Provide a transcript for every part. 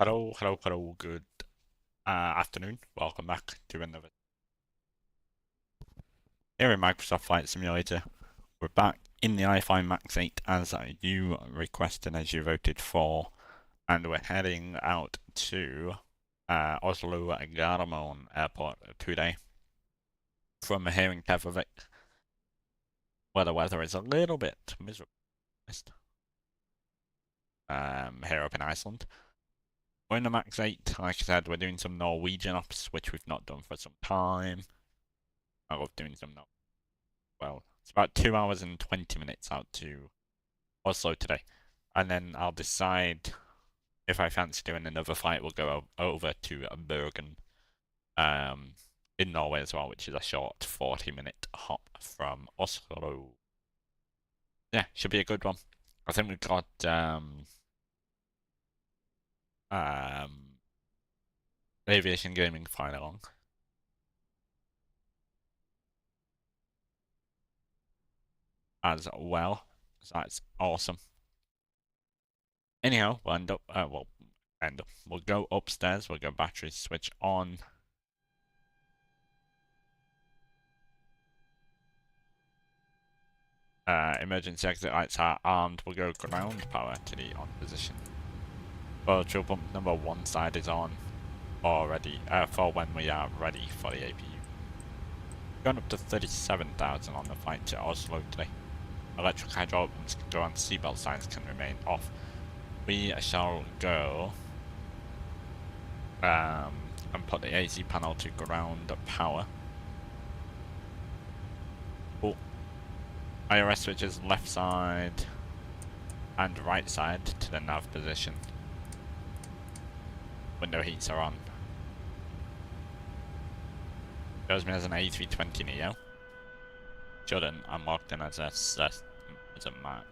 Hello, good afternoon. Welcome back to another. Here in Microsoft Flight Simulator, we're back in the iFly Max 8 as you requested, as you voted for, and we're heading out to Oslo Gardermoen Airport today from here in Keflavik, where the weather is a little bit miserable here up in Iceland. We're in the Max 8, like I said, we're doing some Norwegian ops, which we've not done for some time. I love doing some well, it's about 2 hours and 20 minutes out to Oslo today. And then I'll decide if I fancy doing another flight. We'll go over to Bergen in Norway as well, which is a short 40-minute hop from Oslo. Yeah, should be a good one. I think we've got aviation gaming flying along. As well, so that's awesome. Anyhow, we'll end up, we'll go upstairs, we'll go battery switch on. Emergency exit lights are armed, we'll go ground power to the on position. Fuel pump number 1 side is on already, for when we are ready for the APU. Going up to 37,000 on the flight to Oslo today. Electric hydraulics can go on, seatbelt signs can remain off. We shall go and put the AC panel to ground power. Oh, IRS switches left side and right side to the nav position. Window heats are on. Shows me as an A320 Neo. Shouldn't. I'm logged in as a Max.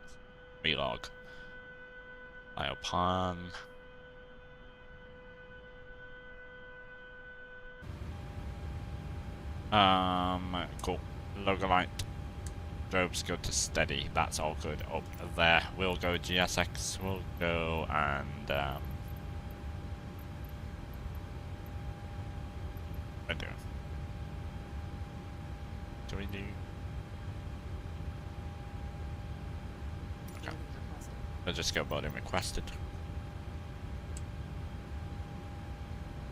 Relog. Pan. Cool. Logo light. Strobes go to steady. That's all good up there. We'll go GSX. We'll go and what do we do? Okay. We'll just go boarding requested.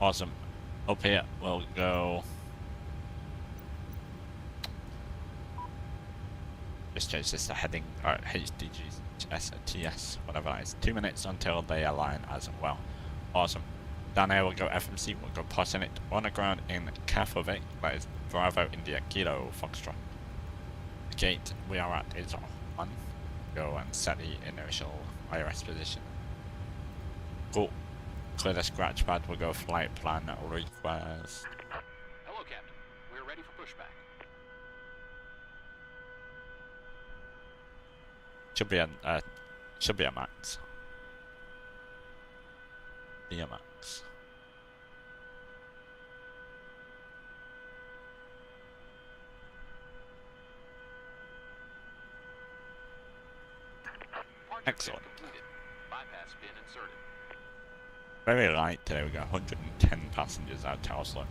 Awesome. Up here we'll go. Just change this to heading, or HDGs, STS, whatever that is. 2 minutes until they align as well. Awesome. Down here we'll go FMC, we'll go passing it on the ground in Keflavik, that is Bravo India Kilo Foxtrot. The gate we are at is on. Go and set the initial IRS position. Cool. Clear the scratch pad, we'll go flight plan request. Hello, Captain. We're ready for pushback. Should be a max. Be a max. Excellent. Bypass pin inserted. Very light today, we got 110 passengers out to Oslo.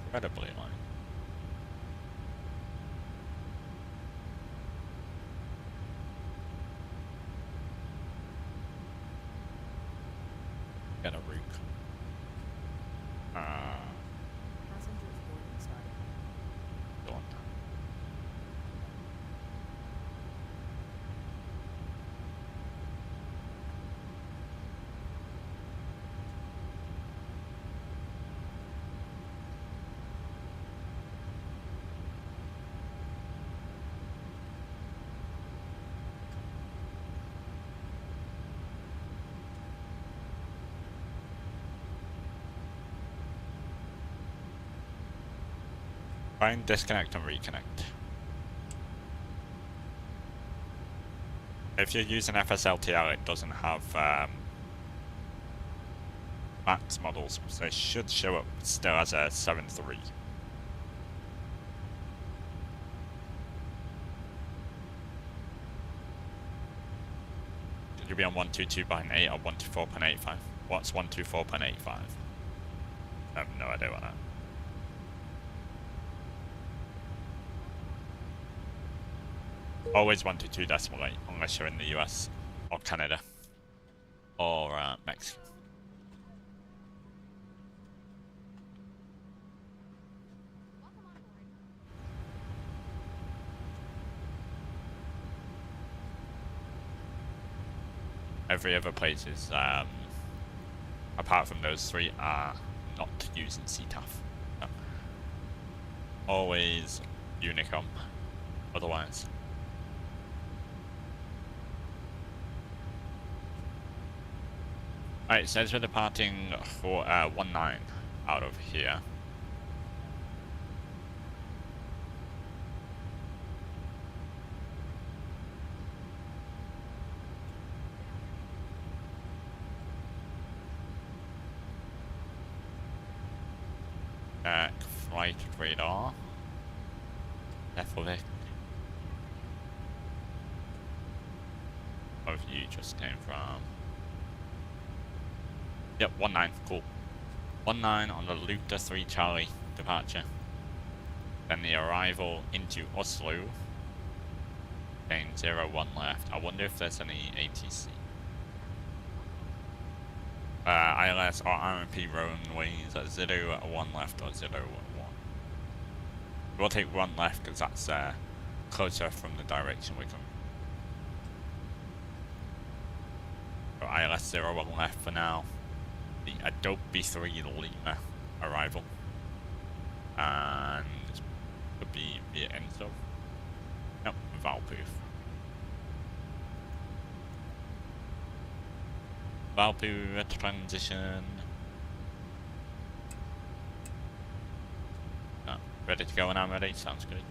Incredibly light. Get a rook. Passengers boarding started. Go on. Try and disconnect and reconnect. If you're using FSLTL, it doesn't have max models, so it should show up still as a 7.3. You'll be on 122.8 or 124.85. What's 124.85? I have no idea what that. Always 122.8 unless you're in the US or Canada or Mexico. Every other place is, apart from those three, are not using CTAF. No. Always Unicom, otherwise. Alright, it says we're departing for 19 out of here. Flight radar. Keflavik. Where you just came from. Yep, 19, cool. 19 on the Luta 3 Charlie departure. Then the arrival into Oslo. Saying 01 left. I wonder if there's any ATC. ILS or RMP runways at 01 left or 01. We'll take 1 left because that's closer from the direction we're going. So ILS 01 left for now. The Adobe 3 Lima arrival. And could be via Enzo. Nope, Valproof. Valproof transition. Oh, ready to go when I'm ready, sounds good.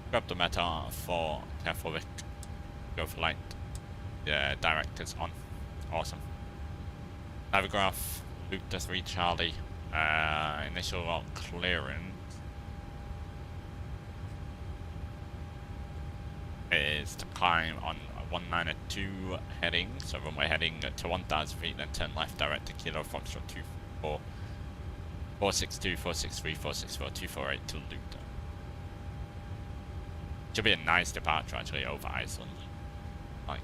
Grab the meta for Keflavik. Go for light. Yeah, directors on. Awesome. Navigraph, Luta 3 Charlie. Initial clearance is to climb on 192 heading, so runway heading to 1,000 feet, then turn left direct to Kilo Foxtrot 24, 462, 463, 464, 248 to Luta. Should be a nice departure actually over Iceland. Like.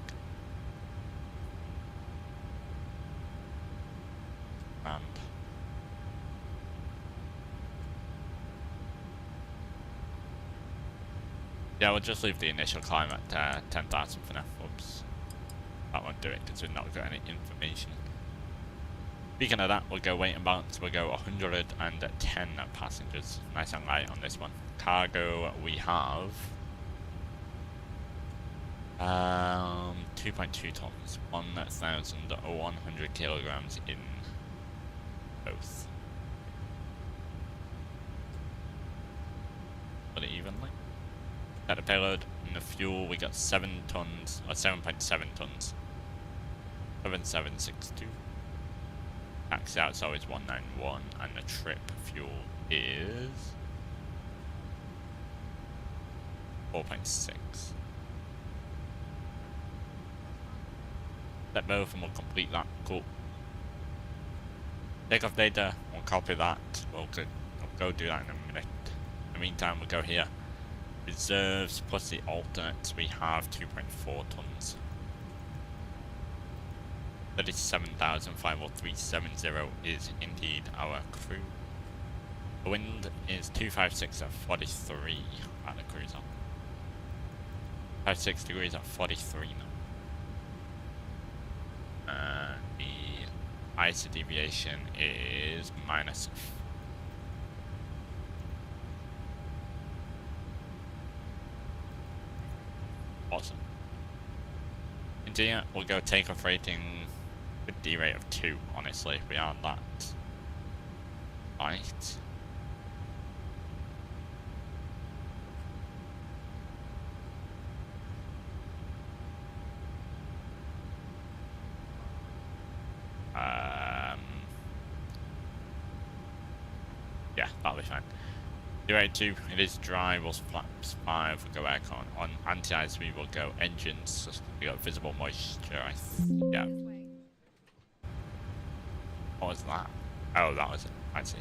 And yeah, we'll just leave the initial climb at 10,000 for now. Oops. That won't do it because we've not got any information. Speaking of that, we'll go weight and balance. We'll go 110 passengers. Nice and light on this one. Cargo, we have 2.2 tons, 1,100 kilograms in both. Put it evenly. At the payload and the fuel, we got 7 tons, or 7.7 tons. 7762. Taxi out is always 191, and the trip fuel is 4.6. Let both and we'll complete that. Cool. Takeoff data, we'll copy that. We'll go do that in a minute. In the meantime, we'll go here. Reserves plus the alternates, we have 2.4 tons. 37,50370 is indeed our crew. The wind is 256 at 43 at the cruiser. 56 degrees at 43 now. The ISO deviation is minus. Awesome. India, we'll go takeoff rating with D rate of 2, honestly, we are that. Right. Yeah, that'll be fine. 282, it is dry, we'll flaps 5, we'll go aircon. On anti-ice we will go engines, just we got visible moisture, yeah. What was that? Oh, that was it, I see.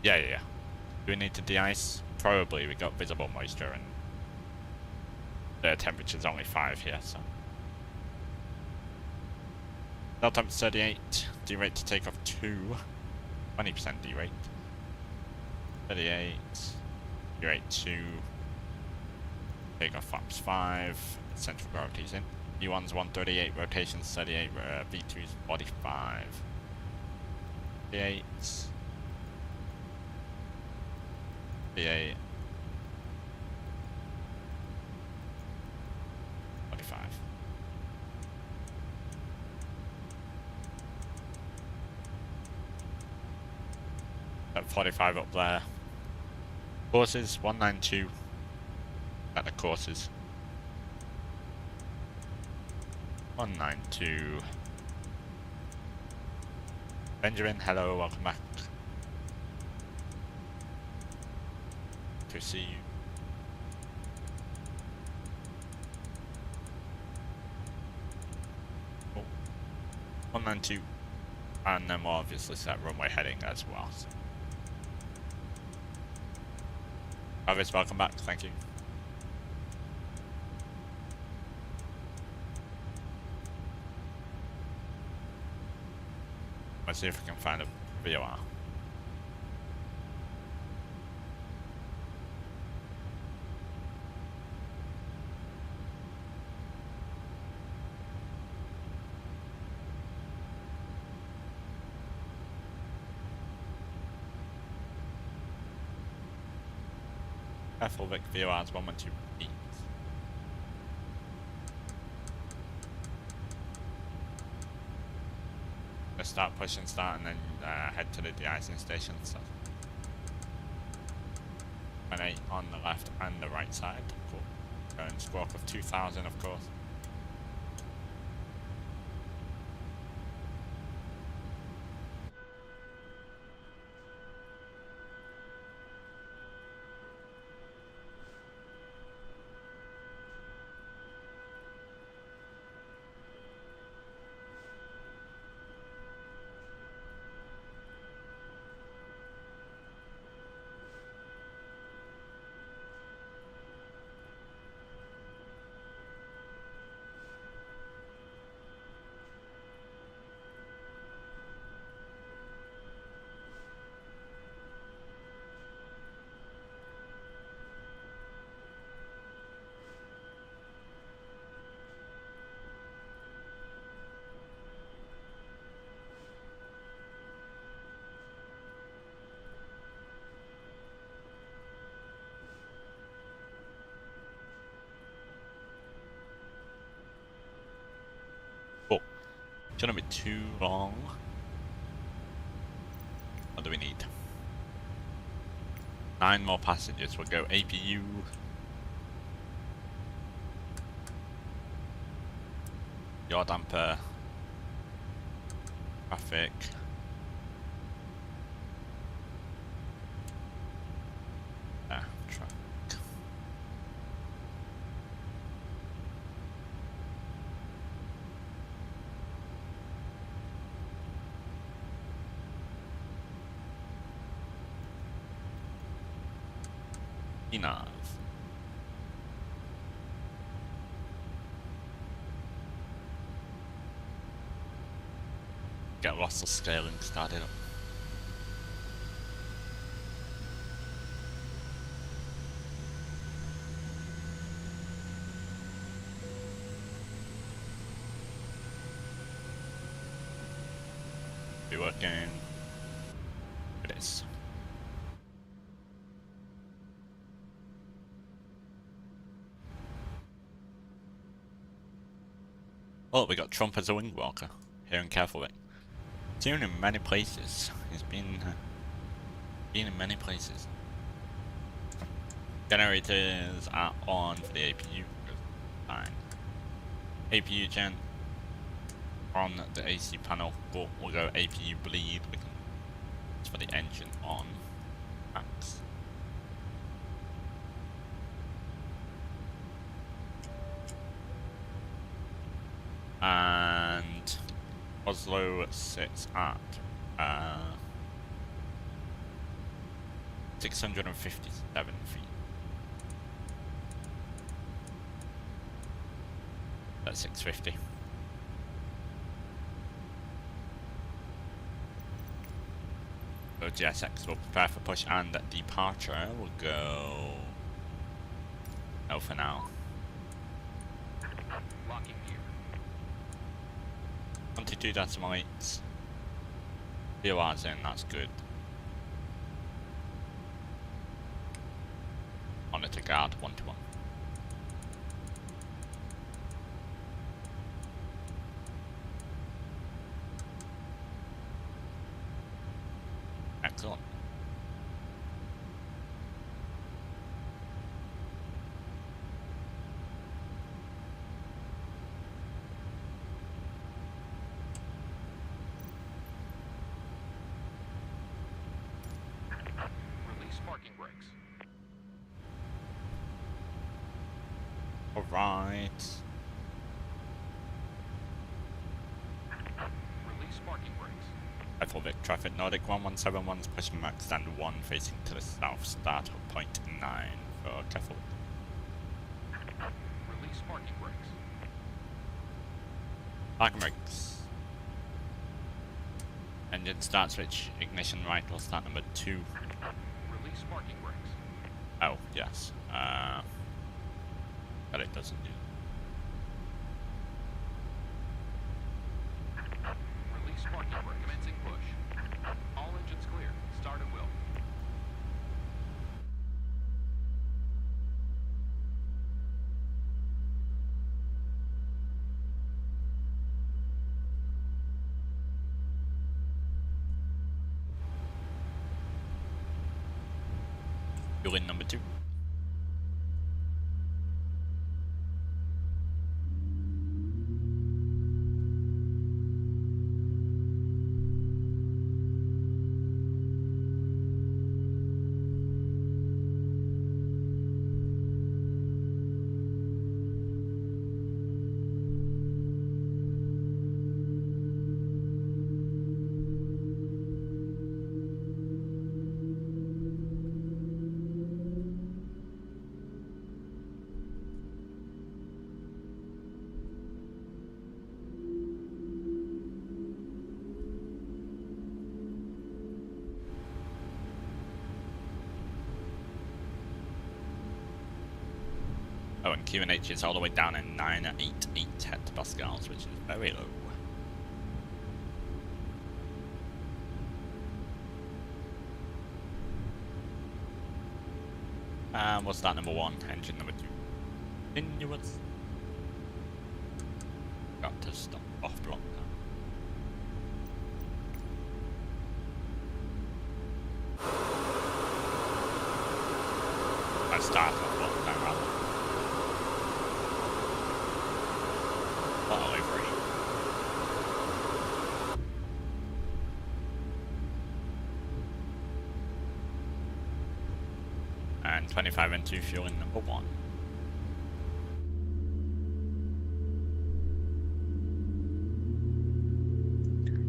Yeah. Do we need to de-ice? Probably, we got visible moisture and the temperature's only 5 here, so. Delta temp 38, D-rate to take off 2, 20% D-rate. 38, D-rate 2, take off flaps 5, central gravity's in. E1's 138, rotation's 38, V2's 45. 38, 38, 45. At 45 up there. Courses 192 at the courses. 192. Benjamin, hello, welcome back. To see you. Oh. 192. And then we'll obviously set runway heading as well. So. Travis, welcome back, thank you. Let's see if we can find a VOR. Keflavik VORs 112 east. Let's start pushing start and then head to the de-icing station. So 28 on the left and the right side. Cool. Going squawk of 2000 of course. Cool. Shouldn't be too long. What do we need? 9 more passengers. We'll go APU. Yaw damper. Traffic. Traffic. Enough. Get lots of scaling started up. Be working. It is. Oh, we got Trump as a wing walker here in Keflavik. Seen him in many places. He's been in many places. Generators are on for the APU. Fine. APU gen on the AC panel, but we'll go APU bleed. We can for the engine on max. And Oslo sits at 657 feet. That's 650. So GSX will prepare for push and departure. We'll go no for now. Locking gear. 22 decimal-8. VOR's in, that's good. Monitor guard 1-1. Excellent. Release parking brakes. Alright. Release parking brakes. Keflavik traffic Nordic 1171 is pushing max stand 1 facing to the south, start of point 9 for Keflavik. Release parking brakes. Parking brakes. Engine start switch, ignition right will start number 2. Release parking brakes. Oh, yes. But it doesn't do. Release parking brake. Commencing push. All engines clear. Start at will. Fuel in number 2. Oh, and QNH is all the way down in 988 hectopascals, which is very low. What's that number 1? Engine number 2. Continuous. Got to stop off block now. I start off block now rather. Bottle over 8. And 25 and 2 fuel in number 1.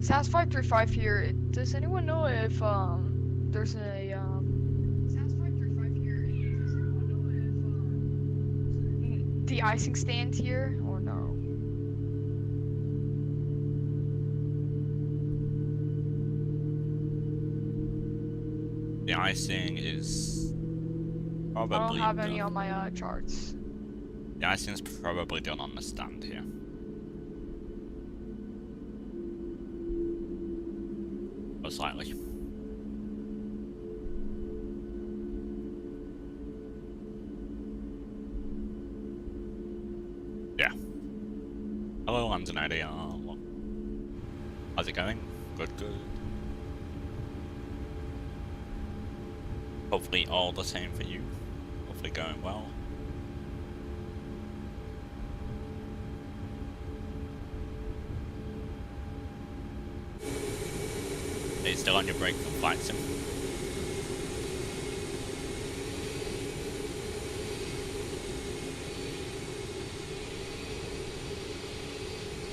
SAS 535 here. Does anyone know if there's a SAS 535 here? Does anyone know if de-icing stand here or no? The icing is probably I don't have any done. on my charts. The icing is probably done on the stand here. Most likely. Yeah. Hello, London ADR. How's it going? Good, good. Hopefully all the same for you. Hopefully going well. you still on your break from VATSIM?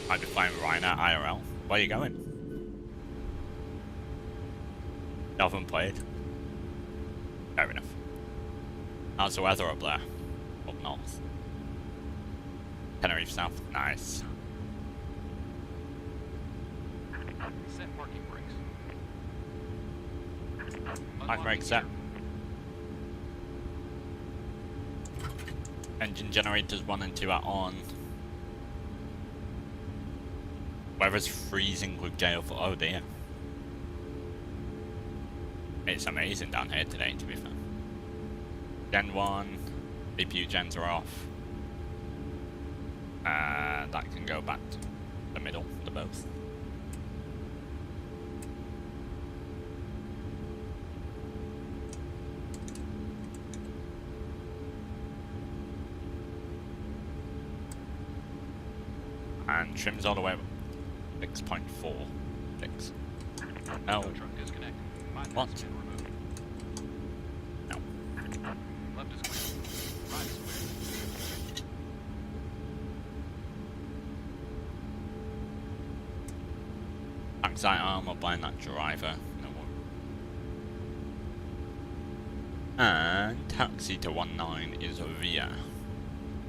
Might be flying Ryan at IRL. Where are you going? You haven't played? Fair enough. How's the weather up there? Up north. Tenerife South? Nice. Set parking brakes. Parking brake set. Engine generators 1 and 2 are on. Weather's freezing with gale for, oh dear. It's amazing down here today, to be fair. Gen 1, CPU gens are off. That can go back to the middle, the both. And trims all the way up 6.4. 6. No. Tow truck disconnect. What? Bypass been removed. No. Left is clear. Right is clear. Backside armor blind that driver. No one. And taxi to 19 is via.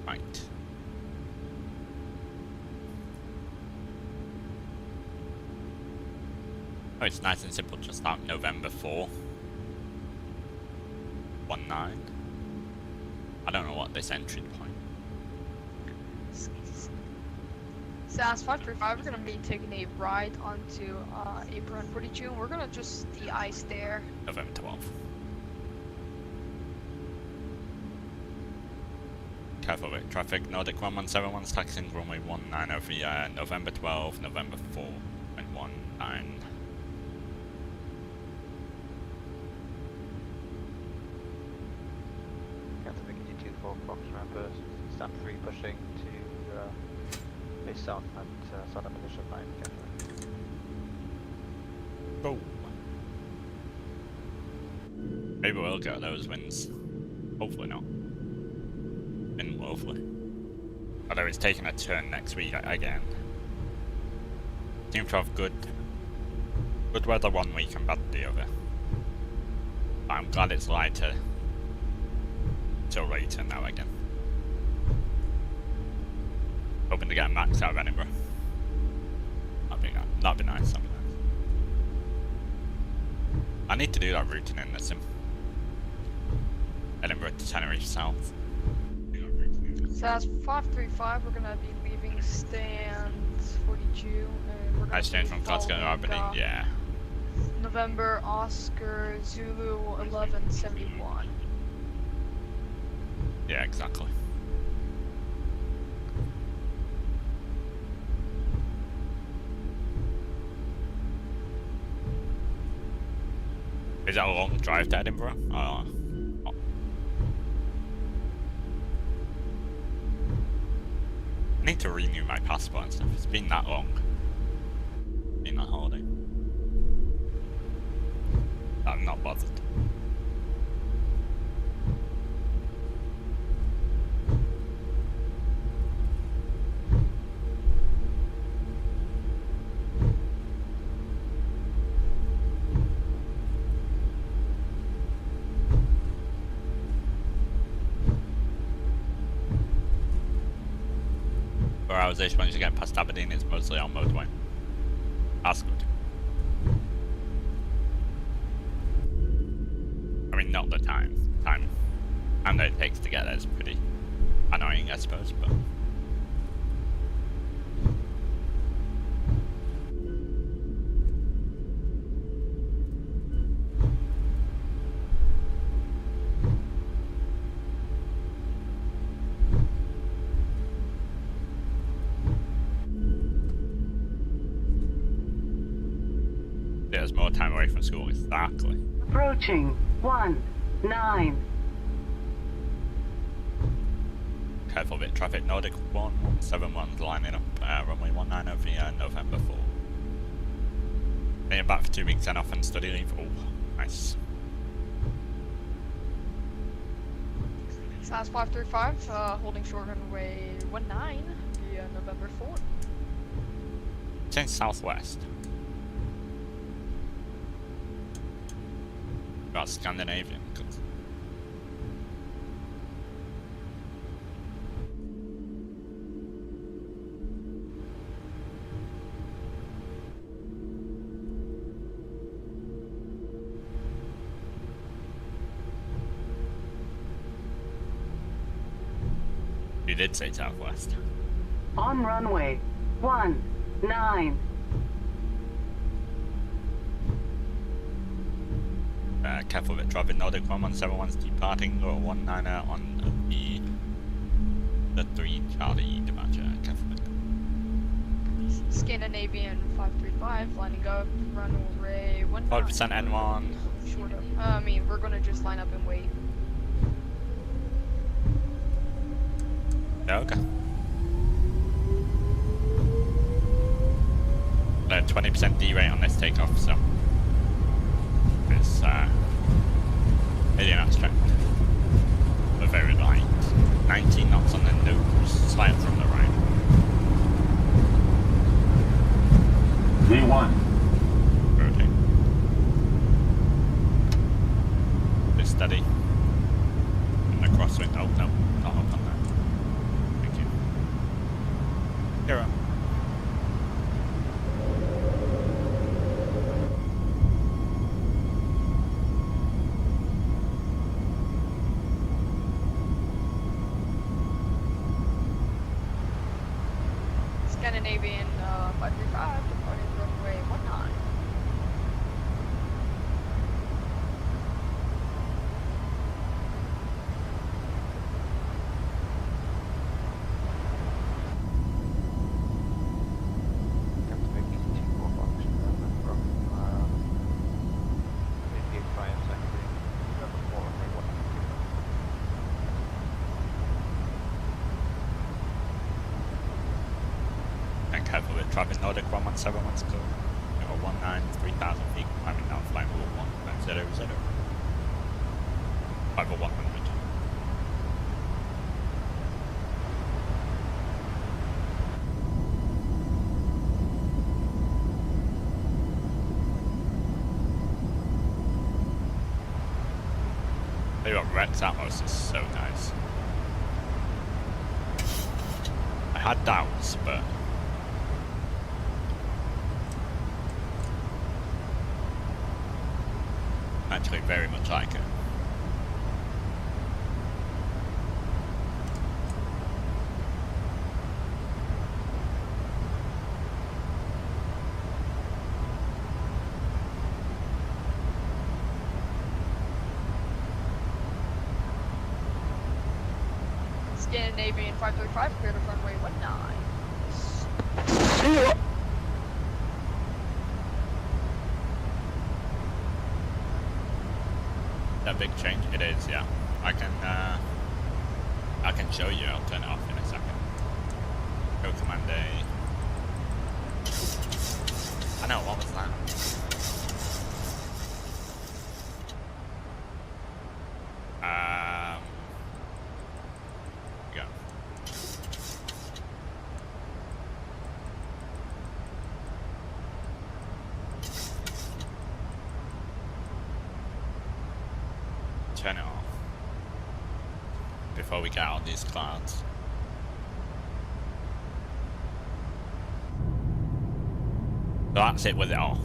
Right. Oh, it's nice and simple, just out November 4. 19. I don't know what this entry point. SAS 535, we're gonna be taking a ride onto Apron pretty soon. We're gonna just de-ice there. November 12th. Keflavik traffic, Nordic 1171's taxiing runway 19 via November 12, November 4, and 19. Keflavik 24 Fox, remember, stand 3 pushing to base south at southern position 9, Keflavik. Go. Maybe we'll get those wins. Hopefully not. And hopefully. Although it's taking a turn next week again. Seems to have good weather one week and bad the other. But I'm glad it's lighter till later now again. Hoping to get a max out of Edinburgh. That'd be nice. That'd be nice. I need to do that routing in the sim. Edinburgh to Tenerife South. SAS 535, we're gonna be leaving stand 42, and we're gonna I stand be from Glasgow to following, Aberdeen, yeah. November Oscar Zulu 1171. Yeah, exactly. Is that a long drive to Edinburgh? Oh. I need to renew my passport and stuff. It's been that long. Been on holiday. I'm not bothered. Hours-ish once you get past Aberdeen, it's mostly on motorway. That's good. I mean, not the time. Time that it takes to get there is pretty annoying, I suppose, but... There's more time away from school, exactly. Approaching 19. Careful bit traffic, Nordic 1171's lining up runway 19 via November 4. Staying back for 2 weeks and off and study leave. Oh, nice. SAS 535, holding short runway 19 via November 4th. Change southwest. About Scandinavian. Good. You did say southwest. On runway 19. Keflavik dropping Nordic 1171's departing or 19er on the 3 Charlie departure. Keflavik. Scandinavian 535, lining up, runway 19. 40% N1. Short up. I mean, we're gonna just line up and wait. Yeah, okay. 20% D rate on this takeoff, so it's really not strict. But very light. 19 knots on the nose, slight from the right. V1. Rotate. Just steady. And the crosswind. Oh no, not up on that. Thank you. Here up. Scandinavian 535, departing runway 19. Captain Vicky 24 Fox from VATSIM secondary November 4 runway 19. And careful with traffic Nordic 1171's go. 019, 3000 feet, climbing down flight level 1, 0, 5 or 100. Tell you what, Rex Atmos is so nice. I had doubts, but actually very much like it. Scandinavian 535, clear to runway 19. That big change? It is, yeah. I can show you. I'll turn it off in a second. Go Command A. I know, what was that? Go. Turn it off before we get out of these clouds. So that's it with it off.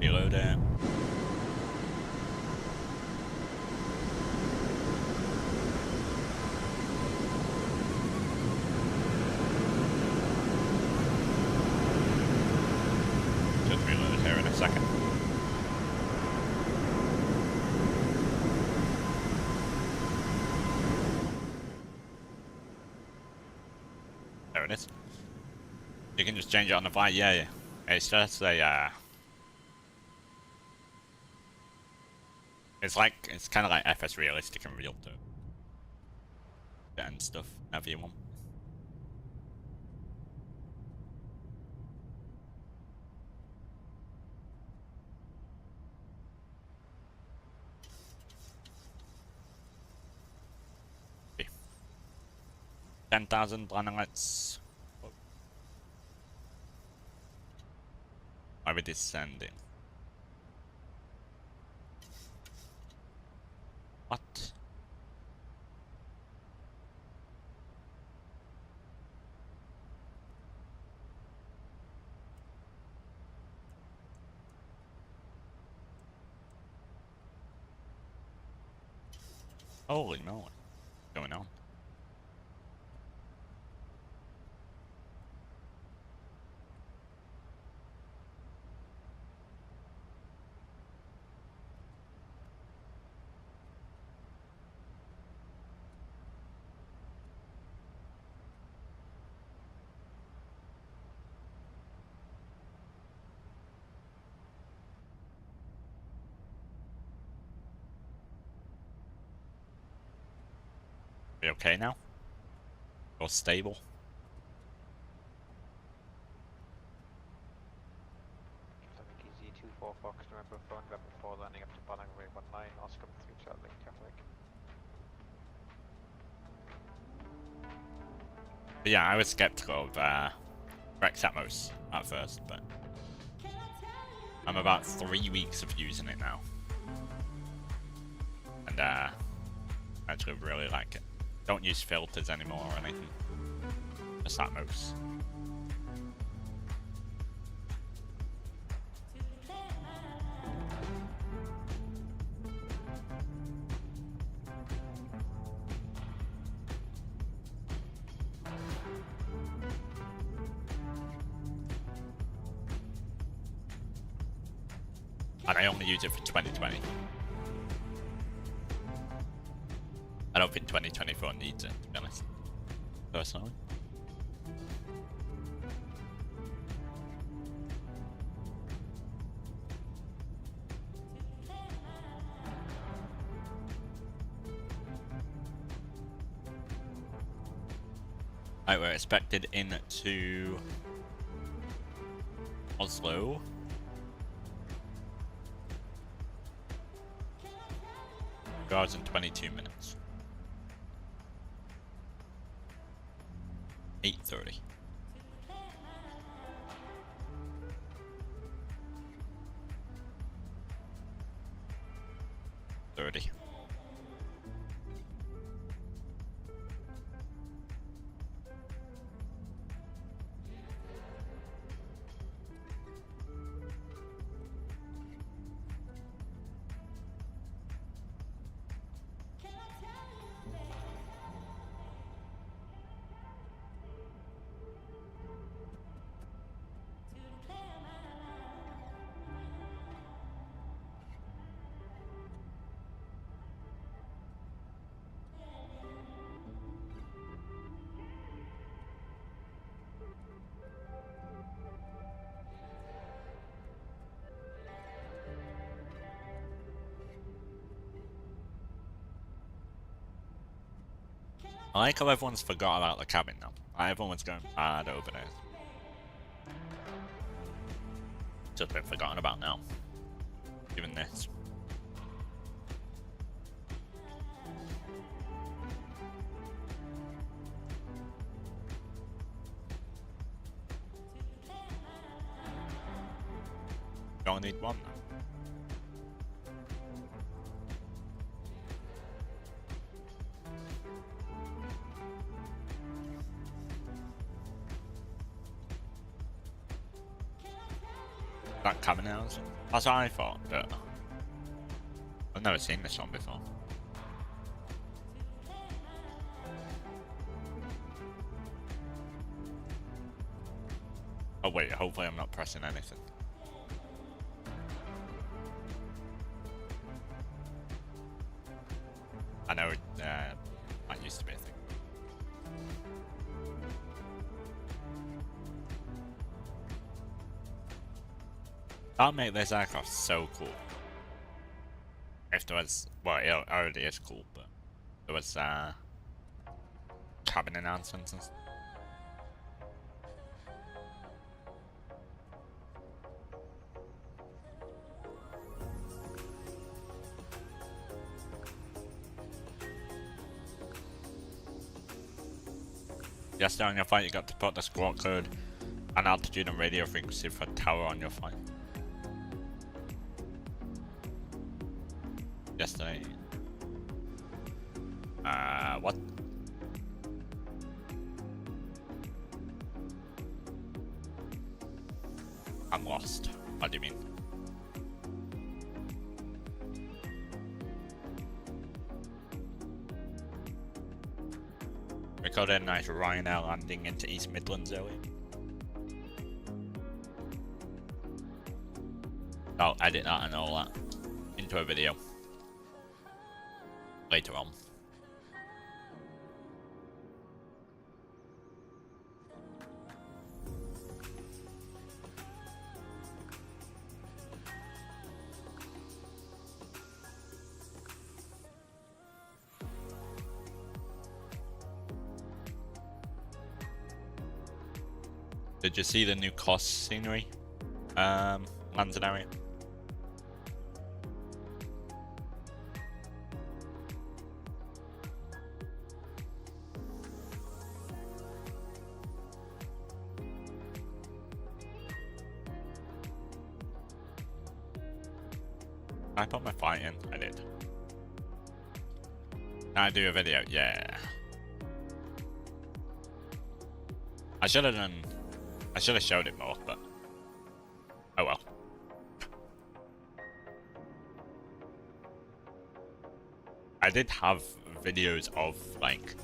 Reload it. Just reload here in a second. There it is. You can just change it on the fly, yeah. It's just a, it's kind of like FSRealistic and RealTurb and stuff, whatever you want. 10,000 landing lights. Are we descending? What? Holy moly. What's going on? We okay now? Or stable? Keflavik easy 24 Fox, remember phone grab before landing up to Bonang Way 19, Oscar 3 Charlie, Keflavik. But yeah, I was skeptical of Atmos at first, but I'm about 3 weeks of using it now. And I actually really like it. Don't use filters anymore or anything. Just Atmos. And I only use it for 2020. I don't think 2024 needs it, to be honest. Personally. Right, we're expected into Oslo. 2 hours and 22 minutes. 8:30. I like how everyone's forgot about the cabin now. Everyone's going mad over there. Just been forgotten about now. Given this. You only need one now. That cabin house. That's what I thought, but I've never seen this one before. Oh wait, hopefully I'm not pressing anything. I know that used to be a thing. That'll make this aircraft so cool. If there was, well, it already is cool, but there was cabin announcements and stuff. Yesterday on your flight, you got to put the squawk code and altitude and radio frequency for tower on your flight. Yesterday. What? I'm lost. What do you mean? Recorded a nice Ryanair landing into East Midlands earlier. I'll edit that and all that into a video later on. Did you see the new cost scenery landing area? I put my flight in. I did. Can I do a video? Yeah. I should have done. I should have showed it more, but oh well. I did have videos of like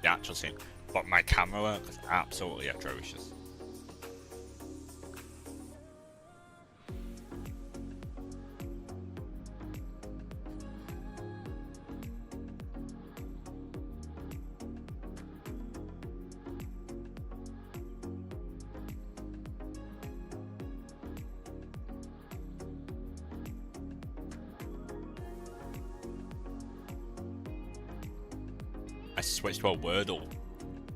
the actual scene, but my camera work was absolutely atrocious. I switched to a Wordle.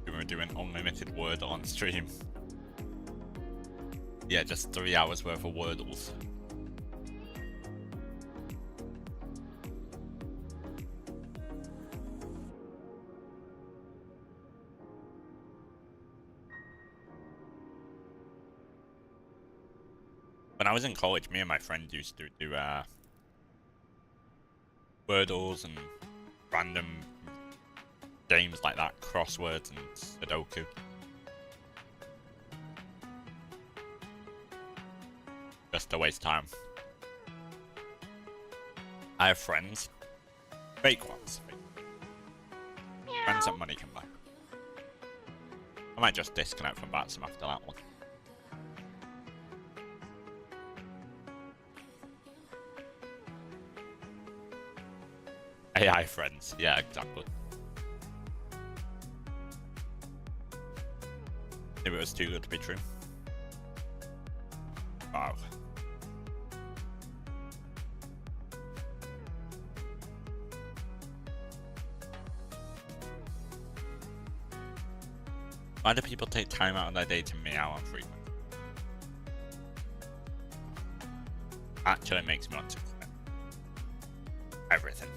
We were doing unlimited Wordle on stream. Yeah, just 3 hours worth of Wordles. When I was in college, me and my friend used to do Wordles and random games like that, crosswords and Sudoku. Just to waste time. I have friends. Fake ones. Friends that money can buy. I might just disconnect from VATSIM after that one. AI friends, yeah, exactly. If it was too good to be true. Wow. Why do people take time out of their day to meow on frequent? Actually makes me want to quit everything.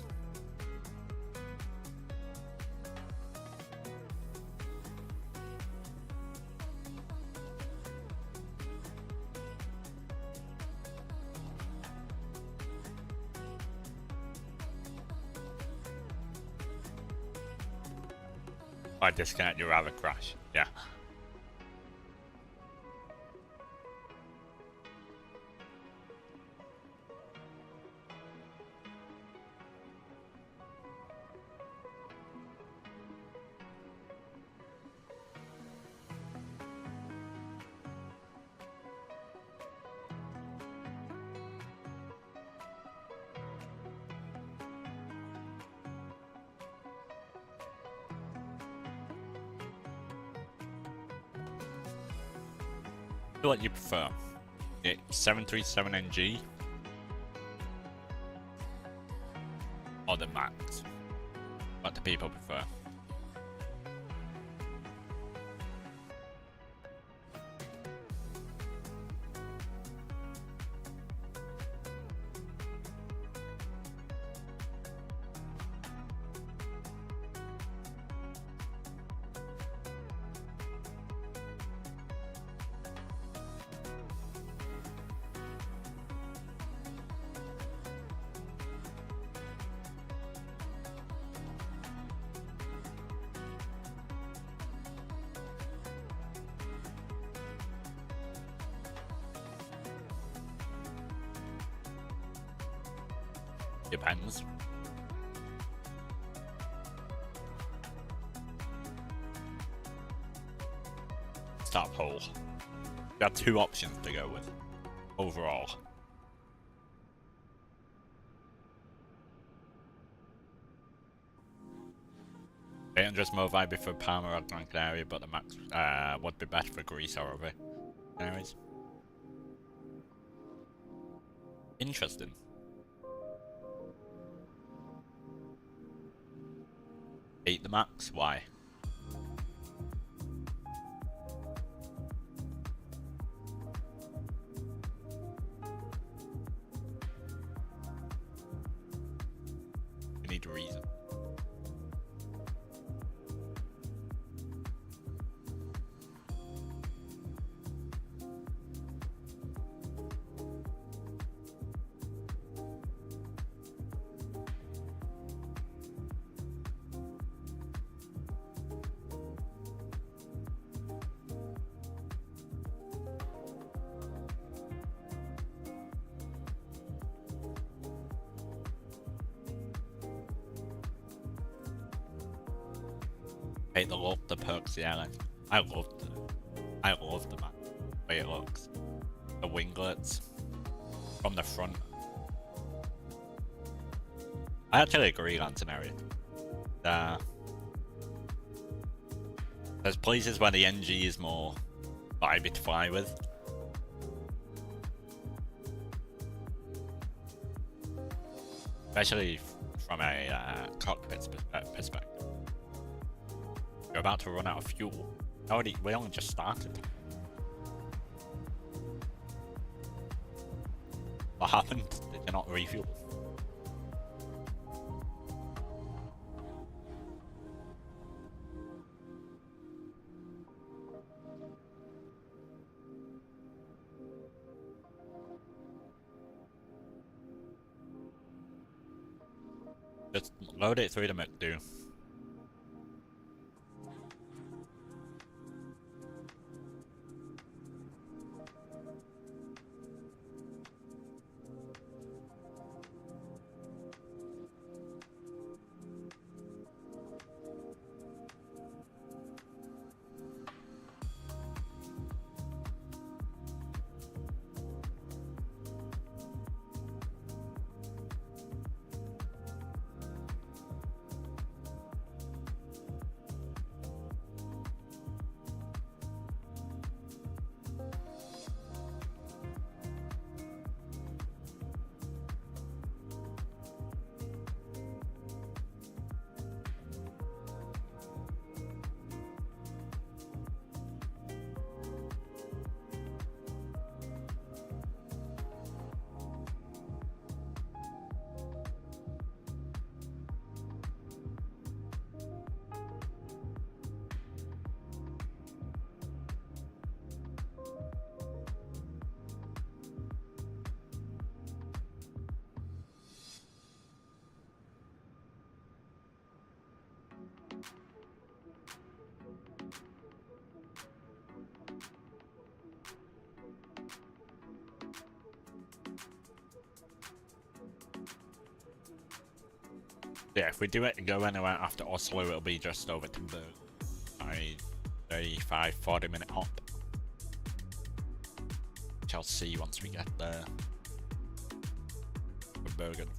I disconnect, you'd rather crash. Yeah. What you prefer? The 737NG or the Max? What do people prefer? Depends. Stop hole. We have 2 options to go with overall. Dangerous mobile before Palmer or Gran Canaria, but the max would be better for Greece or other areas. Interesting. Hate the max? Why? We need a reason. Hate the look, the perks, the airline. I love the map. The way it looks. The winglets from the front. I actually agree, Lantinary. There's places where the NG is more vibey to fly with. Especially from a cockpit perspective. We're about to run out of fuel. We only just started. What happened? Did you not refuel? Just load it through the McDo. Yeah, if we do it and go anywhere after Oslo, it'll be just over to Bergen. 35-40 minute hop. Which I'll see once we get there. For Bergen.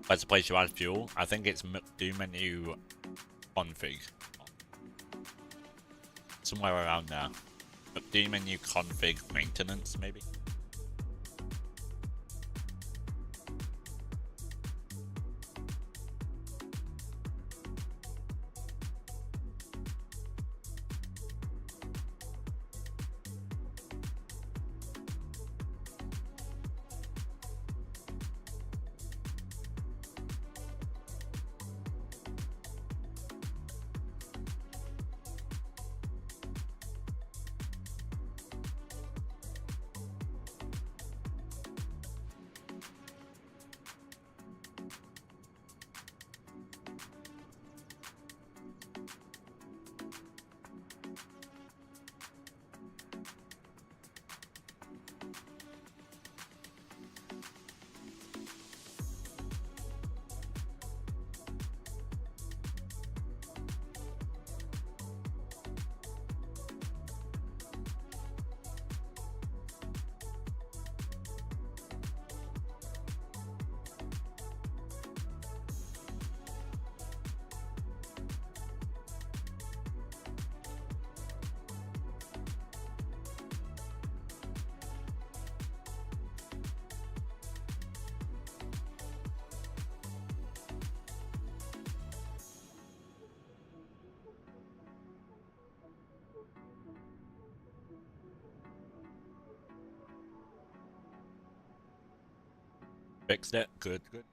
Where's the place you add fuel? I think it's do menu config. Somewhere around there. Do menu config maintenance, maybe? Fixed it. Good, good.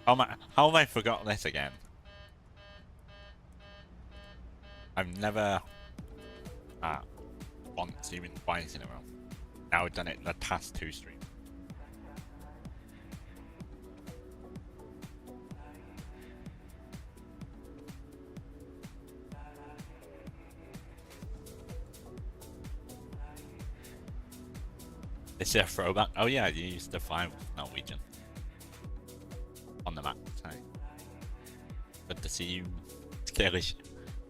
How have I forgot this again? I've never once, even twice in a row. Now I've done it the past 2 streams. This is a throwback. Oh yeah, you used to fly with Norwegian on the map. Hi. Good to see you. Scarish.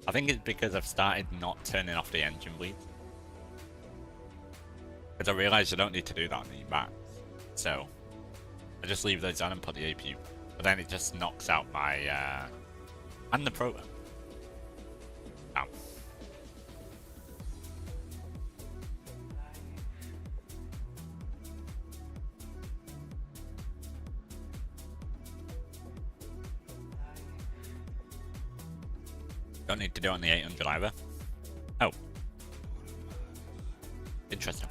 I think it's because I've started not turning off the engine bleed. Because I realised you don't need to do that on the back. So I just leave those on and put the APU. But then it just knocks out my and the proton. Ow. Don't need to do it on the 800 either. Oh. Interesting.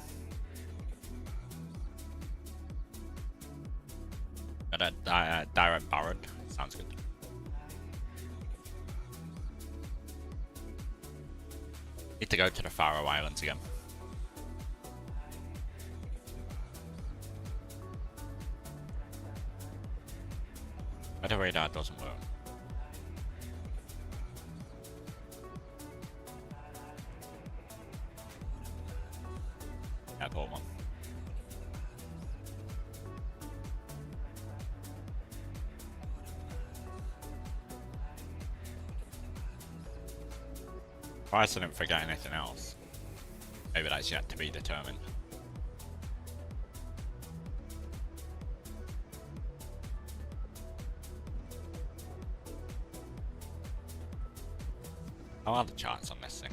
Got a direct Barrett. Sounds good. Need to go to the Faroe Islands again. Weather radar doesn't work. Airport one. I didn't forget anything else. Maybe that's yet to be determined. How are the charts on this thing?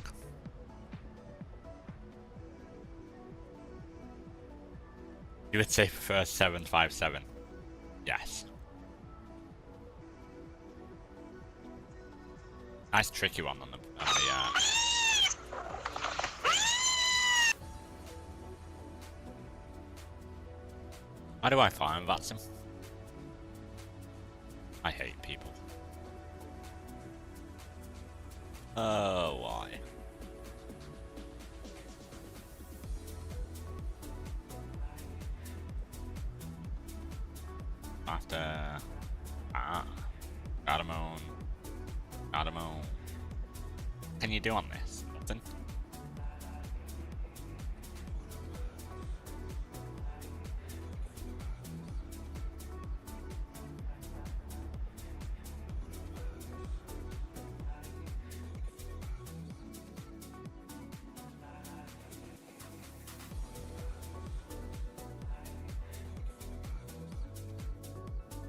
You would say prefer 757. Yes. Nice tricky one on the How do I find VATSIM? I hate people. Oh, why? After Addons. Can you do on this? Nothing.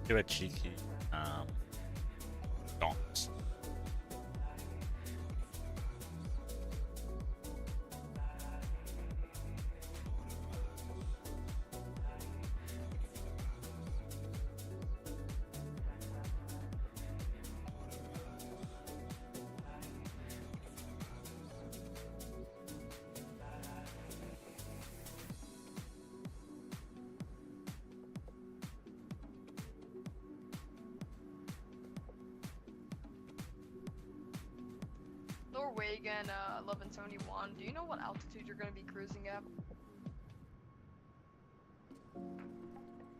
Do a cheeky dots. Norwegian 1171. Do you know what altitude you're going to be cruising at?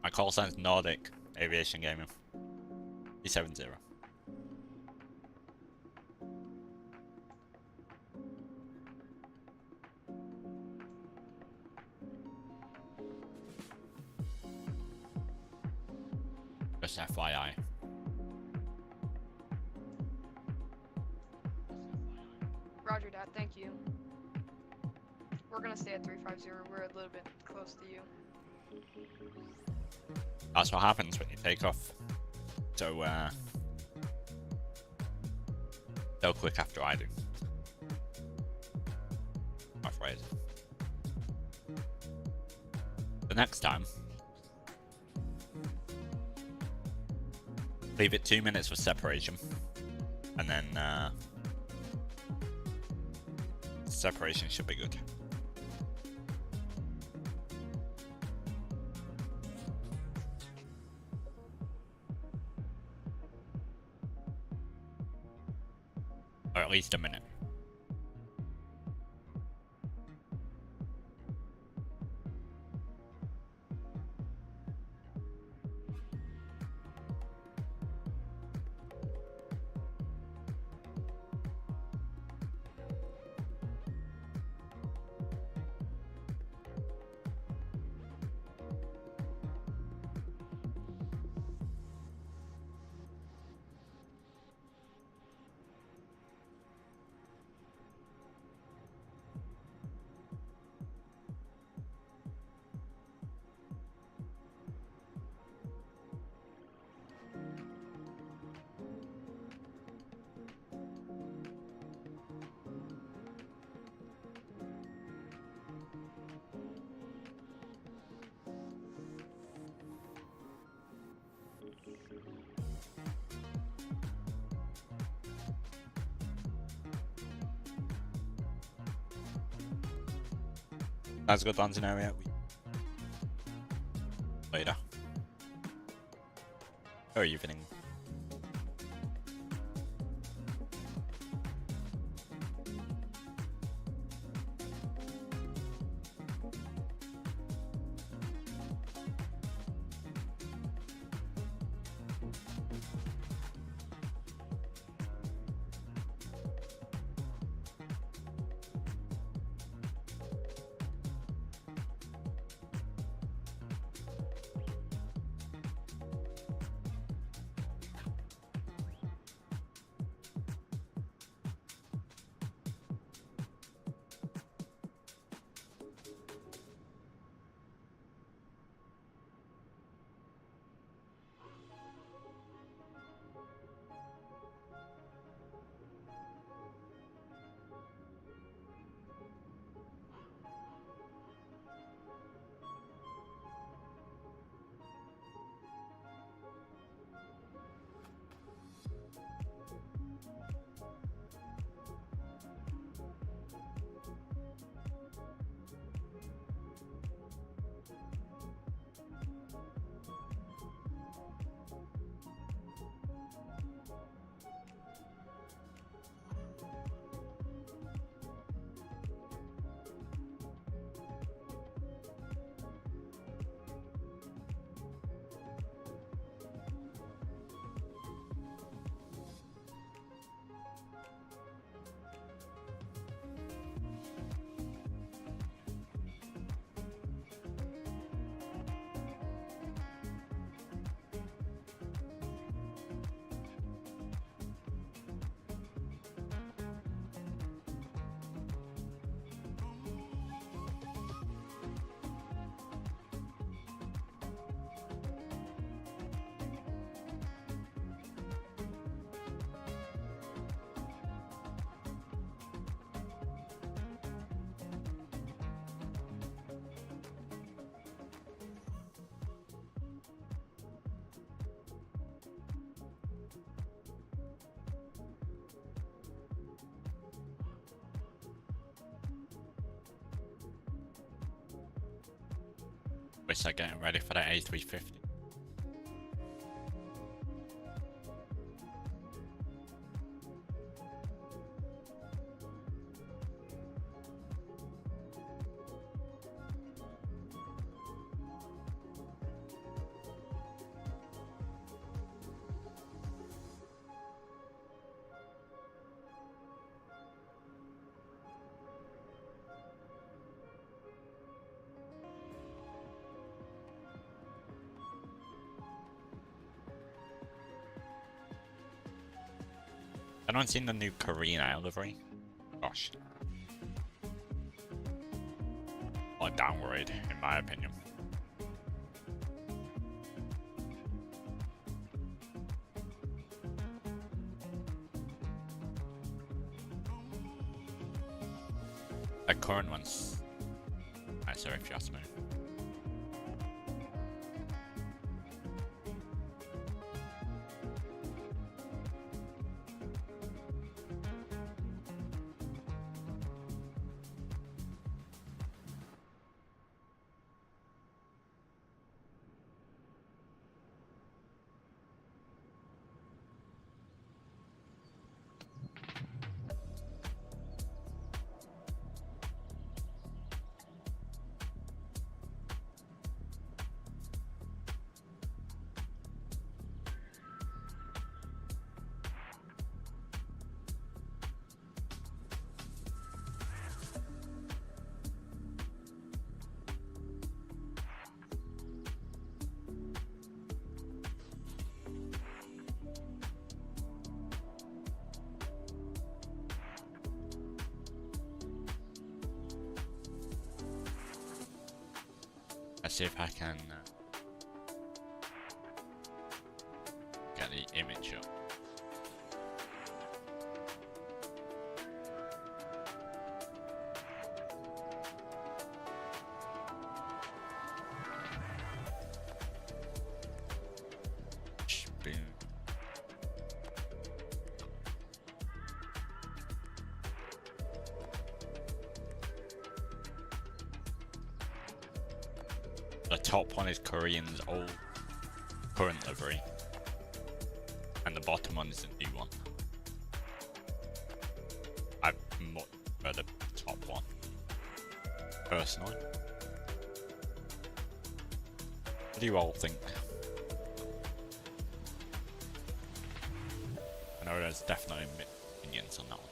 My call sign's Nordic Aviation Gaming. E70. Just FYI. Roger that, thank you. We're gonna stay at 350, we're a little bit close to you. That's what happens when you take off. So quick after I do. I'm afraid. The next time, leave it 2 minutes for separation, and then separation should be good. Or at least a minute. That's good landing area. Later. Or evening. Which they're getting ready for the A350. Anyone seen the new Korean air livery? Gosh. Or downgrade, in my opinion. The current one's nicer if you ask me. Let's see if I can get the image up. Boom. The top one is Korean's old current livery, and the bottom one is the new one. I much prefer the top one, personally. What do you all think? I know there's definitely mixed opinions on that one.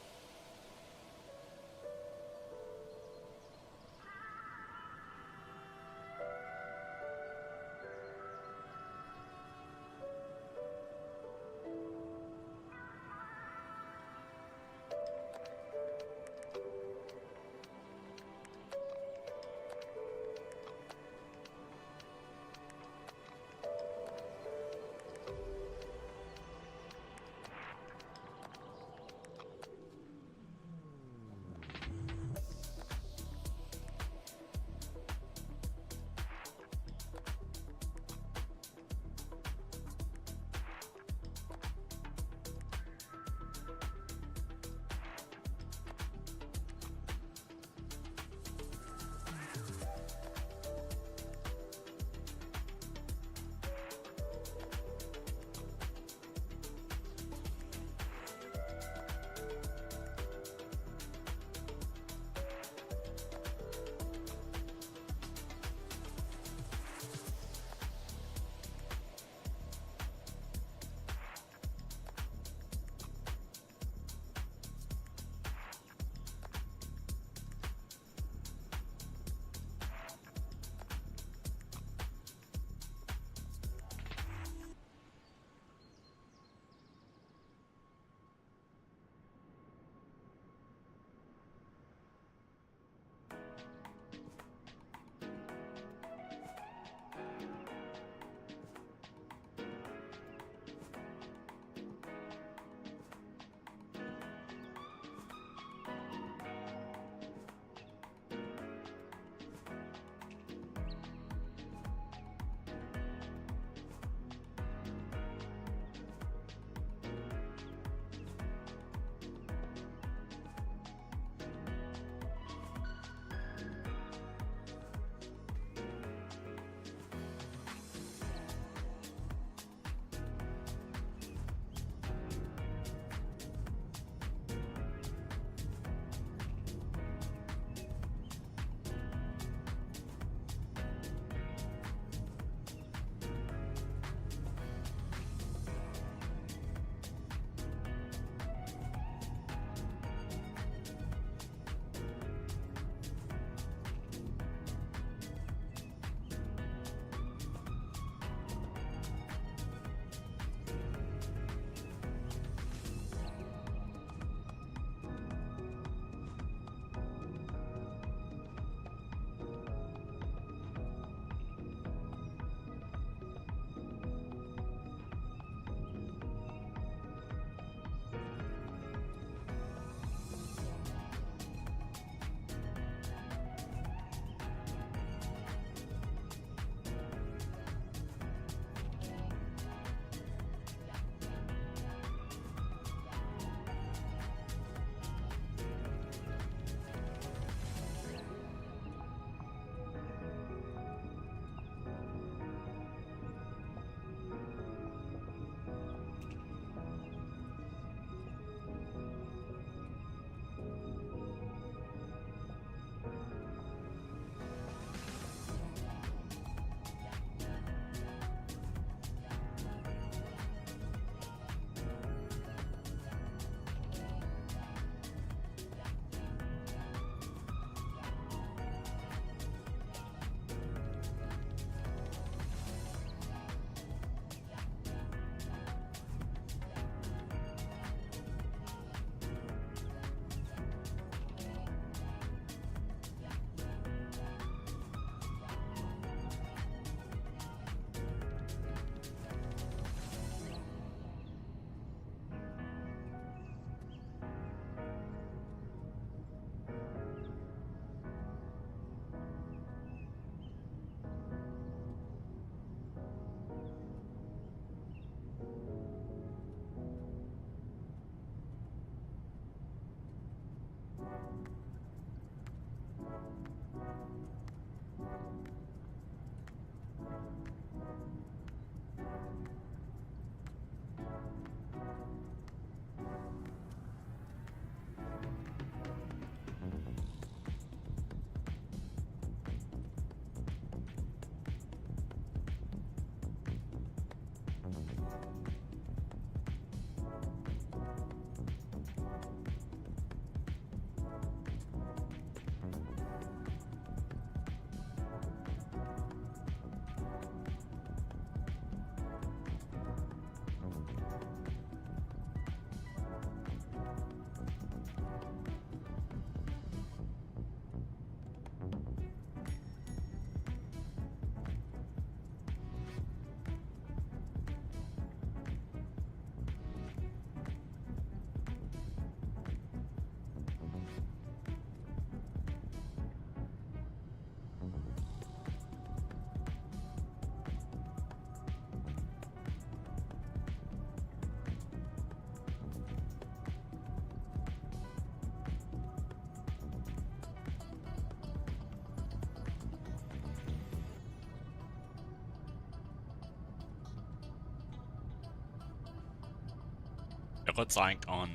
It looks like on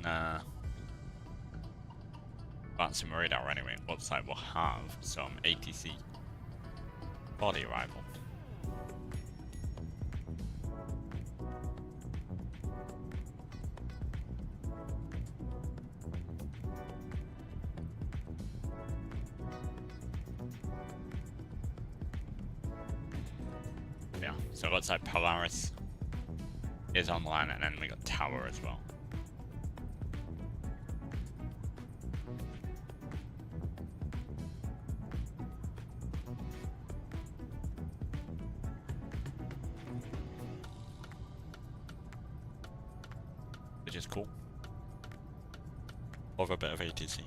VATSIM radar anyway, it looks like we'll have some ATC body arrival. Yeah, so it looks like Polaris is online, and then we got Tower as well. Which is cool. Love a bit of ATC.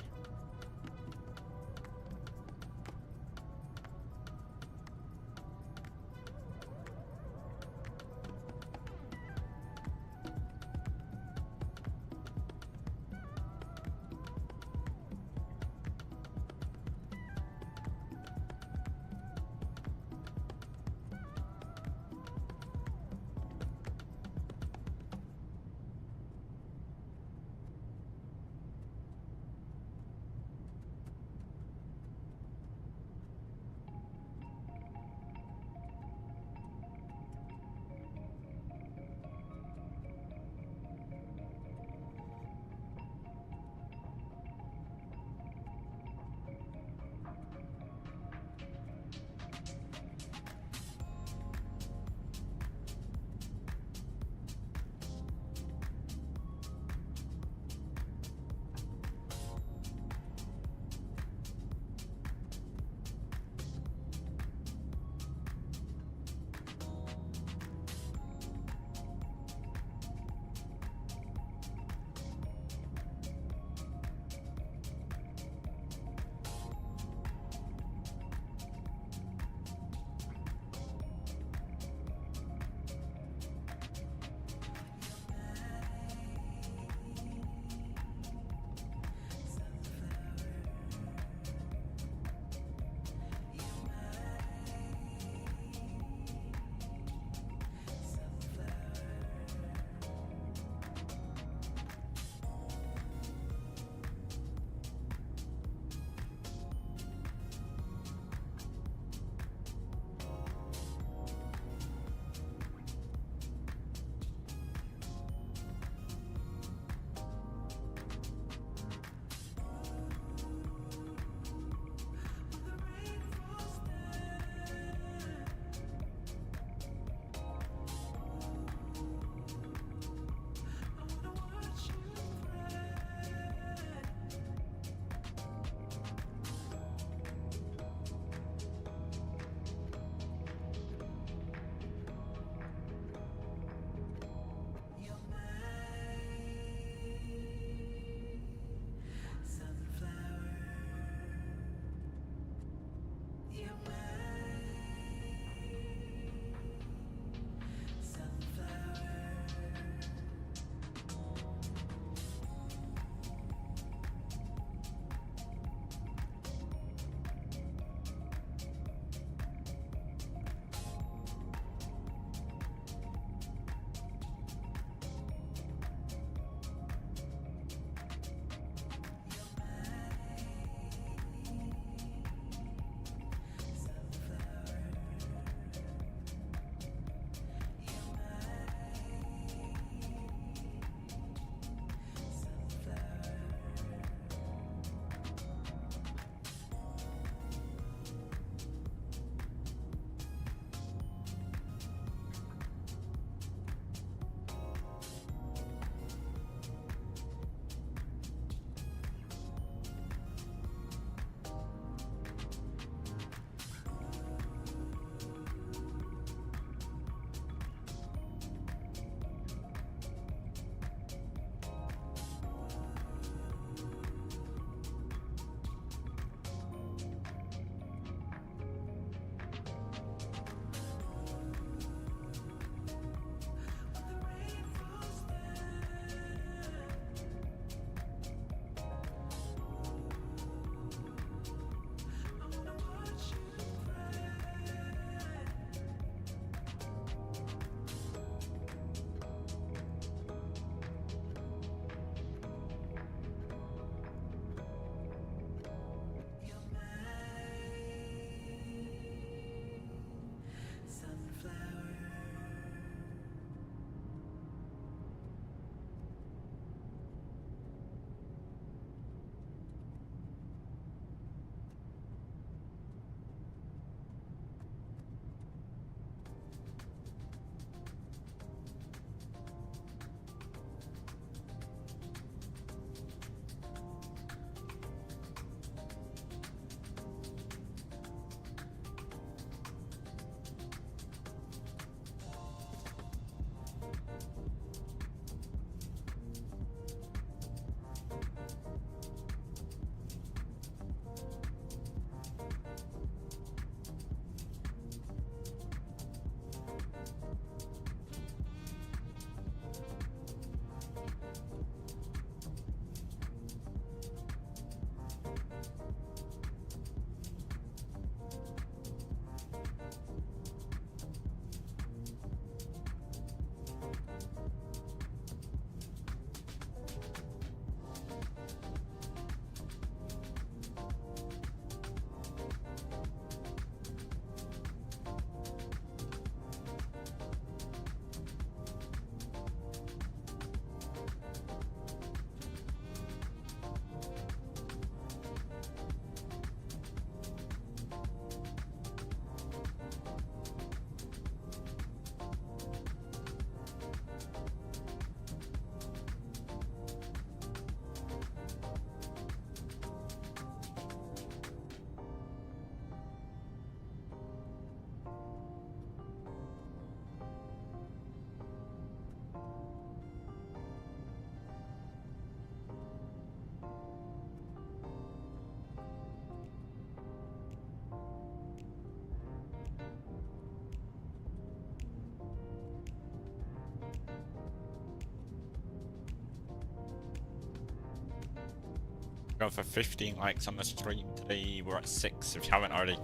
Go for 15 likes on the stream today. We're at 6. If you haven't already,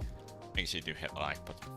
make sure you do hit the like button.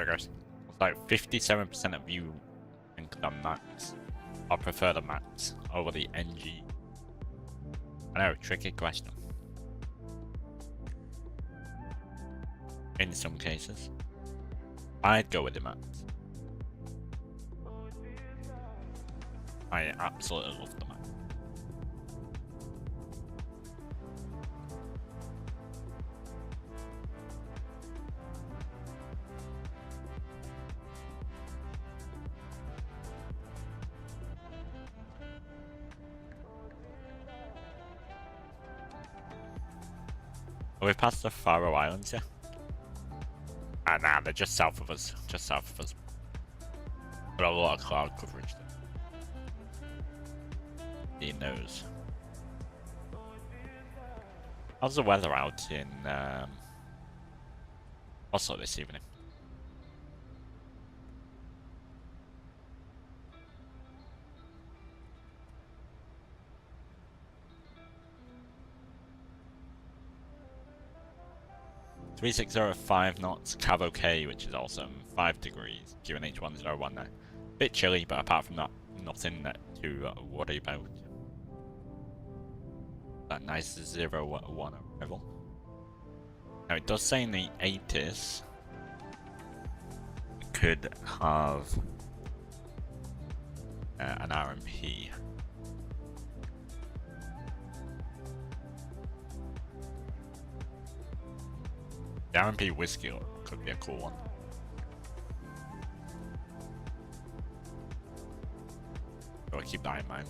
there it goes. It's like 57% of you think the Max, or prefer the Max over the NG. I know, tricky question. In some cases, I'd go with the Max. I absolutely love the Max. Are we past the Faroe Islands yet? Ah, nah, they're just south of us. Just south of us. But a lot of cloud coverage there. He knows. How's the weather out in Oslo this evening? (360) knots, Cav OK, which is awesome. 5 degrees. QNH 101 there. Bit chilly, but apart from that, nothing to worry about. That nice 0-1 arrival. Now it does say in the 80s it could have an RMP. The RMP Whiskey could be a cool one. So I'll keep that in mind.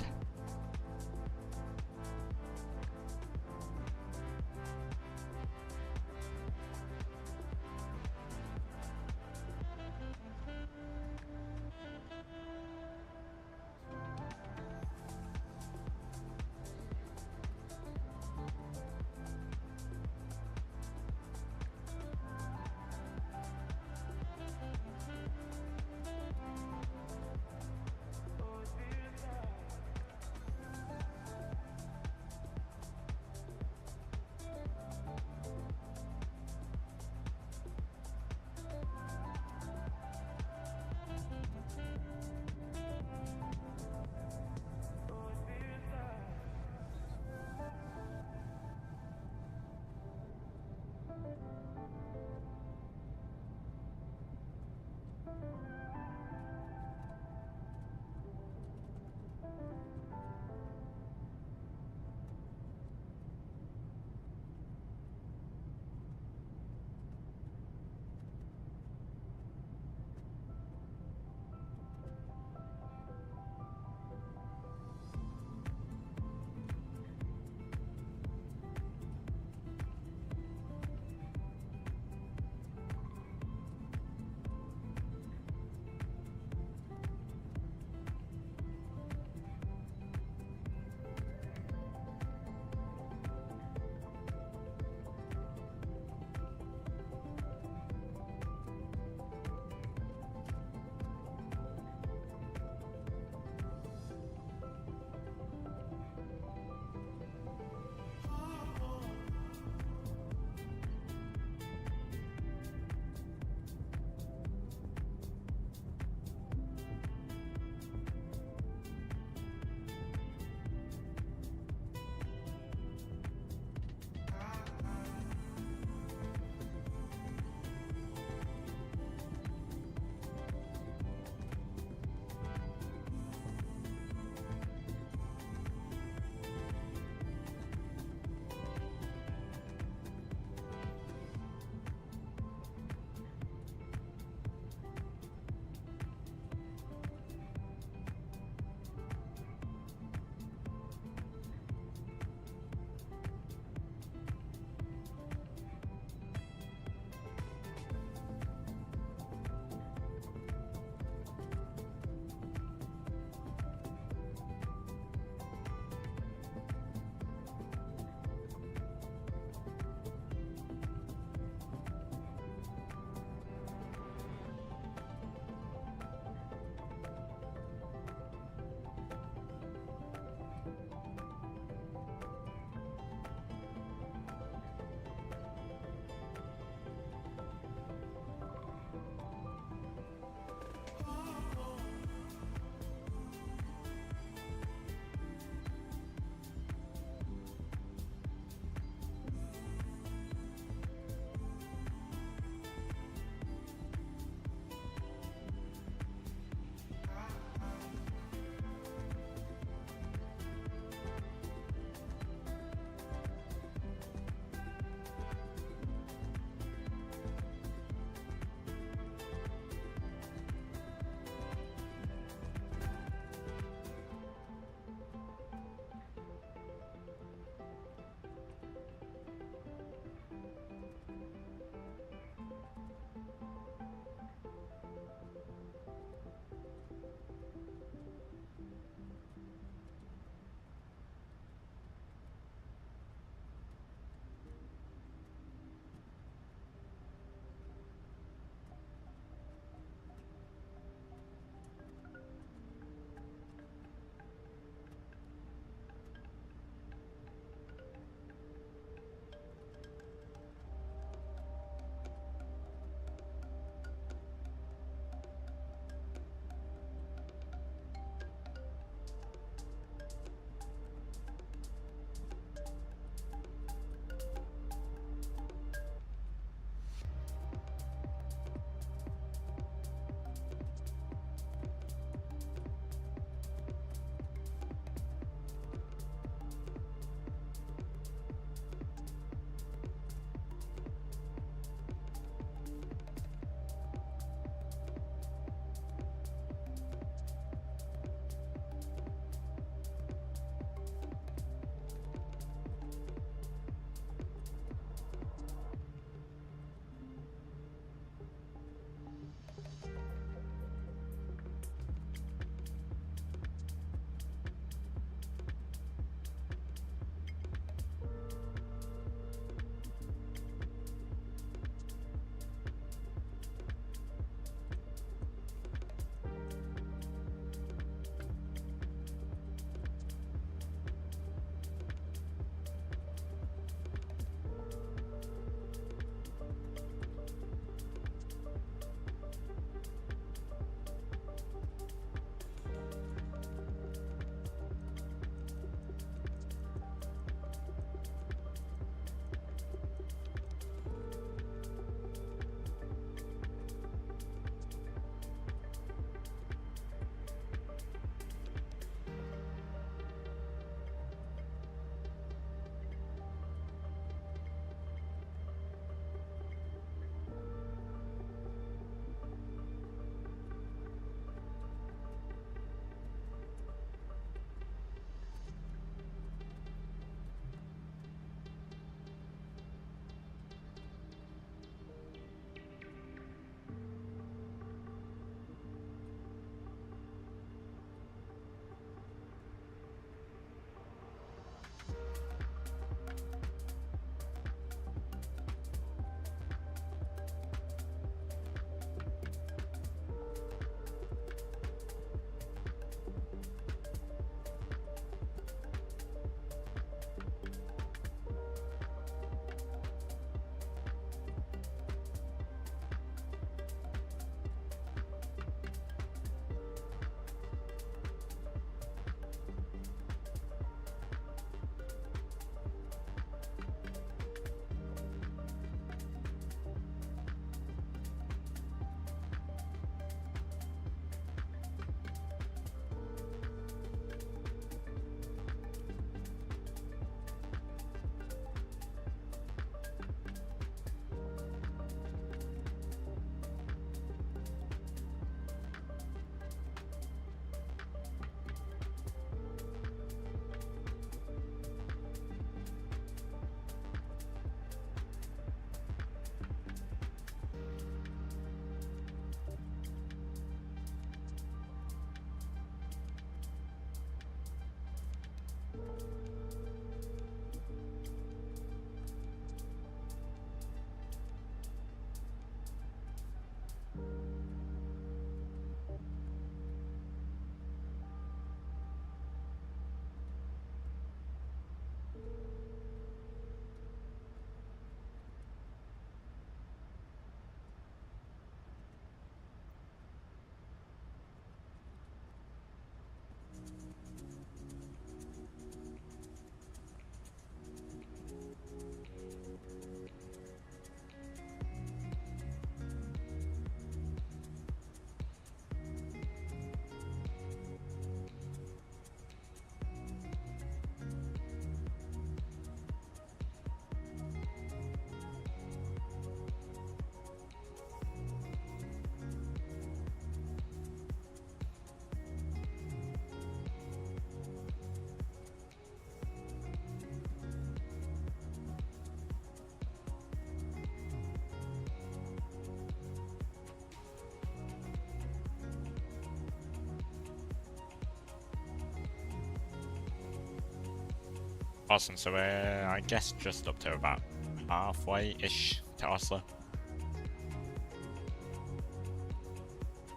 Awesome, so we're, I guess, just up to about halfway-ish to Oslo.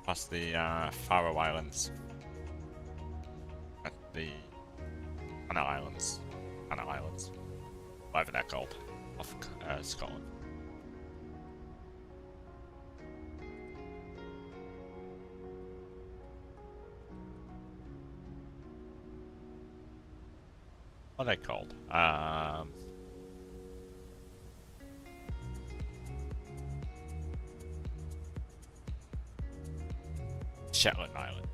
Past the Faroe Islands. At the Anna Islands. Whatever they're called. Off Scotland. What are they called? Shetland Island.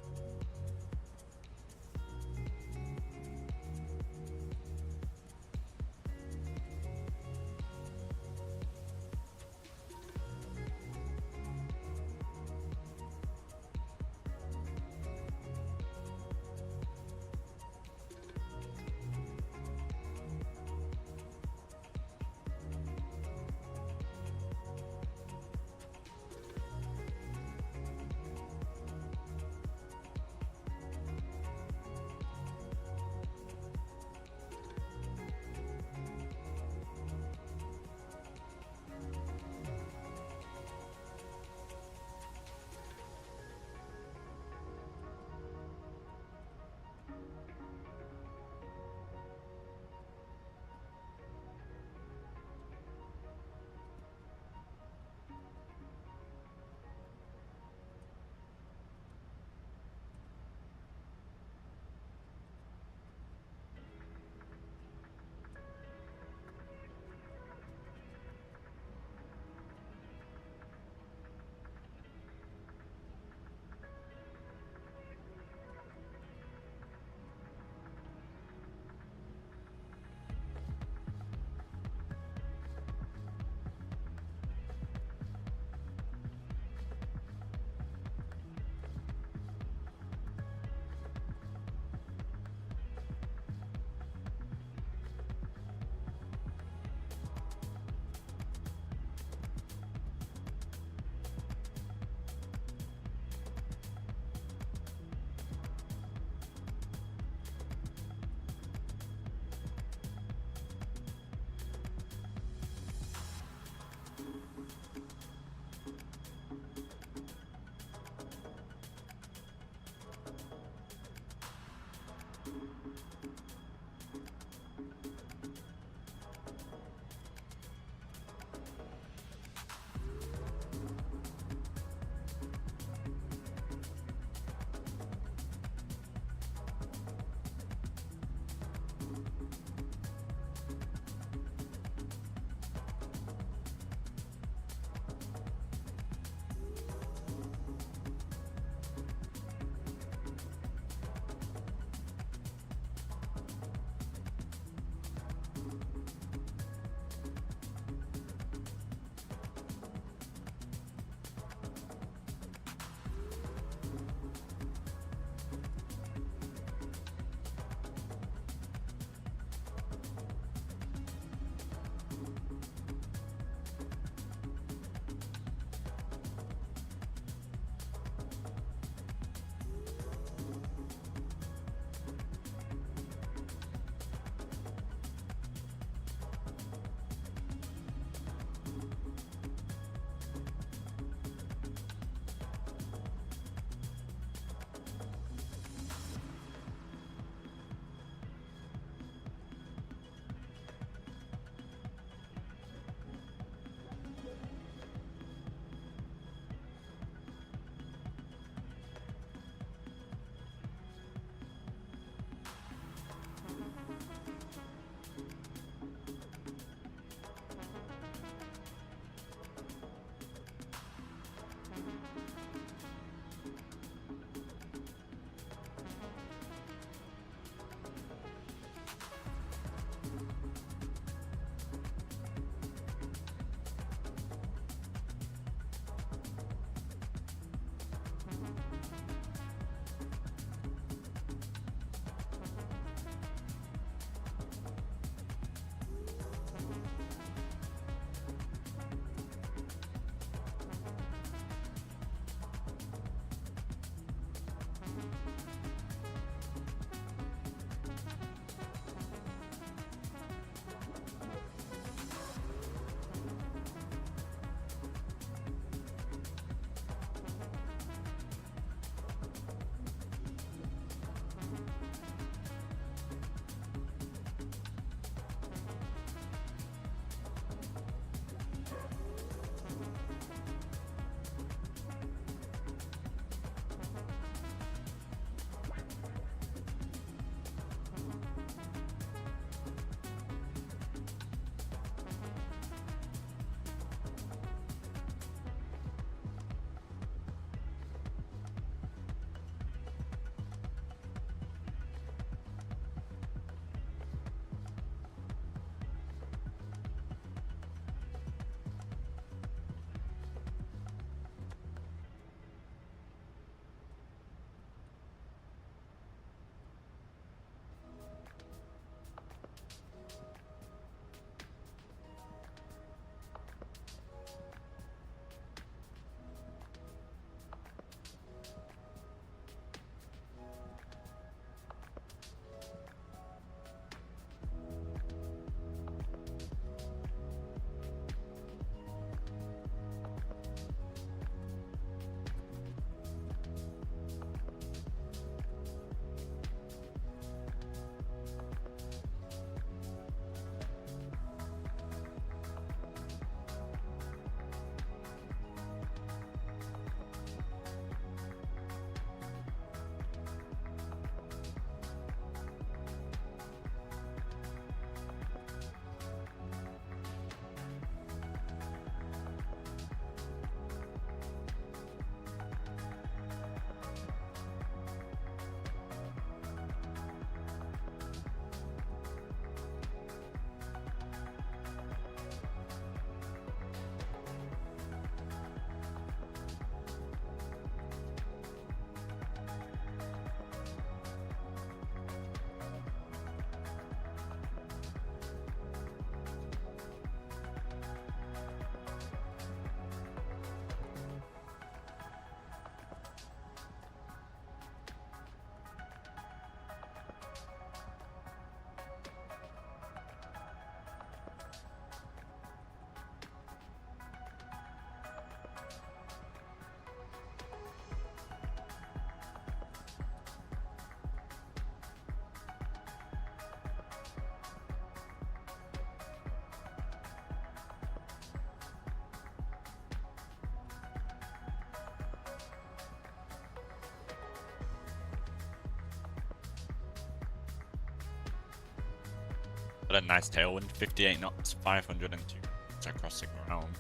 Got a nice tailwind, 58 knots, 502 knots across the ground.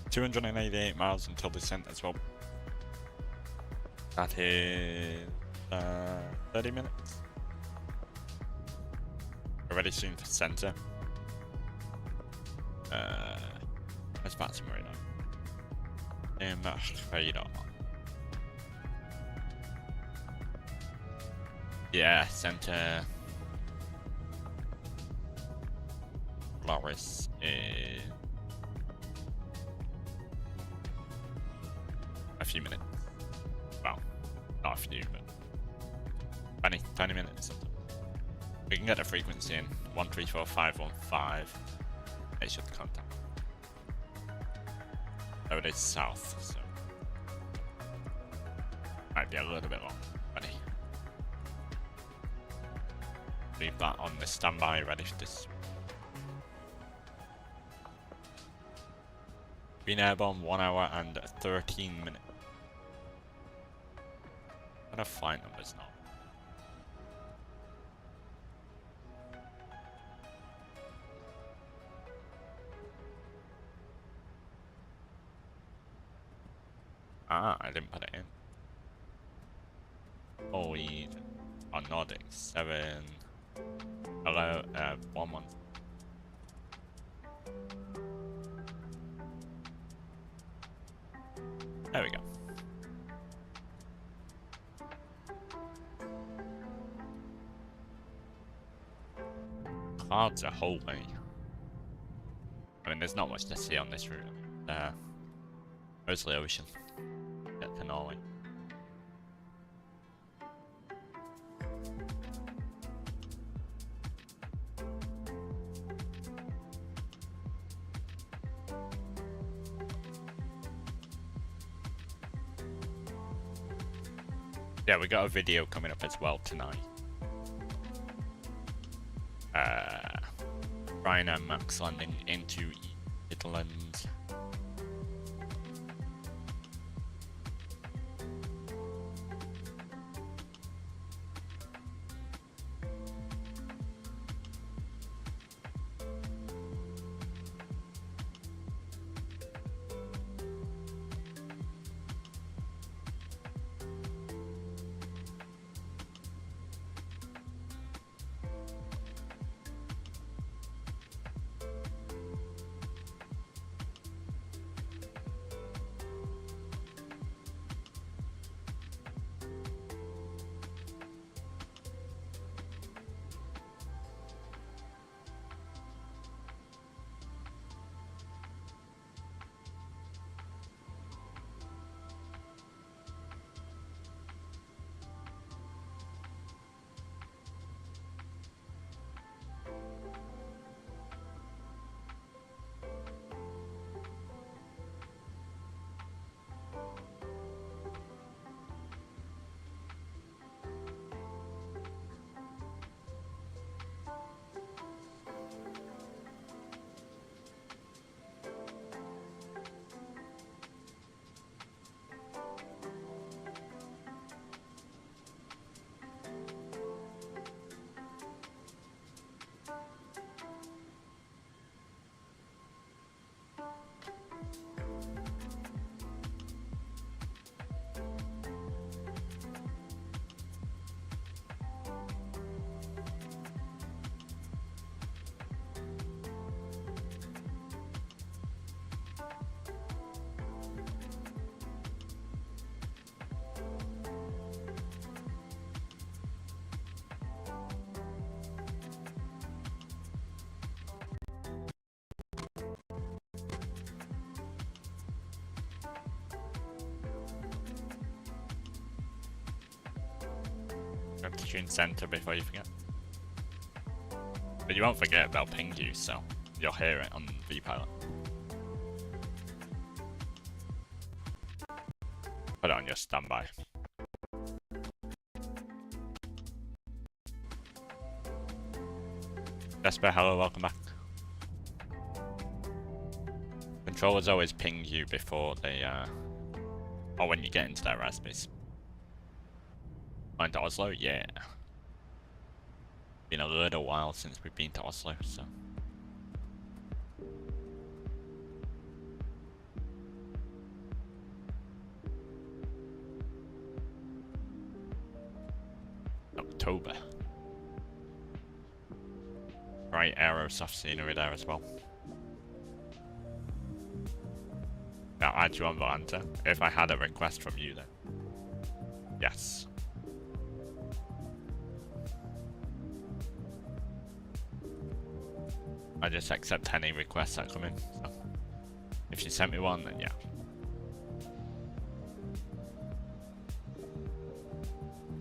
288 miles until descent as well. That is 30 minutes. We're ready soon for center. Where's VATSIM right now? Radar. Yeah, center. Loris is a few minutes. Well, not a few, but 20 minutes. We can get a frequency in 134515. They should contact. Oh, it is south, so might be a little bit long. Ready. Leave that on the standby, ready for this. Been airborne 1 hour and 13 minutes. What are flight numbers now? Ah, I didn't put it in. Oh, we are Nordic 7. Hello, 1 month. There we go. Clouds are whole way. I mean, there's not much to see on this route. Mostly ocean. Get to Norway. Yeah, we got a video coming up as well tonight. Ryan and Max landing into Midlands. Have to tune center before you forget. But you won't forget about ping you, so you'll hear it on VPilot. Put it on your standby. Jesper, hello, welcome back. Controllers always ping you before they, or when you get into their airspace. Into Oslo, yeah. Been a little while since we've been to Oslo, so. October. Right, aerosoft scenery there as well. I'll add you on Volanta if I had a request from you then. Yes. I just accept any requests that come in. So if you sent me one, then yeah.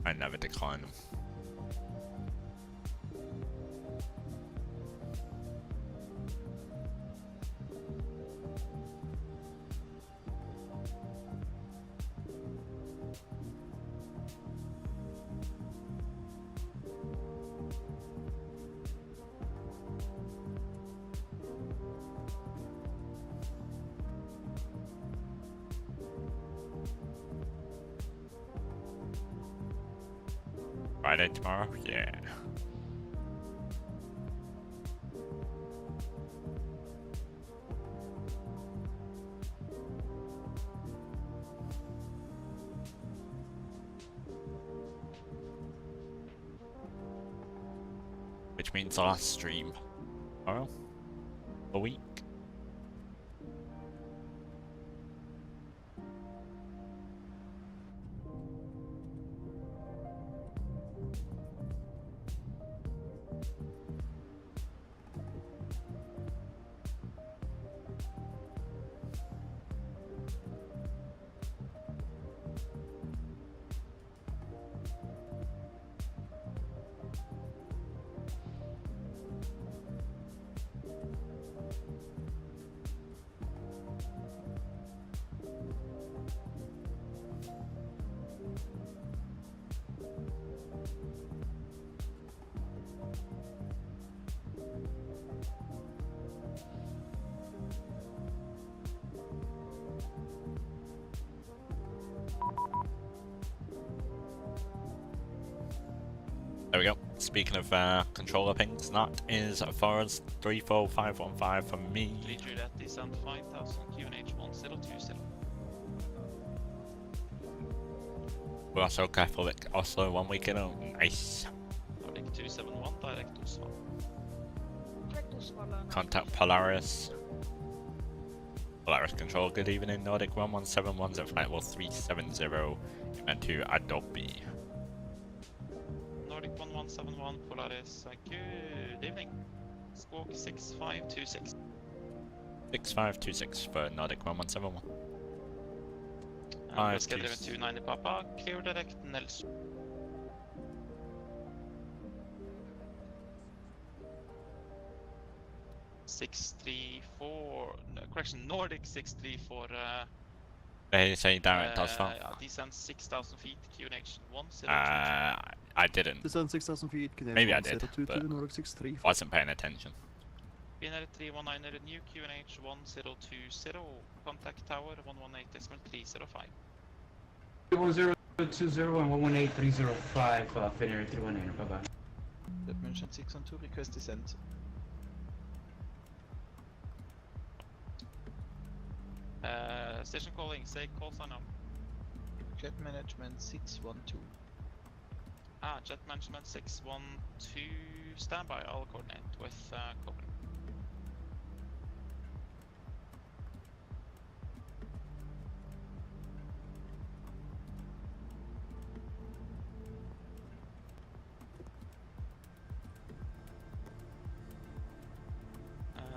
I never decline them. Friday tomorrow? Yeah. Which means the last stream tomorrow? A week? There we go. Speaking of controller pings, that is Forest 34515 for me. Juliet descent 5000 QNH 1020. We're also Keflavik, Oslo 1 week ago. Nice. Nordic 271 direct Oslo. Contact Polaris. Polaris control, good evening. Nordic 1171's at flight level 370. You meant to Adobe. Nordic 1171 Polaris, good evening. Squawk 6526. 6526 for Nordic 1171. And Whiskey 290 Papa, clear direct Nelson. Correction, Nordic 634. They say direct Oslo. Descent 6,000 feet, QNH 1022. I didn't. Descent 6,000 feet, Maybe I did, but Nordic 634. wasn't paying attention. BNR 319 new QNH 1020. Contact tower 118.305. 1020 and 118305, Fenix 319, bye bye. That mentioned 612, request descent. Station calling, say call sign up. Jet management 612. Jet management 612, standby, I'll coordinate with Copenhagen.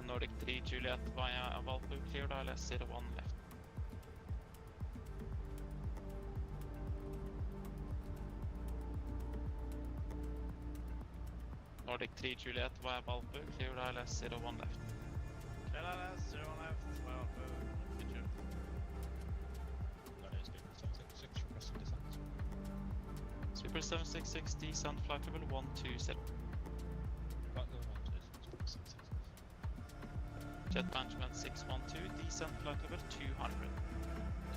Nordic 3 Juliet via Valpo, cleared ILS 01 left. Nordic 3 Juliet via Valpo, cleared ILS 01 left. Cleared ILS 01 left, Valpo, good. That is good. 766 requesting descent. Super 766 descent flight level 127. Jet management 612, descent flight level 200.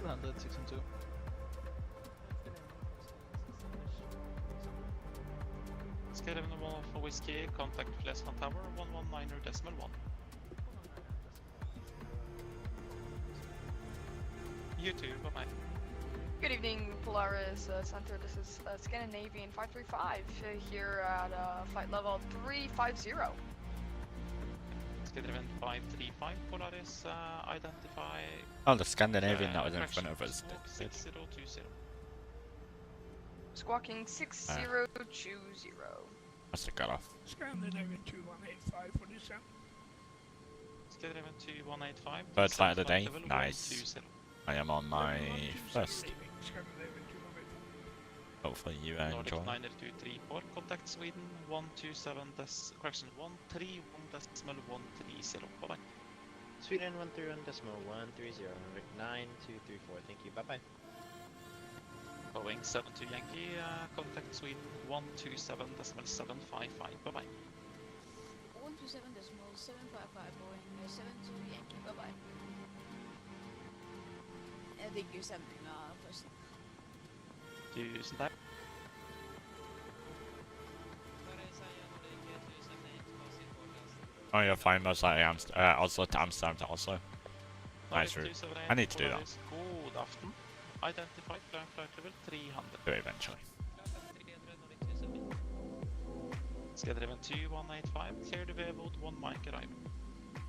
200, 612. Skydriven 1 for Whiskey, contact Flesland Tower 119.1. You too, bye-bye. Good evening, Polaris Center. This is Scandinavian 535 here at flight level 350. Skydriven 535, Polaris, identify... Oh, the Scandinavian that was in front of us. Squawk 6020. Squawking 6020. Must have got off. Scandinavian 2185 for descent. Skydriven 2185. Third flight of the day. level Nice. 120. I am on my first. Scandinavian 2185. Hopefully you Nordic enjoy. 90234, contact Sweden 127 correction 131.130. Bye-bye. Sweden 131.130, Nordic 9234. Thank you. Bye bye. Boeing 72 Yankee, contact Sweden 127.755. Bye-bye. 127.755 Boeing 72 Yankee, bye bye. Jeg digger stemninga først. Tusen takk. Oh, you're flying most likely Oslo to Amsterdam to Oslo. Nice route. I need to do that. God aften. Identified flight level 300. Do it eventually. Skydriven 2185, clear the Vevold 1 mic arrival.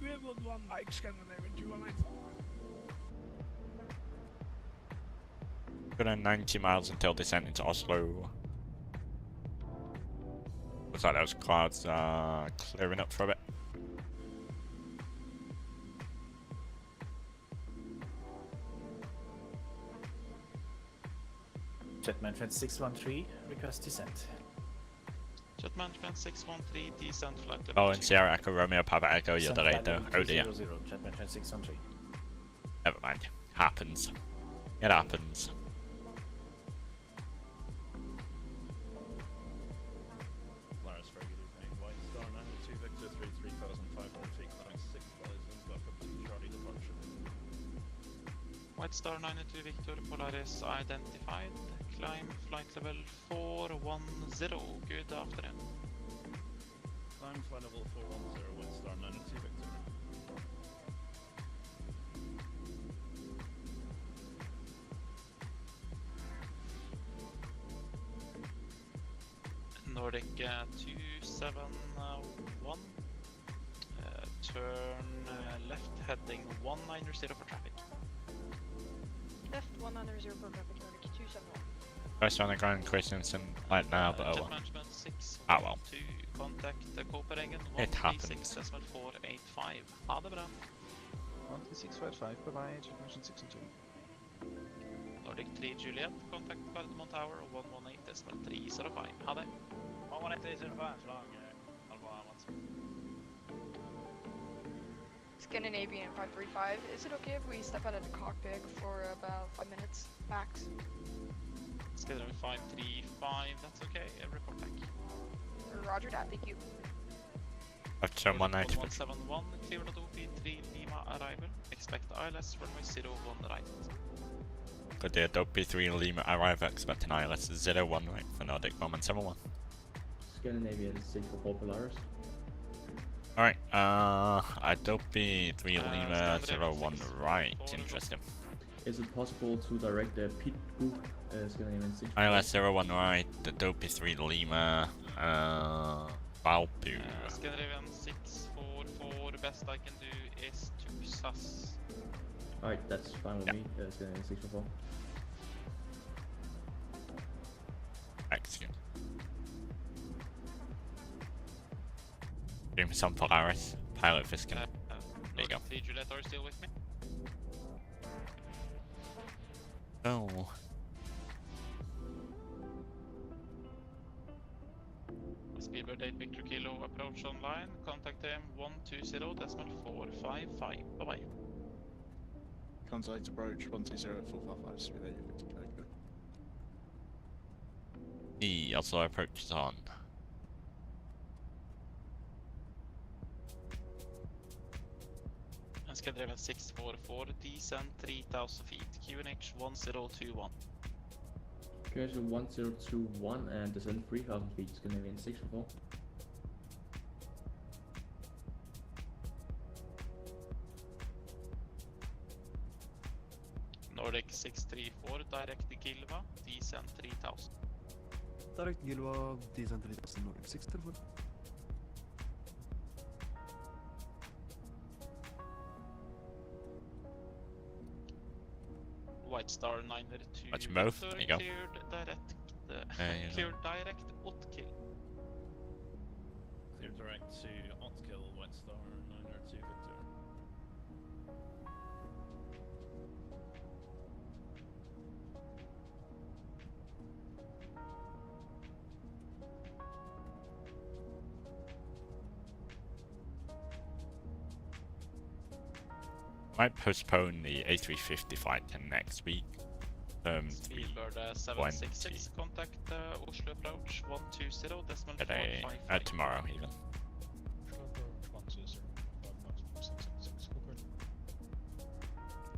We have 1 Mike, Scandinavian 2185. Good on 90 miles until descent into Oslo. Looks like those clouds are clearing up for a bit. Jet Management 613, request descent. Jet Management 613, descent flight level Oh, and 2. Sierra Echo Romeo Papa Echo, you're Descent delayed flight though. level Oh dear. 200, Jet Management 613. Never mind. Happens. It happens. Polaris, very good evening. White Star 92 Victor 33,500 feet, climbing 6,000, welcome to Charlie departure. White Star 92 Victor Polaris identified. Climb flight level 410. Good afternoon. Climb flight level 410, White Star 92 Victor. Nordic 271. Turn left heading 190 for traffic. Left 190 for traffic, Nordic 271. First on the ground Christensen right now, but oh Jet well. Management 6 Ah well. to contact Bergen It 136.485. Ha det bra. 13655. Bye bye. Jet Management 612. Nordic 3 Juliet, contact Cardamom Tower 118.305. Ha det. 118.305, slag Scandinavian 535. Is it okay if we step out of the cockpit for about 5 minutes max? Skydriven 535, that's okay. Report back. Roger that, thank you. I've turned 190. 1171, clear the OP3 Lima arrival. Expect ILS runway 01 right. Good day, Adobe 3 Lima arrive, expecting ILS 01 right for Nordic 171. Scandinavian 644 Polaris. Alright, Adobe 3 Lima Scandinavian 01 6, right, forward. interesting. Is it possible to direct the pit book Scandinavian 6? ILS 01 right, Adobe 3 Lima, Valpu. Scandinavian 644, the best I can do is to sus. Alright, that's fine with Yeah. me. Scandinavian 644. Excellent. Doing some Polaris, pilot Fiskin. There you go. 3 Juliet, are you still with me? Oh. Speedbird 8 Victor Kilo approach online. Contact them 120.455. Bye bye. Contact approach 120.455, speed 8 Victor Kilo. The Oslo approach is on. Skydriven 644, descent 3000 feet, QNH 1021. Configuration 1021 and descend 3000 feet, Scandinavian 644. Nordic 634, direct Gilva, descend 3000. Direct Gilva, descend 3000, Nordic 634. White Star 902. That's both. There you go. Cleared direct. Cleared direct Otkill. Clear direct to Otkill, White Star 902 Victor. Might postpone the A350 flight to next week. Speedbird 766, contact Oslo approach 120, decimal Today, 455. tomorrow even.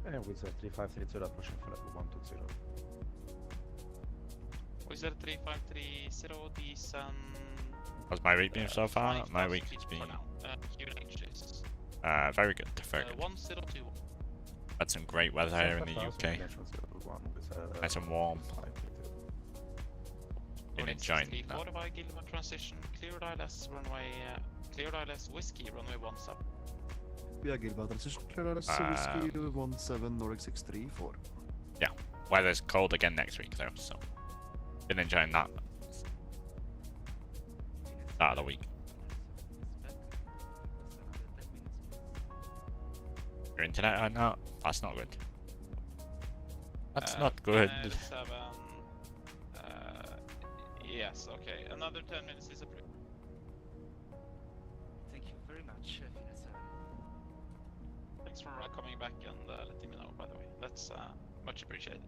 And with 3532 approaching for level 120. Wizz Air 3530, descend. How's my week been so far? My week has been very good. Very good. 1021. Had some great weather here in the UK. Nice and warm. Been enjoying that. 34 by Gilva transition, cleared ILS runway, cleared ILS whiskey runway 17. Yeah, Gilva transition, cleared ILS whiskey 17, Nordic 634. Yeah, weather's cold again next week though, so been enjoying that. Start of the week. Your internet right now? That's not good. That's not good. 7. Yes, okay. Another 10 minutes is approved. Thank you very much, Thanks for coming back and letting me know, by the way. That's much appreciated.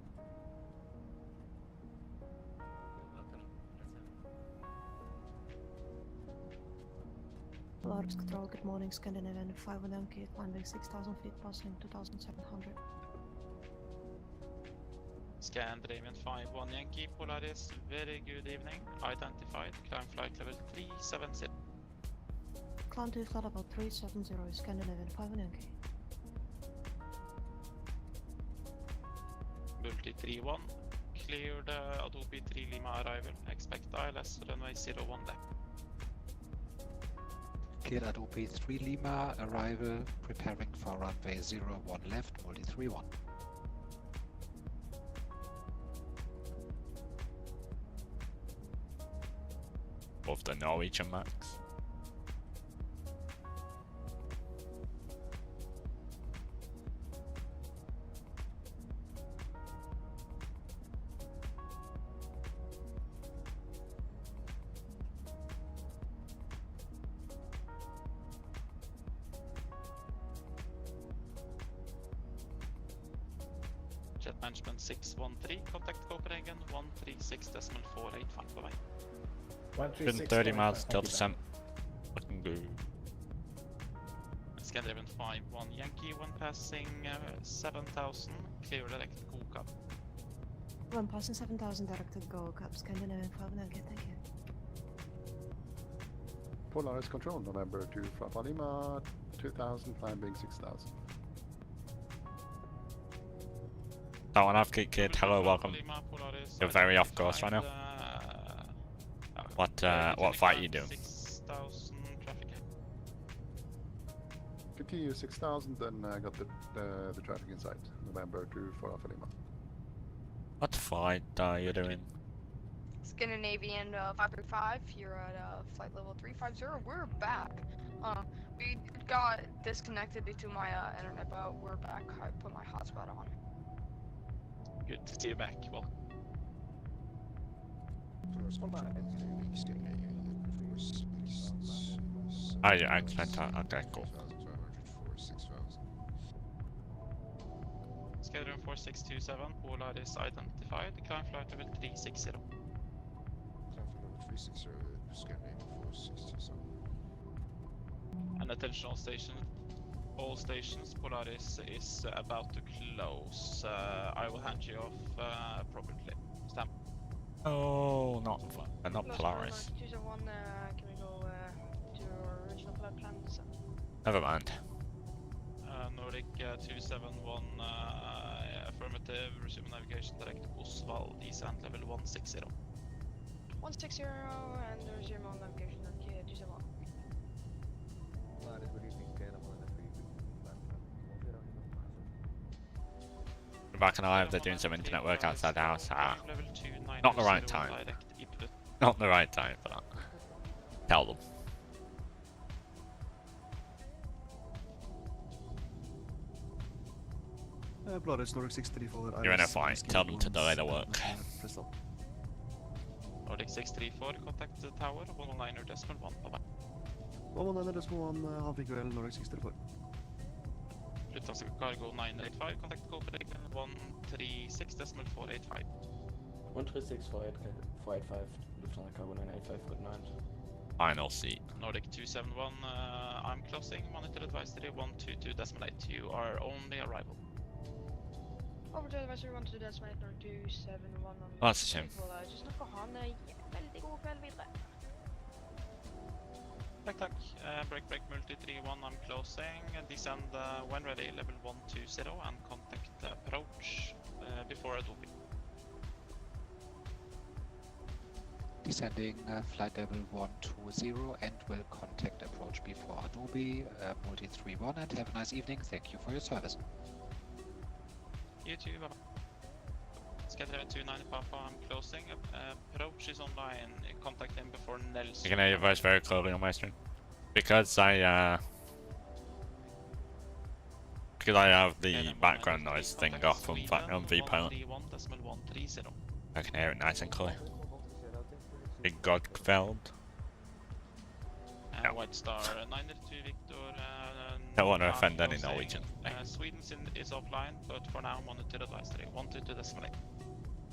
Large control, good morning, Scandinavian 5 Yankee, landing 6,000 feet, passing 2,700. Scandinavian 5-1 Yankee, Polaris, very good evening. Identified, climb flight level 370. Climb to flight about 370, Scandinavian 5 Yankee. Multi 3-1, cleared Adobe 3 Lima arrival, expect ILS runway 01 left. Cleared Adobe 3 Lima, arrival, preparing for runway 01 left, multi 31. Of the Norwegian max. Jet management 613, contact Copenhagen 136.485, bye bye. 130 miles till descent. Looking good. Scandinavian 5-1 Yankee, when passing 7,000, clear direct Go-Cap. When passing 7,000, directed Go-Cap, Scandinavian 5 Yankee, thank you. Polaris control, November to Papa Lima, 2000, climbing 6,000. That one I've kid. Hello, welcome. You're very off course right now. What flight are you doing? 6,000 traffic. Continue 6,000, then got the traffic in sight. November to Papa Lima. What flight are you doing? Scandinavian 535, you're at flight level 350. We're back. We got disconnected due to my internet, but we're back. I put my hotspot on. Good to see you back. Well, I expect that. Okay, cool. Squadron 4627, Polaris identified, climb flight level 360. And attention all stations, Polaris is about to close. I will hand you off appropriately. Stamp. Oh, not Lost Polaris. 271, can we go to our original flight plan? Never mind. Nordic 271, affirmative, resume navigation direct Oslo, descent level 160. 160 and resume on navigation at 271. We're back alive, they're doing some internet work outside the house. Level 29, Not the right time. direct input. Not the right time for that. Tell them. Polaris Nordic 634. You're in a fight, tell them to delay the work. Nordic 634, contact the tower, 119.1, bye-bye. 119.1, halv i kveld, Nordic 634. Lufthansa Cargo 985, contact Copenhagen 136.485. 136.485, Lufthansa Cargo 985, good night. Final seat. Nordic 271, I'm closing, monitor advisory 122.8, you are only arrival. Over to advisory 122.8, Nordic 271 on That's a shame. Just nok å ha en veldig god kveld videre. Takk. Break multi 31, I'm closing. Descend when ready, level 120 and contact approach before Adobe. Descending flight level 120 and will contact approach before Adobe, multi 31, and have a nice evening. Thank you for your service. You too, bye-bye. Schedule 290 Papa, I'm closing. Approach is online. Contact him before Nelson. You can hear your voice very clearly on my stream. Because I have the background noise thing off on VPilot. I can hear it nice and clear. Big Godfeld. No. White Star 902 Victor. Don't want to offend any Norwegian. Sweden is offline, but for now monitor advisory 122.8.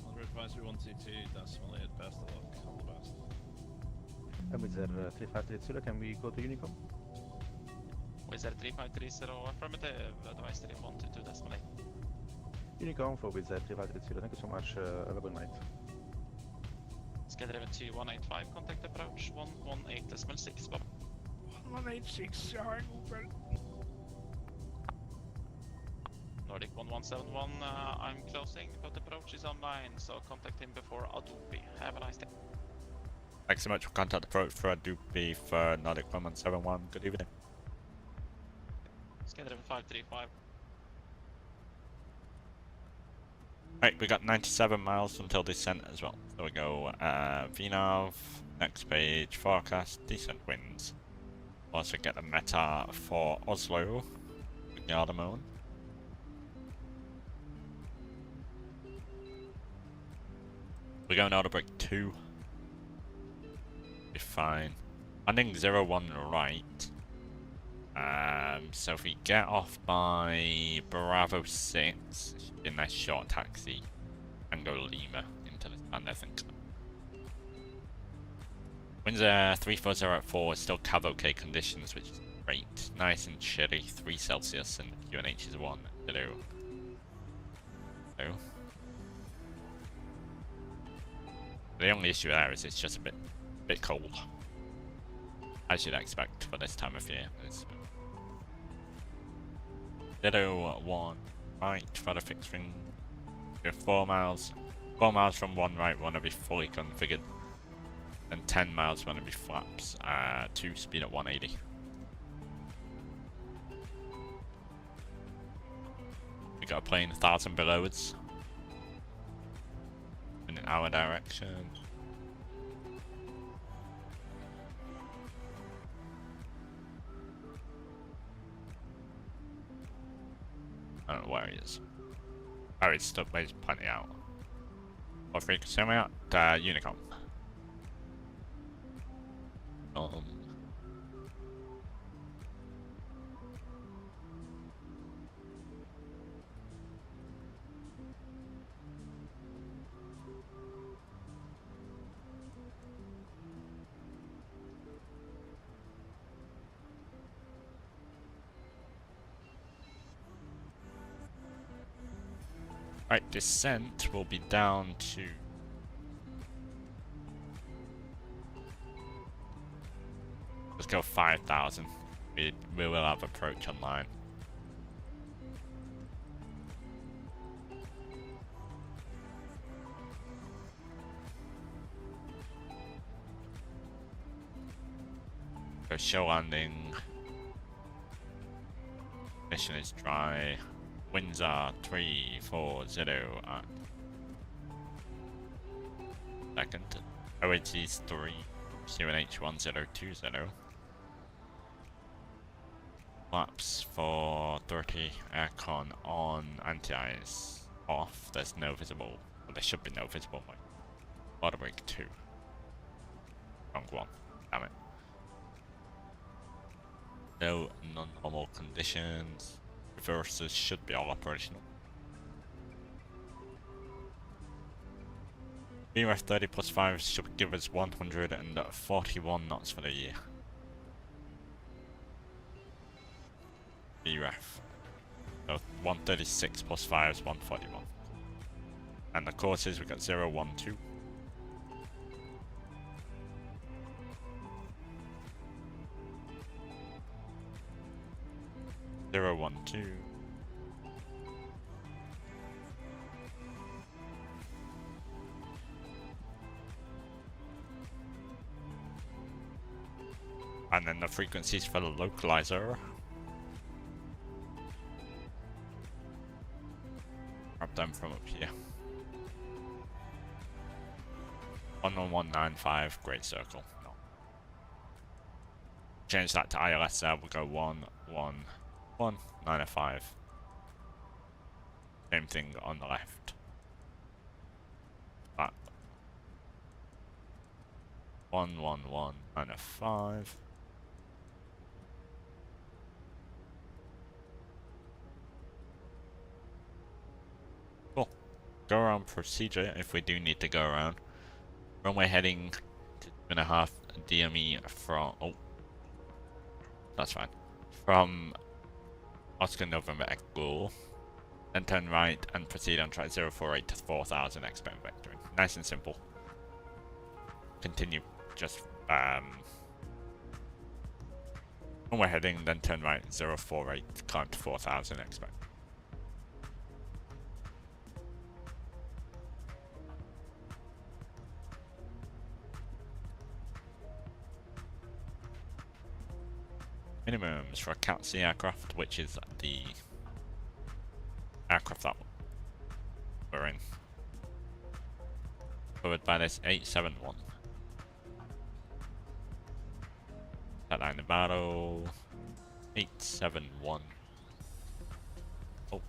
Under advisory 122.8, best of luck, all the best. Wizz Air 3530, can we go to Unicom? Wizz Air 3530, affirmative, advisory 122.8. Unicom for Wizz Air 3530, thank you so much, have a good night. Schedule 2185, contact approach 118.6, bye. 186, jeg har en god kveld. Nordic 1171, I'm closing, but approach is online, so contact him before Adobe. Have a nice day. Thanks so much for contact approach for Adobe for Nordic 1171. Good evening. Schedule 535. Right, we got 97 miles until descent as well. So we go VNAV, next page, forecast, decent winds. Also get the meta for Oslo, Gardermoen. We're going out of break 2. Be fine. Landing 01 right. So if we get off by Bravo 6, it should be a nice short taxi and go Lima into the stand, I think. Winds 340 at 4 is still cavalcade conditions, which is great. Nice and chilly, 3 Celsius, and QNH is 1. Hello. Hello. The only issue there is it's just a bit cold, as you'd expect for this time of year. It's 1 right for the fixed wing. 4 miles. 4 miles from 1 right want to be fully configured. And 10 miles want to be flaps. 2 speed at 180. We got a plane 1,000 below us. In our direction. I don't know where he is. Oh, he's still pointing out. What frequency am I at? Unicom. Right, descent will be down to go 5,000. We will have approach online. So show landing. Mission is dry. Winds are 340 at second. OAT is 3. QNH 1020. Flaps for 30. Aircon on. Anti-ice off. There's no visible. Well, there should be no visible. Water brake 2. Wrong one. Damn it. No non-normal conditions. Reversers should be all operational. VREF 30 plus 5 should give us 141 knots for the year. VREF. So 136 plus 5 is 141. And the courses we got 0, 1, 2. 0, 1, 2. And then the frequencies for the localizer. Grab them from up here. 11195, Great Circle. No. Change that to ILS there, we'll go 11195. Same thing on the left. That. 11195. Cool. Go around procedure if we do need to go around. Runway heading to 2.5 DME from. Oh. That's fine. From Oscar November Echo. Then turn right and proceed on track 048 to 4000 expect vectoring. Nice and simple. Continue just runway heading, then turn right 048, climb to 4000 expect. Minimums for a Cat C aircraft, which is the aircraft that we're in. Covered by this 871. That line of battle 871. Oh.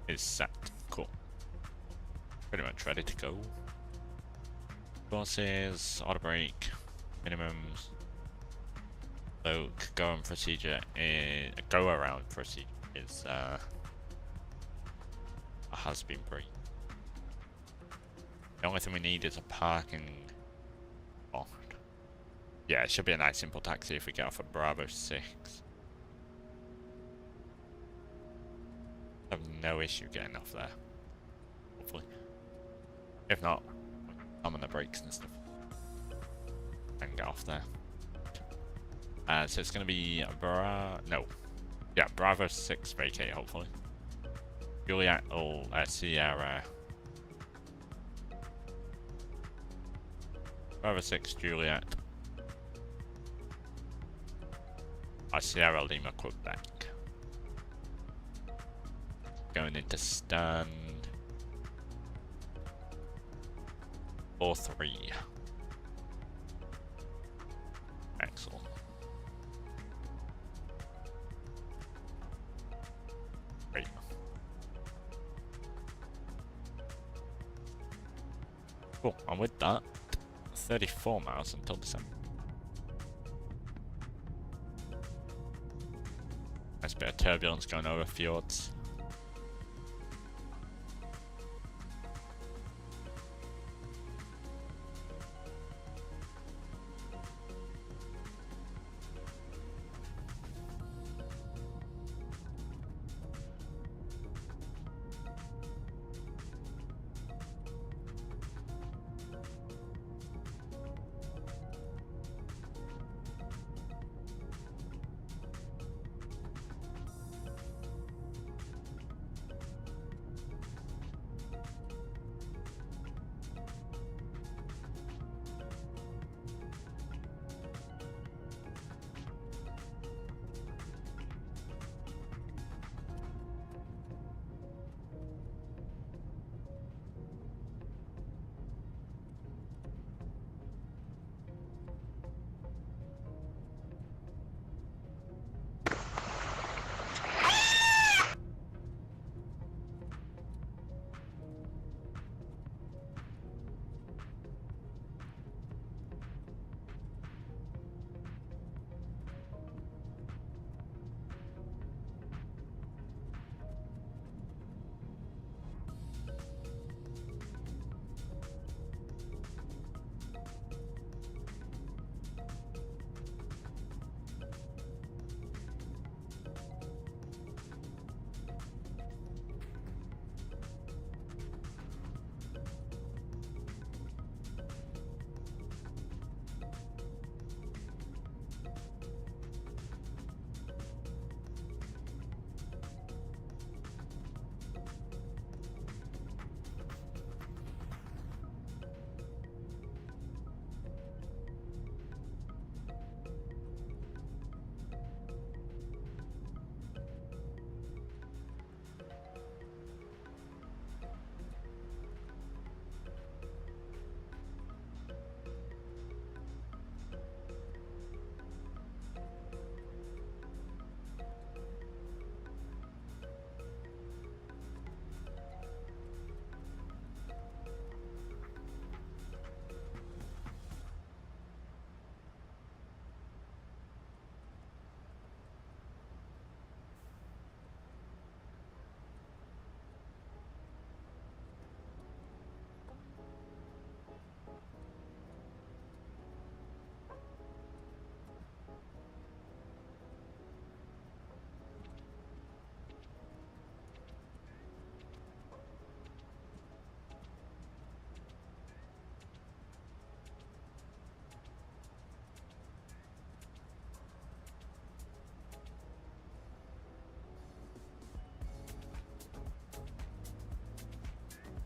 Is set. Cool. Pretty much ready to go. Courses, auto brake, minimums. So go around procedure is has been briefed. The only thing we need is a parking. Oh, yeah, it should be a nice simple taxi if we get off at Bravo 6. I have no issue getting off there. Hopefully. If not, I'm on the brakes and stuff. And get off there. So it's going to be Bravo 6 vacate, hopefully. Juliet will Sierra. Bravo 6 Juliet. Sierra Lima Quebec. Going into stand 4-3. Excellent. Great. Cool, and with that, 34 miles until December. Nice bit of turbulence going over fjords.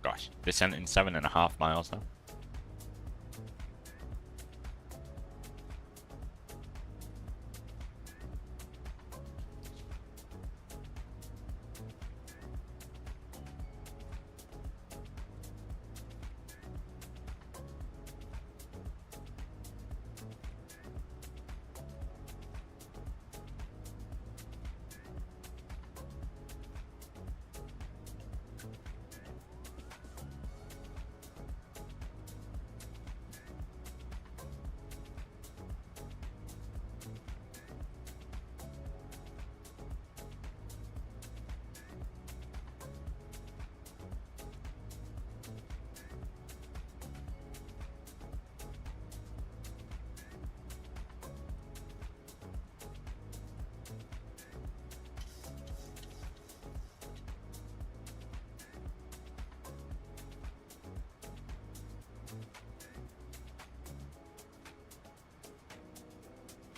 Gosh, descent in 7.5 miles now.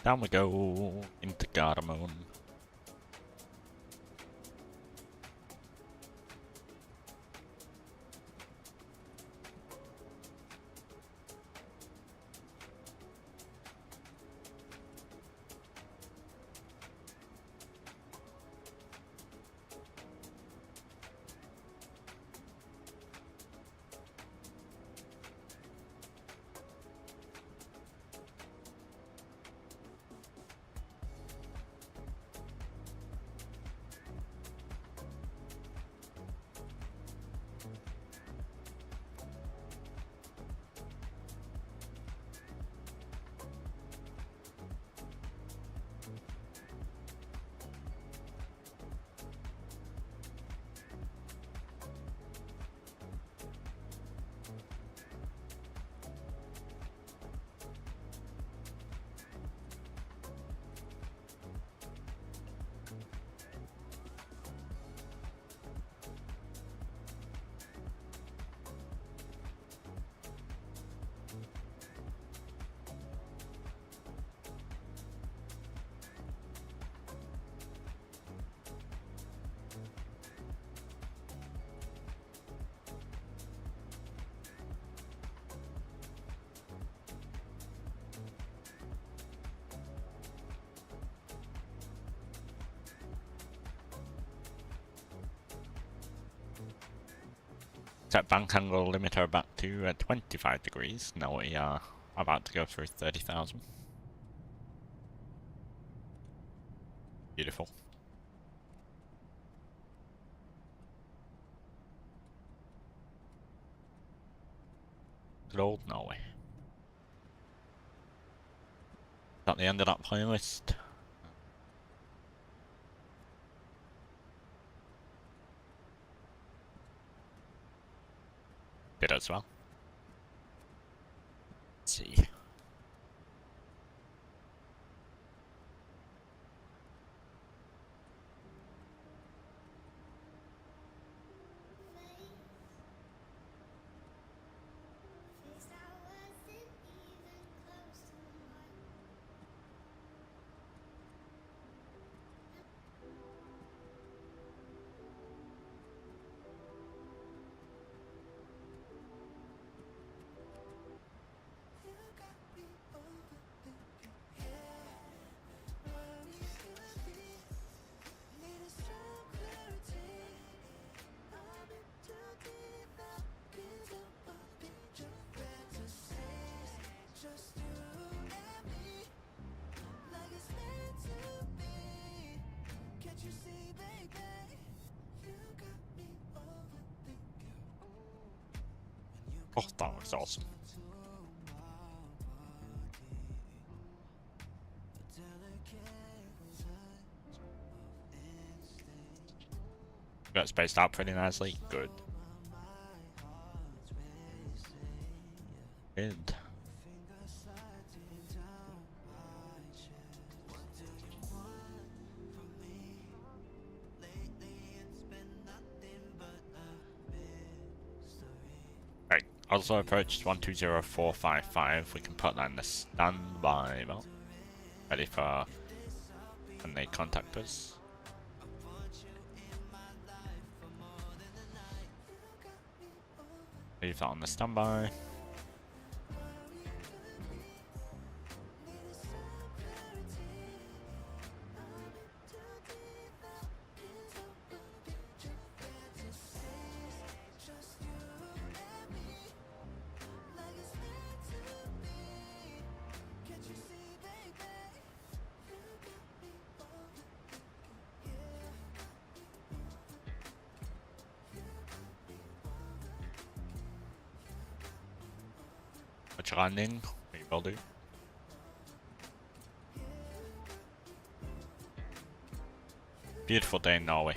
Down we go into Gardermoen. Set bank angle limiter back to 25 degrees. Now we are about to go through 30,000. Beautiful. Good old Norway. Is that the end of that playlist? Did as well. Let's see. Oh, that looks awesome. Got spaced out pretty nicely. Good. Good. Right, also approached 120455. We can put that in the standby mode. Ready for when they contact us. Leave that on the standby. Much landing, we will do. Beautiful day in Norway.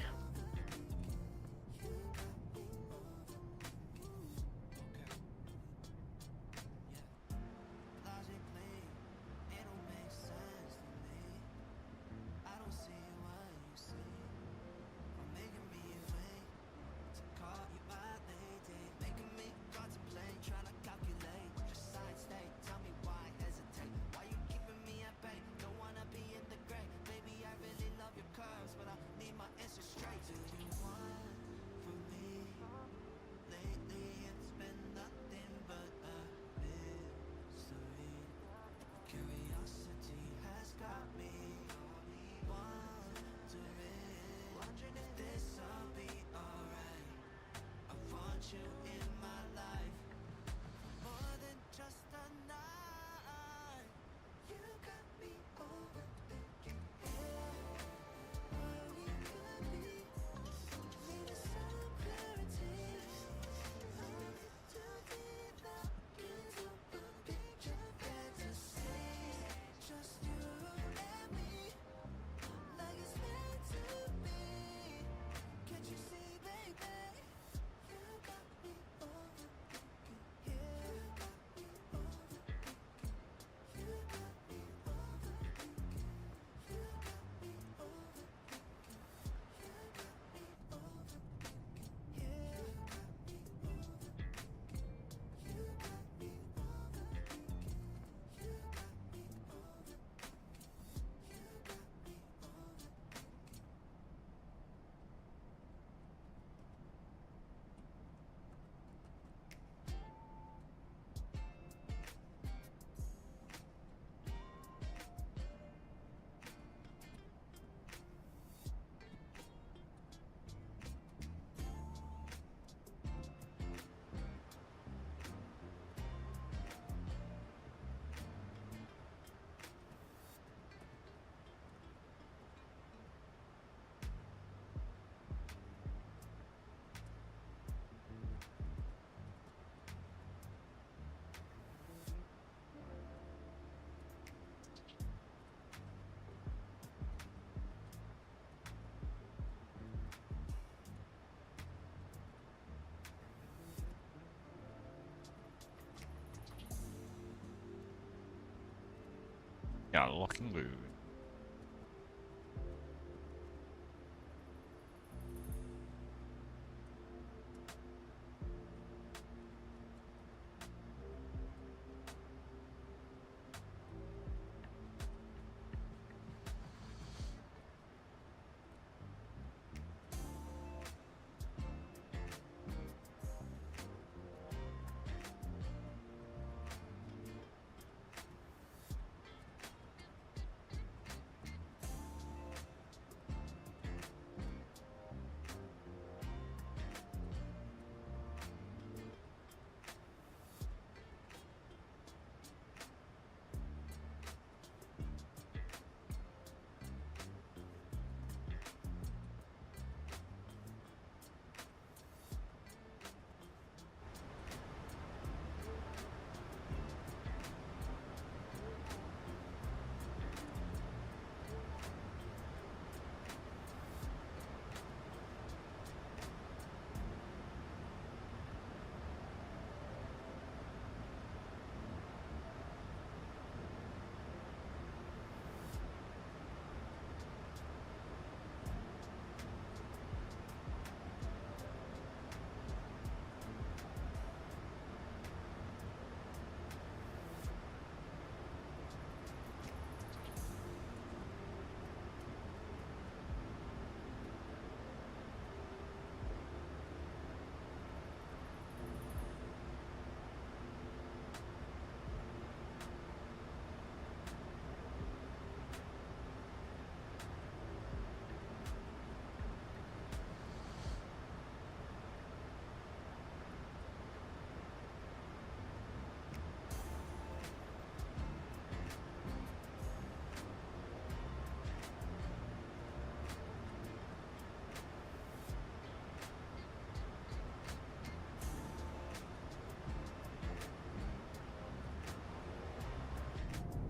Yeah, looking good.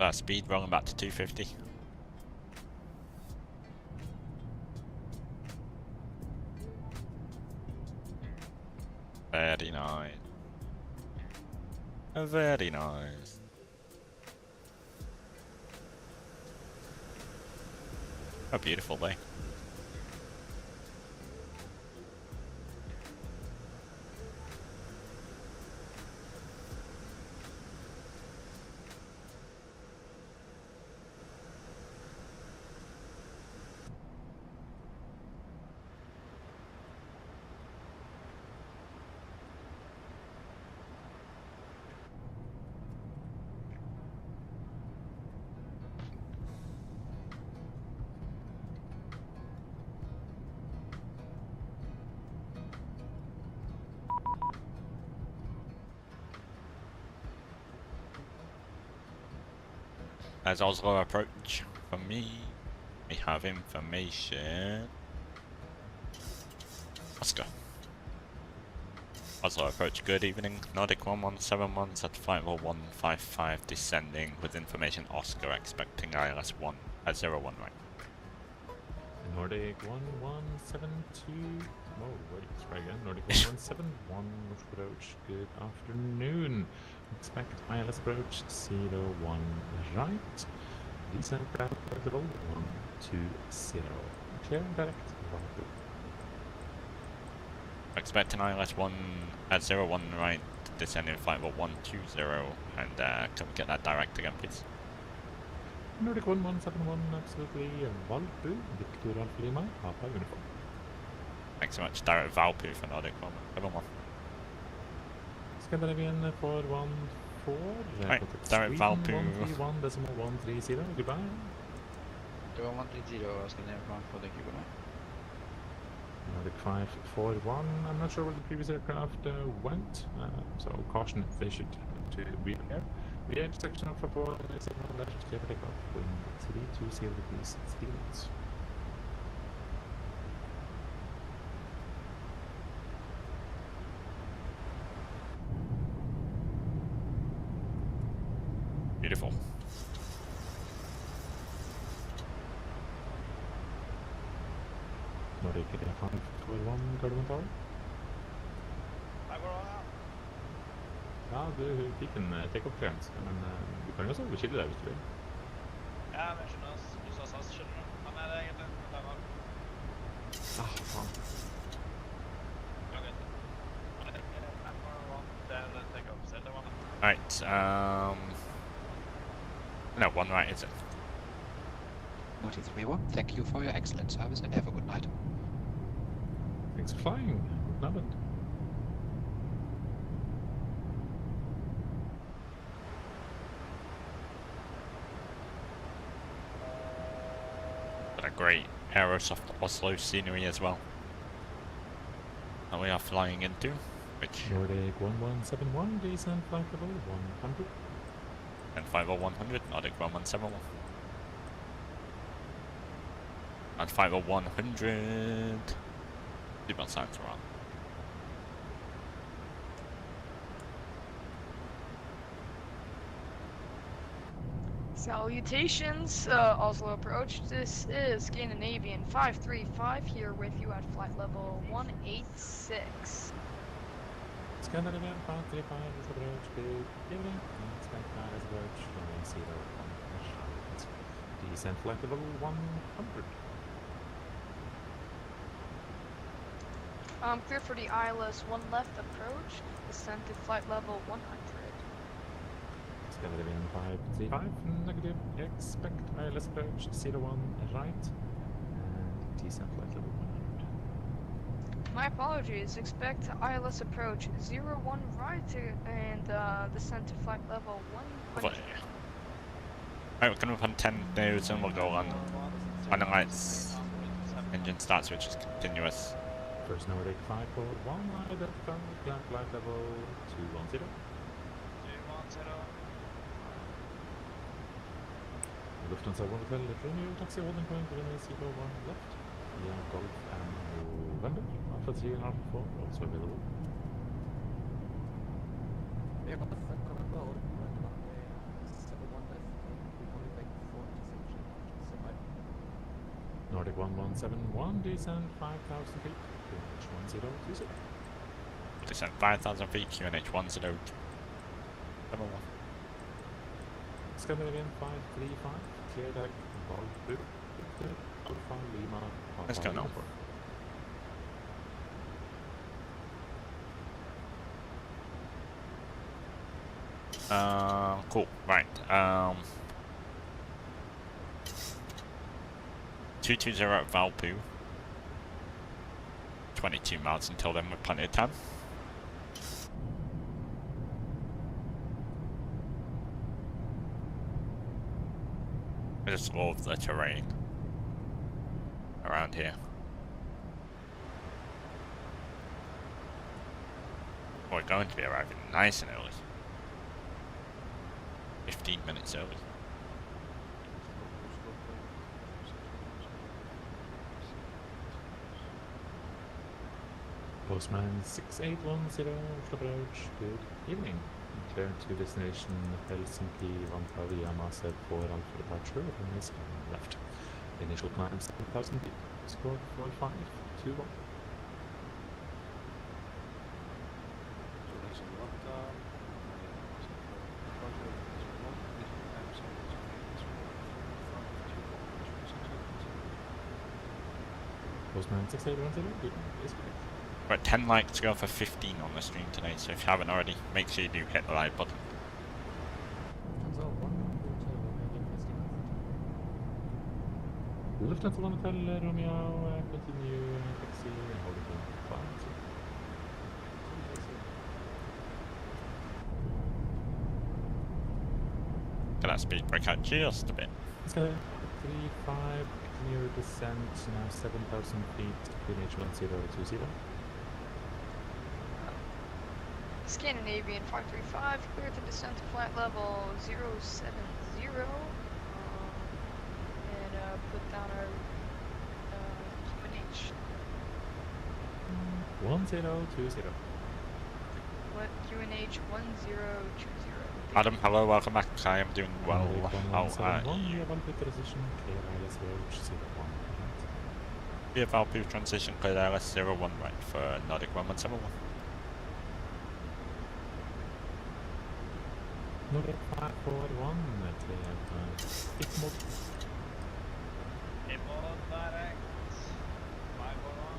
Speed rolling back to 250. Very nice. Very nice. A beautiful day. As Oslo approach from me, we have information. Oscar. Oslo approach, good evening. Nordic 1171's at 50155 descending with information Oscar expecting ILS 01 right. Nordic 1172. Oh, wait, let's try again. Nordic 1171 approach, good afternoon. Expect ILS approach 01 right. Descent ground level 120. Clear and direct. Expecting ILS 01 right, descending 50120, and can we get that direct again, please? Nordic 1171, absolutely. Valpu, Victor Alpha Lima, Papa Uniform. Thanks so much. Direct Valpu for Nordic 1171. Scandinavian 414. Right, direct Valpu. 131.130, goodbye. 130, Scandinavian 4, thank you, goodbye. Nordic 541, I'm not sure where the previous aircraft went, so caution if they should to repair. The intersection of Fabor and signal left, clear for takeoff, wind 320 degrees, 3 knots. Beautiful. Nordic 541, Gardermoen Tower. Ja, du fikk en take-off clearance, men du kan jo også skille deg hvis du vil. Ja, men jeg skjønner, du sa SAS, skjønner du? Han er det egentlig, det var... Faen. Right, no, 1 right is it? 43-1, thank you for your excellent service and have a good night. Thanks for flying. Love it. Got a great Aerosoft Oslo scenery as well that we are flying into, which... Nordic 1171, descent flight level 100. And 50100, Nordic 1171. And 50100. Seatbelt signs are on. Salutations, Oslo approach. This is Scandinavian 535 here with you at flight level 186. Scandinavian 535 is approach, good evening. Expect that as approach, runway 01 right. Descent flight level 100. Clear for the ILS 1 left approach, descent to flight level 100. Scandinavian 535, negative, expect ILS approach 01 right, and descent flight level 100. My apologies, expect ILS approach 01 right and descent to flight level 100. Alright, we're coming up on 10 nose and we'll go on lights. Engine start switch is continuous. First Nordic 541, identical, climb flight level 210. 210. Lufthansa 1 Hotel, Romeo, taxi holding point, runway 01 left. Yeah, Golf and November, Alpha 3 and Alpha 4, also available. Nordic 1171, descend 5,000 feet, QNH 1020. Descend 5,000 feet, QNH 1021. Scandinavian 535, clear deck, Volvo, Alpha Lima, Let's go now. Cool, right. 220 at Valpo. 22 miles until then with plenty of time. I just love the terrain around here. We're going to be arriving nice and early. 15 minutes early. Postman 6810, approach, good evening. Clear to destination Helsinki, 1 Yama set for Alpha departure, and is left. Initial climb 7,000 feet, score 4521. Postman 6810, good is good. We're at 10 likes to go for 15 on the stream today, so if you haven't already, make sure you do hit the like button. Lufthansa 1 Hotel Romeo, continue taxi and hold it in 5. Get that speed break out just a bit. Let's go 35, continue descent, now 7,000 feet, QNH 1020. Scandinavian 535, clear to descent to flight level 070, and put down our QNH. 1020. What QNH 1020? Adam, hello, welcome back. I am doing well. We have Valpo transition clear LS01 right for Nordic 1171. Nordic 541, clear 6 more. Direct. 541.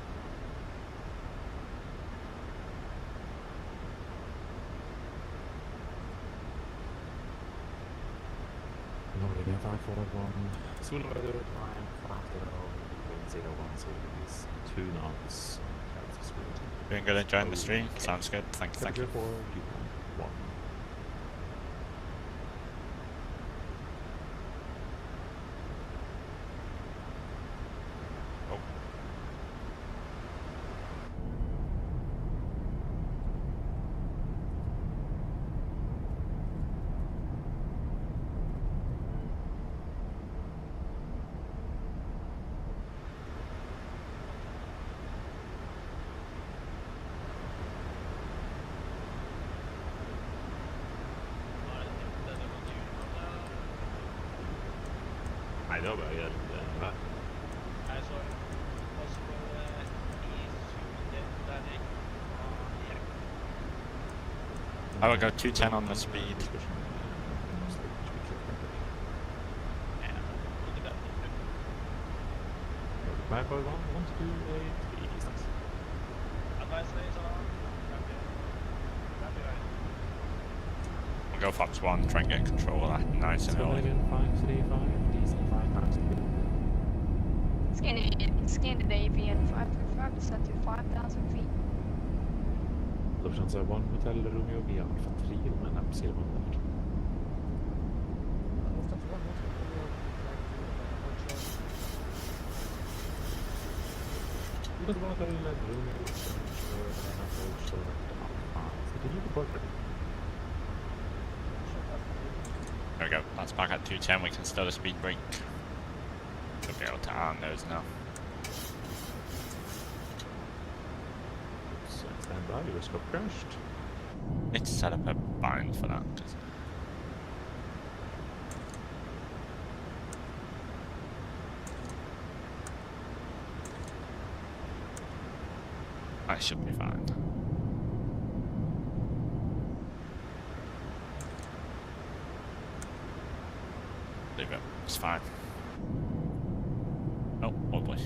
Nordic 541, Sulweather, climb 50, 010 is 2 knots. Doing good, enjoying the stream. Sounds good. Thank you. I know, but yeah, I will go 210 on the speed. Back by 1, 2, 8, east. We'll go Fox 1, try and get control of that nice and early. 535, decent 5,000 feet. Scandinavian 535, descent to 5,000 feet. Lufthansa 1 Hotel Romeo via Alpha 3, and up 0 left. Lufthansa 1 Hotel Romeo approach to Alpha. Continue the border. There we go. That's back at 210. We can start a speed break. Should be able to arm those now. Stand by, your scope crashed. Need to set up a bind for that. That should be fine. Leave it. It's fine. Oh, oh boy.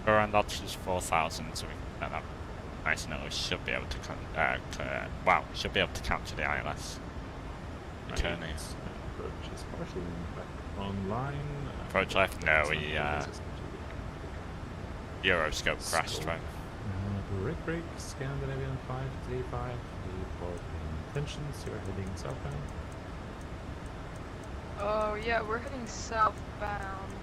Around that's just 4,000, so we can get that nice and we should be able to should be able to capture the ILS. Returning. Approach is partially back online. Approach left, no, we Euroscope crashed, right? Rig break, Scandinavian 535, report intentions, you're heading southbound. Oh yeah, we're heading southbound.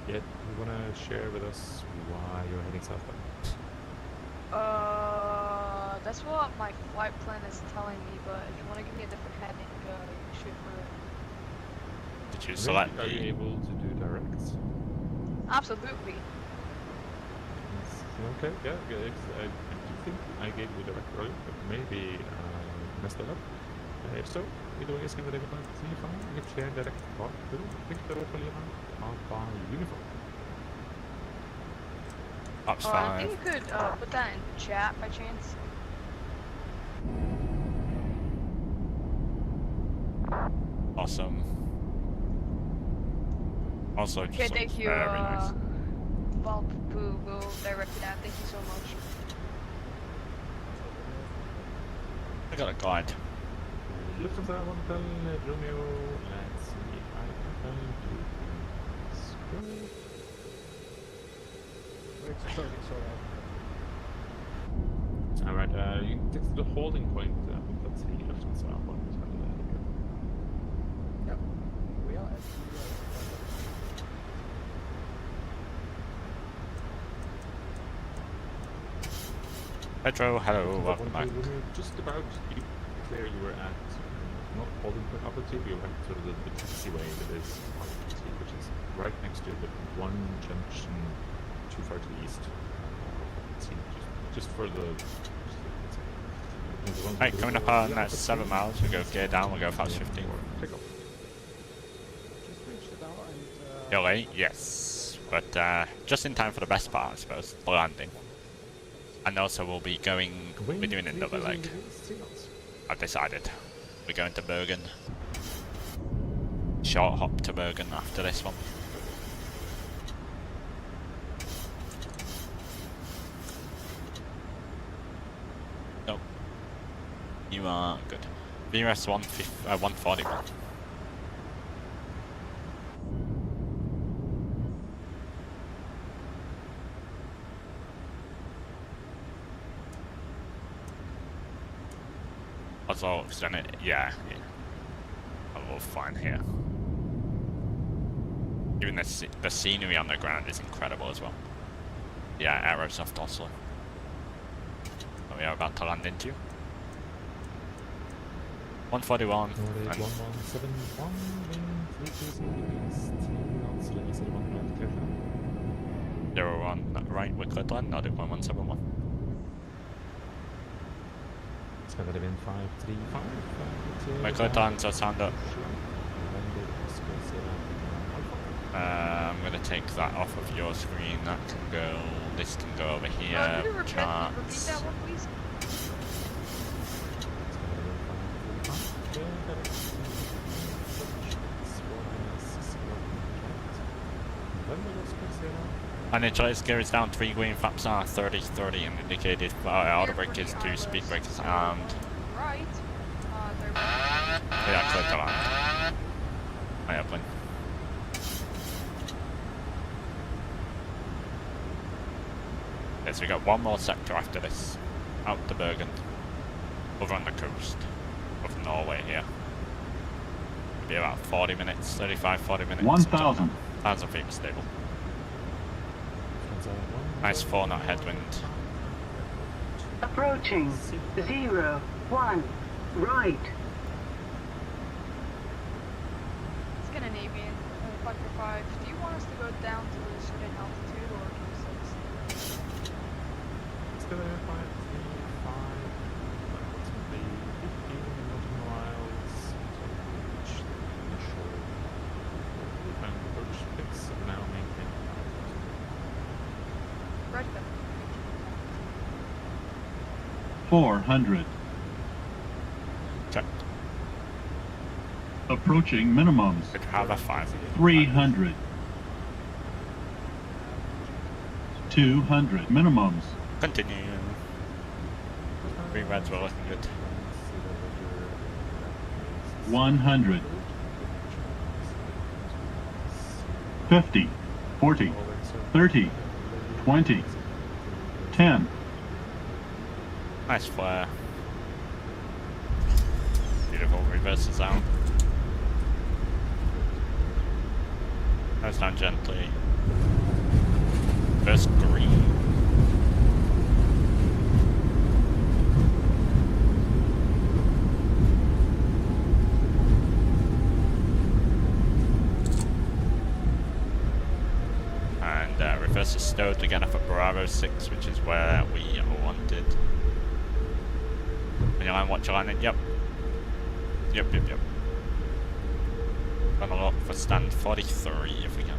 Yeah, you wanna share with us why you're heading southbound? That's what my flight plan is telling me, but if you want to give me a different heading, you shoot for it. Did you select Are you able to do directs? Absolutely. Okay, yeah, good. I do think I gave you direct earlier, but maybe messed it up. If so, either way, it's going to be fine. You can share direct talk to Victor on uniform. That's I fine. think you could put that in chat by chance. Awesome. Also, Okay, just thank you. very nice. Valpoo will direct that. Thank you so much. I got a guide. Lufthansa 110 Romeo, let's see if I can find you. Alright, you can take the holding point, let's see, Lufthansa 110. Yep, we are at Pedro, hello, welcome back. Just about clear you were at, not holding point opportunity, you were at sort of the taxiway that is opportunity, which is right next to the one junction too far to the east. Just for the... Right, coming up on that 7 miles, we'll go gear down, we'll go fast 15. Take off. You're late? Yes. But just in time for the best part, I suppose, the landing. And also we'll be doing another leg. I've decided. We're going to Bergen. Short hop to Bergen after this one. Nope. You are good. VRS 141. Oslo, yeah. I will fine here. Even the scenery on the ground is incredible as well. Yeah, Aerosoft Oslo. We are about to land into. 141. And 1171, wind 320 east, 01 right, we're clear to land, Nordic 1171. Scandinavian 535. We're clear to land, so sound up. I'm going to take that off of your screen, that can go, this can go over here, Could you repeat charts. that one, please? Uninitialized gear is down, 3 green flaps are 30-30 and indicated auto brake is 2, speed brake is armed. Right. Yeah, clear to land. My airplane. so we got one more sector after this, out to Bergen, over on the coast of Norway here. It'll be about 40 minutes, 35-40 minutes. 1,000. 1,000 feet stable. Nice 4-knot headwind. Approaching 0, 1, right. Scandinavian 545. Do you want us to go down to a certain altitude or can we still descend? It's gonna 535, approximately 15 nautical miles until we reach the initial approach fix of now maintaining 5,000. Right then. 400. Check. Approaching minimums. Could have a 5. 300. 200 minimums. Continue. 3 reds were looking good. 100. 50. 40. 30. 20. 10. Nice flare. Beautiful, reverses out. Goes down gently. First green. And reverses stowed again up at Bravo 6, which is where we wanted. When you line, watch your line, yep. Yep. Gonna look for stand 43 if we can.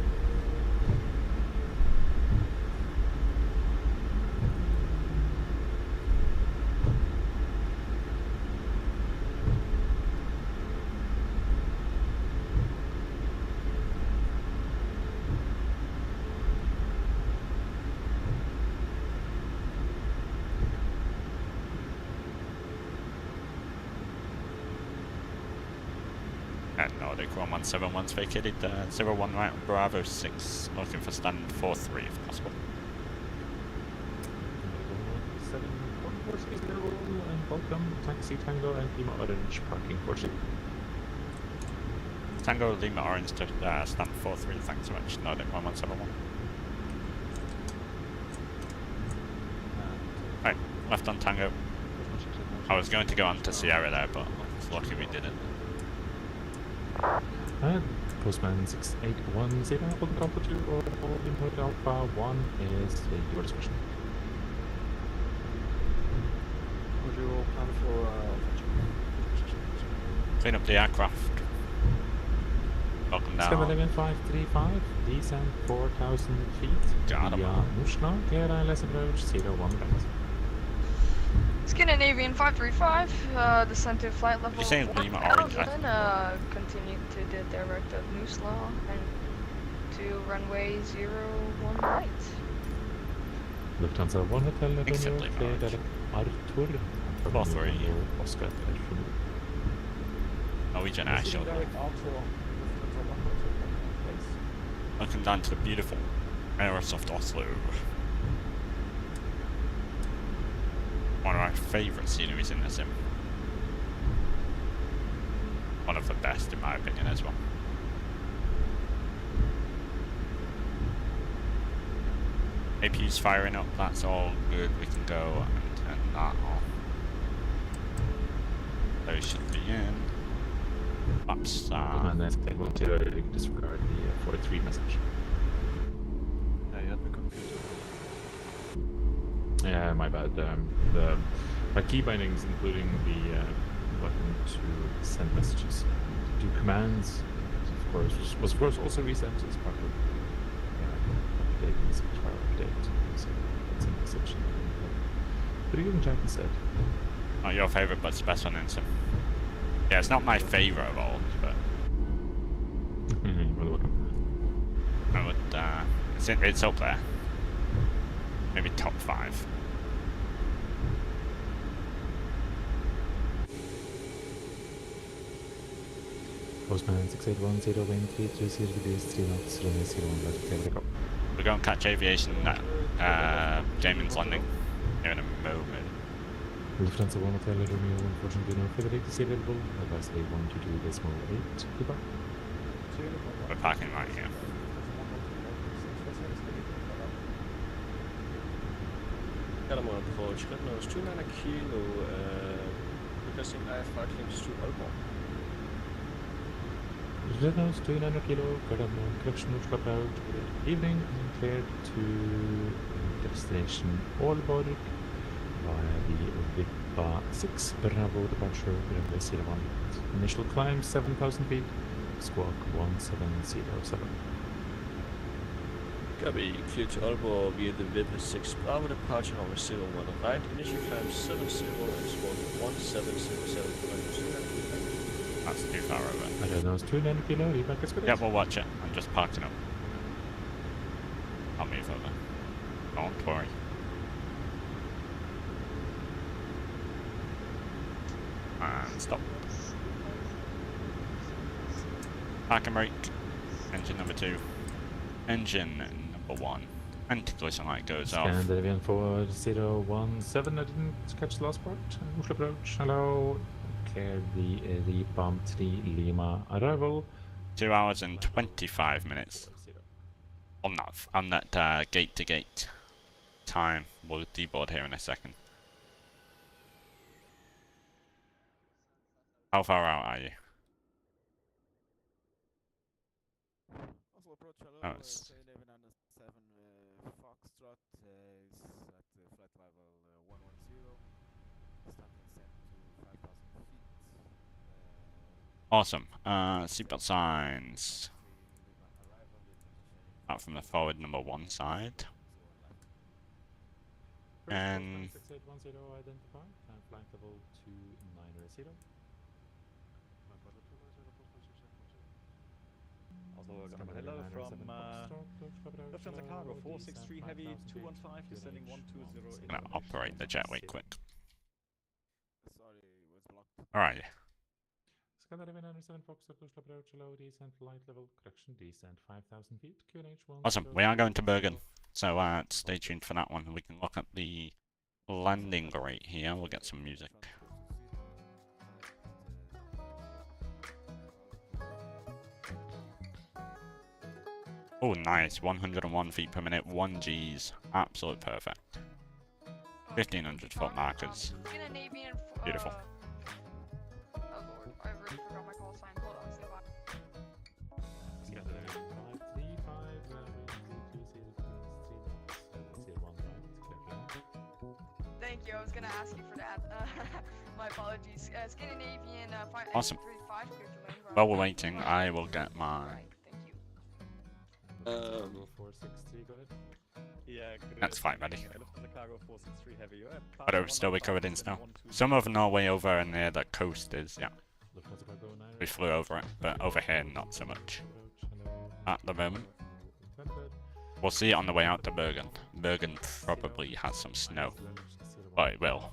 And Nordic 1171's vacated 01 right on Bravo 6, looking for stand 43 if possible. 714 and welcome, Taxi Tango and Lima Orange parking for ship. Tango Lima Orange to stand 43, thanks so much, Nordic 1171. Right, left on Tango. I was going to go on to Sierra there, but it's lucky we didn't. And Postman 6810, hold the altitude or holding Hotel Alpha 1 is your discretion. Would you all plan for Clean up the aircraft. Welcome down. 711-535, descent 4,000 feet. Got him. Via Oslo, KLILS approach 01 right. Scandinavian 535, descend to flight level You're saying Lima Orange, 4000, continue to the direct of Oslo and to runway 01 right. Lufthansa 1 Hotel Acceptly Romeo, clear direct Artur. 4-3. Oscar F. Norwegian Airship. Looking down to the beautiful Aerosoft Oslo. One of my favourite sceneries in the sim. One of the best in my opinion as well. APU's firing up, that's all good, we can go and turn that off. Those should be in. Maps And then they will disregard the 43 message. Yeah, you had me confused. Yeah, my bad. My key bindings, including the button to send messages, do commands, of course, was of course also reset as part of updating the software update. So that's a message. But you can check instead. Not your favourite, but it's the best one in sim. Yeah, it's not my favourite of all, but You're welcome. I would. It's up there. Maybe top 5. Postman 6810, wind 320 degrees, 3 knots, runway 01 left, take it up. We're going to catch aviation Jamin's landing here in a moment. Lufthansa 1 Hotel Romeo, unfortunately no Keflavik is available. Advice A 122.8. Goodbye. We're parking right here. Catamount approach, red nose 29 kilo, requesting iFly claims to Aalborg. Red nose 29 kilo, Catamount correction neutral approach. Good evening, and cleared to destination Aalborg via the VIPA 6 Bravo departure, runway 01. Initial climb 7,000 feet, squawk 1707. Copy, clear to Aalborg via the VIPA 6 Bravo departure, runway 01 right, initial climb 70 and squawk 1707. That's too far over. I don't know, it's 29 kilo, reback is good. Yeah, we'll watch it. I'm just parking up. I'll move over. Don't worry. And stop. Park and brake. Engine number 2. Engine number 1. Anti-collision light goes off. Scandinavian 417, I didn't catch the last part. Oslo approach, hello. Clear the Palm 3 Lima arrival. 2 hours and 25 minutes. On that gate-to-gate time. We'll deboard here in a second. How far out are you? Oslo approach, hello, Oh, it's 1107 Foxtrot is at flight level 110, starting set to 5,000 feet. awesome. Seatbelt signs. Out from the forward number 1 side. And 6810 identified, time flight level 2980. Hello from Lufthansa Cargo 463 Heavy 215 descending 120. gonna operate the jetway quick. Sorry, it was blocked. Alright. Scandinavian 97 Fox Oslo approach, hello, descent flight level, correction, descent 5,000 feet, QNH 1. Awesome. We are going to Bergen, so stay tuned for that one. We can look at the landing rate here. We'll get some music. Oh, nice. 101 feet per minute, 1 Gs. Absolute perfect. 1,500 foot markers. Scandinavian. Beautiful. Oh lord, I already forgot my call sign. Hold on, stand by. Thank you. I was gonna ask you for that. My apologies. Scandinavian Awesome. 35 clear to land. While we're waiting, I will get my... Thank you. 463, got it. Yeah, That's fine, buddy. Lufthansa Cargo 463 Heavy. But it'll still be covered in snow. Some of Norway over near the coast is, yeah. We flew over it, but over here not so much. At the moment. We'll see it on the way out to Bergen. Bergen probably has some snow. But it will.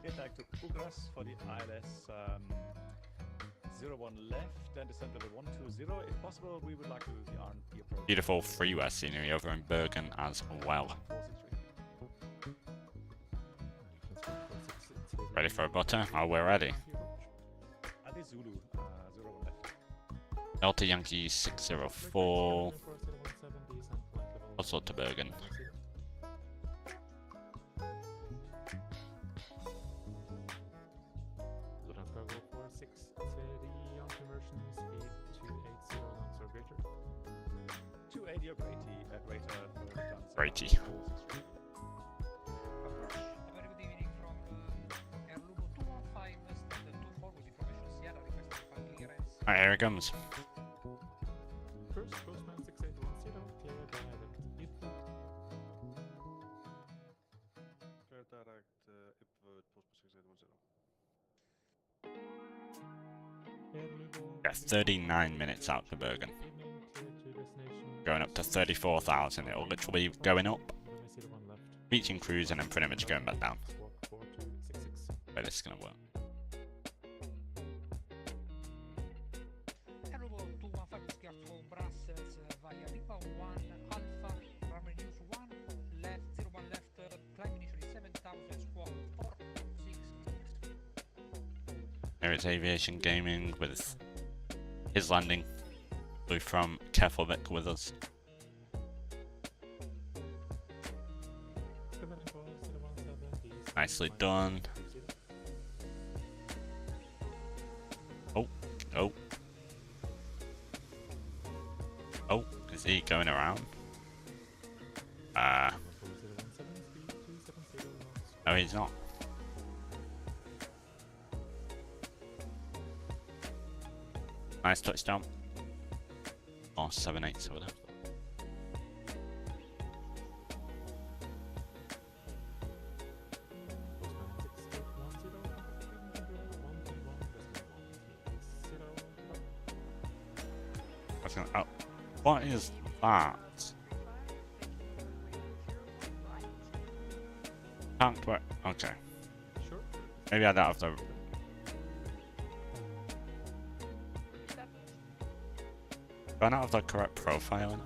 Get back to Ugras for the ILS 01 left and descend level 120. If possible, we would like to do the RNP approach. Beautiful freeway scenery over in Bergen as well. Ready for a butter? Oh, we're ready. Adi Zulu 01 left. Delta Yankee 604. Also to Bergen. Cargo 463 on conversion, speed 280 knots or greater. 280 or greater for Lufthansa. Righty. Very good evening from Airlugo 215, standard 24 with information Sierra requesting for clearance. Alright, here it comes. First, Postman 6810, clear direct input. Clear direct input, Postman 6810. Yeah, 39 minutes out to Bergen. Going up to 34,000. It'll literally be going up, reaching cruise, and then pretty much going back down. But it's gonna work. Airlugo 215 Whiskey Alpha Brussels, There is Aviation Gaming with his landing. Flew from Keflavik with us. Nicely done. Oh, oh. Oh, is he going around? No, he's not. Nice touchdown. Oh, 7-8, so that. Oh, what is that? Can't work. Okay. Sure. Maybe I don't have the. Do I not have the correct profiling?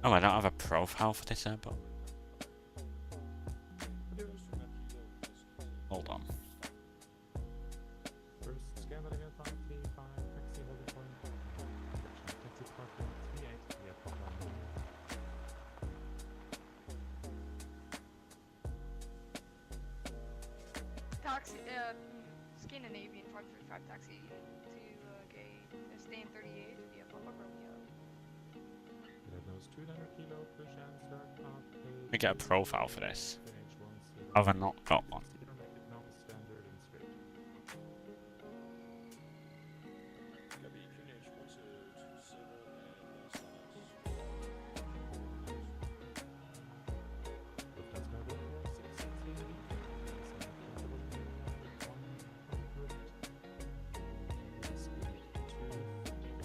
Oh, I don't have a profile for this airport. Hold on. Taxi, Scandinavian 535 taxi to gate, stay in 38 via Papa Romeo. Let me get a profile for this. Have I not got one?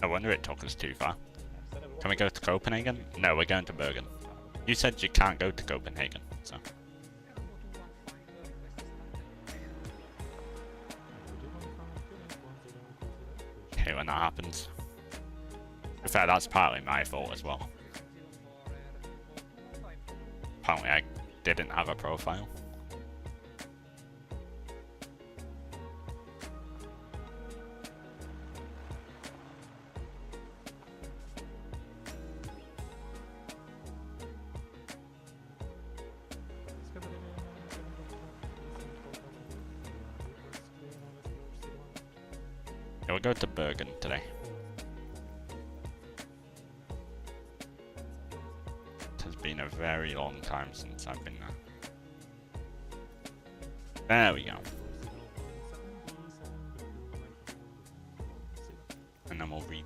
I wonder it took us too far. Can we go to Copenhagen? No, we're going to Bergen. You said you can't go to Copenhagen, so. Okay, when that happens. In fact, that's partly my fault as well. Apparently I didn't have a profile. We'll go to Bergen today. It has been a very long time since I've been there. There we go. And then we'll read.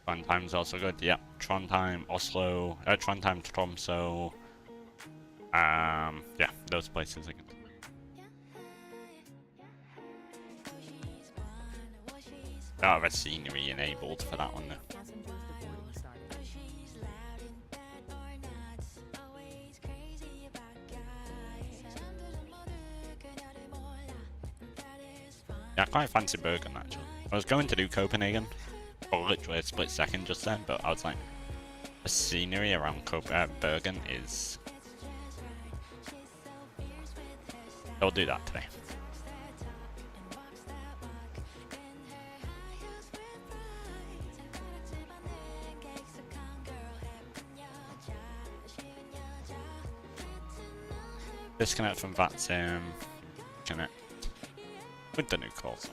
Trondheim's also good, yeah. Trondheim, Oslo, Trondheim, Tromsø. Yeah, those places are good. Don't have a scenery enabled for that one though. Yeah, I quite fancy Bergen actually. I was going to do Copenhagen. For literally a split second just then, but I was like, the scenery around Bergen is. I'll do that today. Disconnect from VATSIM. Connect with the new calls.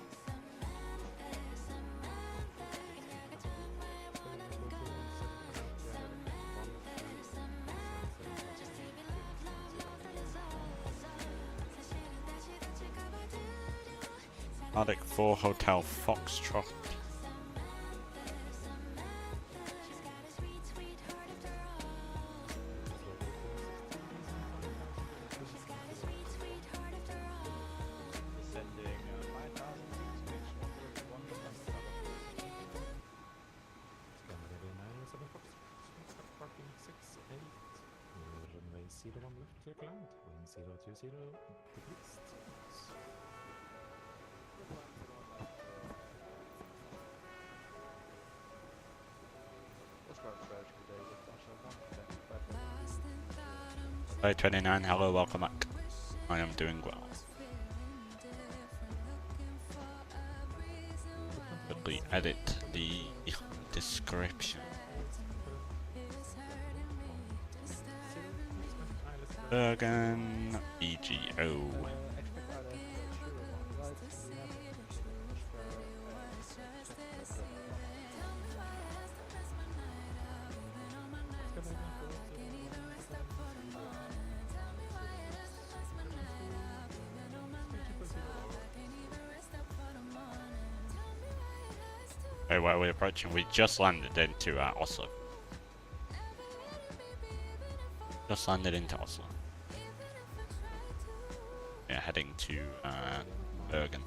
Arctic 4 Hotel Foxtrot. land. Wind 020 degrees. Hello 29, hello, welcome back. I am doing well. Quickly edit the description. Bergen BGO. Oh, where are we approaching? We just landed into Oslo. Just landed into Oslo. Yeah, heading to Bergen.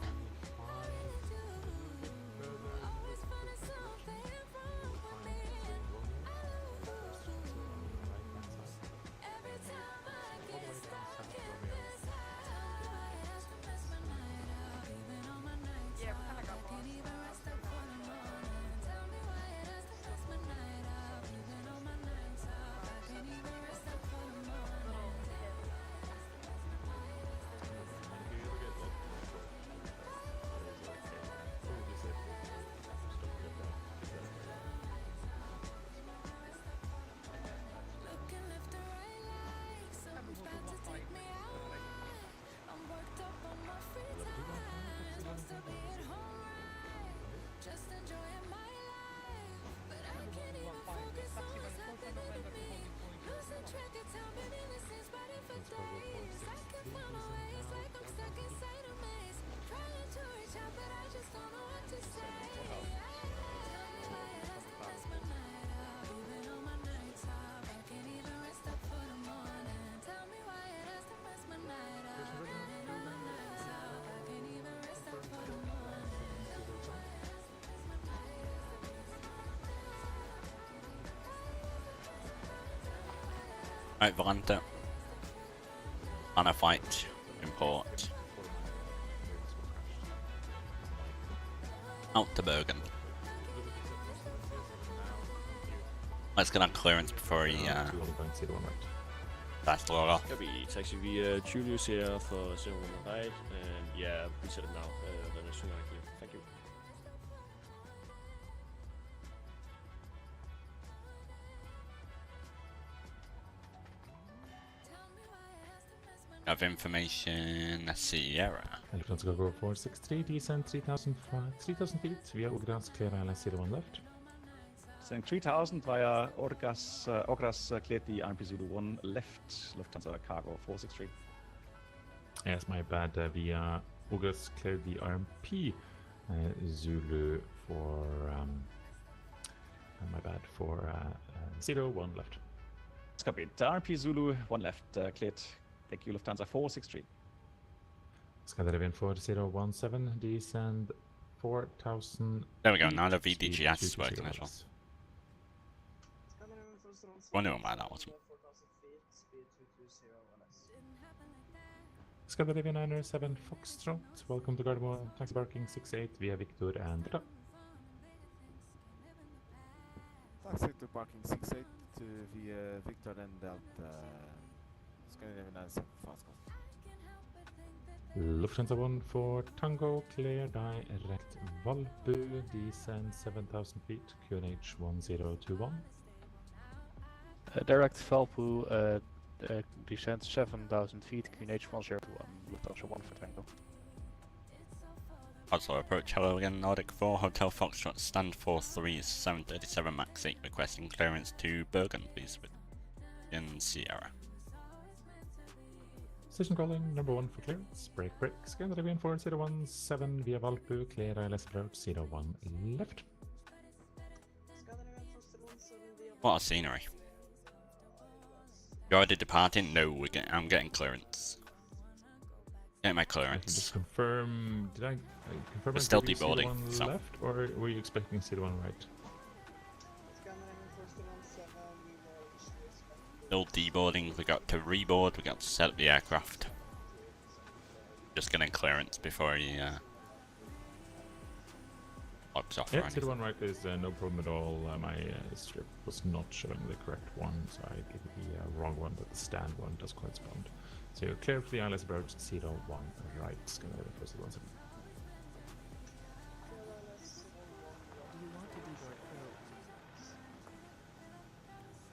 Right, Volante. On a fight. Import. Out to Bergen. Let's get on clearance before he starts to load off. Copy, taxi via Julius here for 01 right, and yeah, we set it now, then as soon as I clear. Thank you. Of information, Sierra. Let's go 463, descent 3,000 feet via Ogras, clear ILS 01 left. Saying 3000 via Ogras cleared the RMP Zulu 1 left, Lufthansa cargo 463. Yes, my bad, via Ogras cleared the RMP Zulu for, my bad, for 01 left. Copy, RMP Zulu 1 left, cleared. Thank you, Lufthansa 463. Scandinavian 4017, descend 4,000. There we go, now the VDGS is working as well. Wondering why that wasn't. Scandinavian 907 Foxtrot, welcome to Gardermoen, taxi parking 68 via Victor and Delta. Taxi to parking 68 via Victor and Delta. Scandinavian 907 fast call. Lufthansa 1 for Tango, clear direct Valbu, descend 7,000 feet, QNH 1021. Direct Valbu, descend 7,000 feet, QNH 1021, Lufthansa 1 for Tango. Oslo approach, hello again, Nordic 4, Hotel Foxtrot, stand 43, 737 Max 8, requesting clearance to Bergen, please, in Sierra. Station calling, number 1 for clearance, break, Scandinavian 4017 via Valpu, clear ILS approach 01 left. What a scenery. You already departing? No, I'm getting clearance. Getting my clearance. Just confirm, did I confirm We're still deboarding, so. Left, or were you expecting C1 right? Still deboarding, we got to reboard, we got to set up the aircraft. Just getting clearance before he locks off. Yeah, 01 right is no problem at all. My strip was not showing the correct one, so I gave the wrong one, but the stand one does correspond. So you're clear for the ILS approach 01 right. Scandinavian first 17.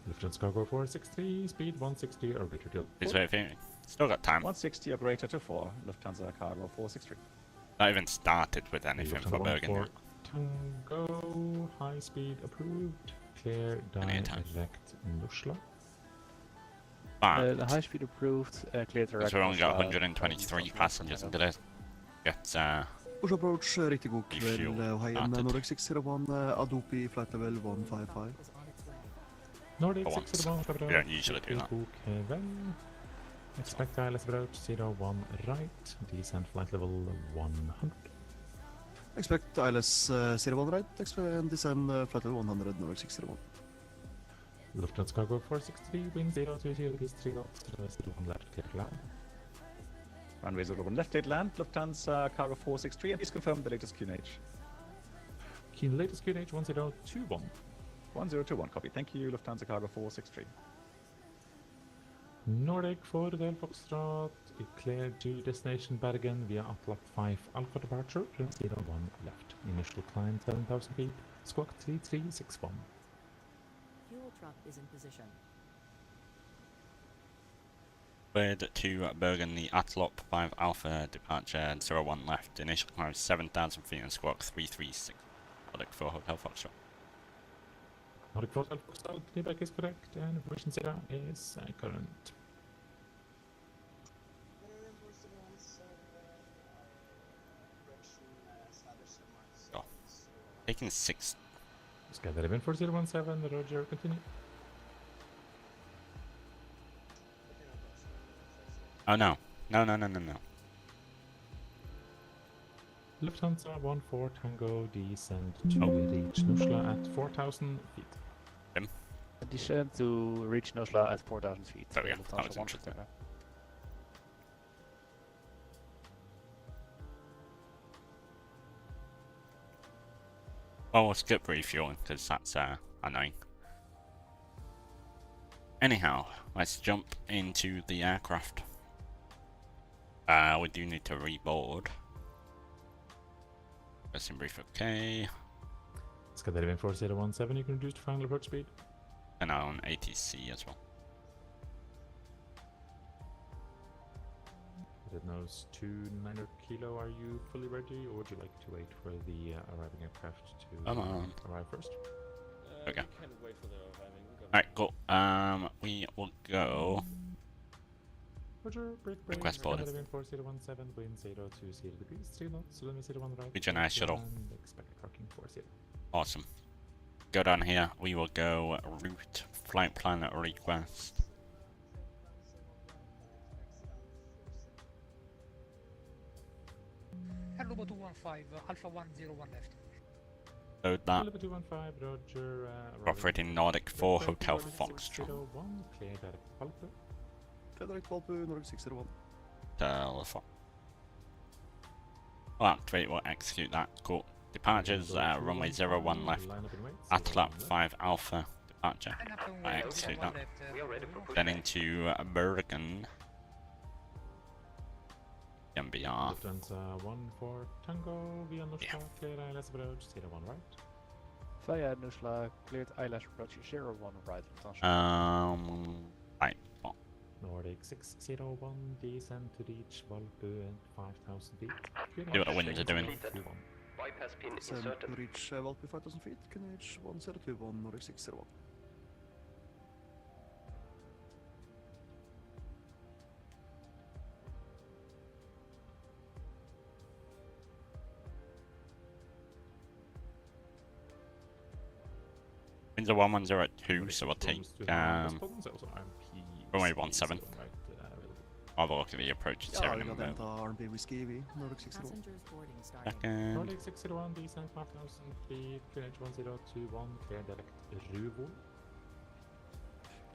Lufthansa cargo 463, speed 160 or greater till. It's very fair. Still got time. 160 or greater to 4, Lufthansa cargo 463. Not even started with anything for Bergen yet. Tango, high speed approved, clear direct Nusla. The high speed approved, clear direct. So we only got 123 passengers and did it get Push approach, riktig god kväll refuel och hej med Nordic 601, Adopi flight level 155. Nordic For once. 601, We don't usually do that. Expect ILS approach 01 right, descent flight level 100. Expect ILS 01 right, and descend flight level 100 Nordic 601. Lufthansa cargo 463, wind 020 degrees 3 knots, 01 left, clear to land. Runway 01 left, clear to land, Lufthansa cargo 463, and please confirm the latest QNH. Latest QNH 1021. 1021, copy. Thank you, Lufthansa cargo 463. Nordic 4 Del Foxtrot, cleared to destination Bergen via Atlap 5 Alpha departure, 01 left. Initial climb 7,000 feet, squawk 3361. Fuel truck is in position. Cleared to Bergen, the Atlop 5 Alpha departure and 01 left. Initial climb 7,000 feet and squawk 336. Nordic 4 Hotel Foxtrot. Nordic 4 Del Foxtrot, feedback is correct and information zero is current. Oh. Taking 6. Skydive 4017, Roger, continue. Oh no. No. Lufthansa 14 Tango, descend to reach Nusla at 4,000 feet. Descend to reach Nusla at 4,000 feet. There we go. Lufthansa That was 1 interesting. Well, we'll skip refueling because that's annoying. Anyhow, let's jump into the aircraft. We do need to reboard. That's in brief, okay. Skydive 4017, you can reduce to final approach speed. And now on ATC as well. It knows 290 kilo, are you fully ready or would you like to wait for the arriving aircraft to arrive first? Okay. We can wait for the arriving. Alright, cool. We will go. Roger, break, Request boarding. Skydive 4017, wind 020 degrees, 3 knots, runway 01 right. Region Air Shuttle. And expect parking 40. Awesome. Go down here. We will go route flight plan request. Hello 215, Alpha 101 left. Load that. Hello 215, Roger. Operating Nordic 4 Hotel Foxtrot. 01, clear direct Alpha. Clear direct Valpu, Nordic 601. Telephone. We'll activate, we'll execute that. Cool. Departures, runway 01 left. Atlap 5 Alpha departure. I execute that. Then into Bergen. MBR. Lufthansa 14 Tango, via Nusla, clear ILS approach 01 right. Via Nusla, cleared ILS approach 01 right. Lufthansa. Right. Nordic 601, descend to reach Valpu and 5,000 feet. See what the winds are doing. Bypass pin inserted. To reach Valpu 5,000 feet, QNH 1021, Nordic 601. Winds are 1102, so we'll take runway 17. I'll have a look at the approach here in a moment. Second. Nordic 601, descent 5,000 feet, QNH 1021, clear direct Ruvol.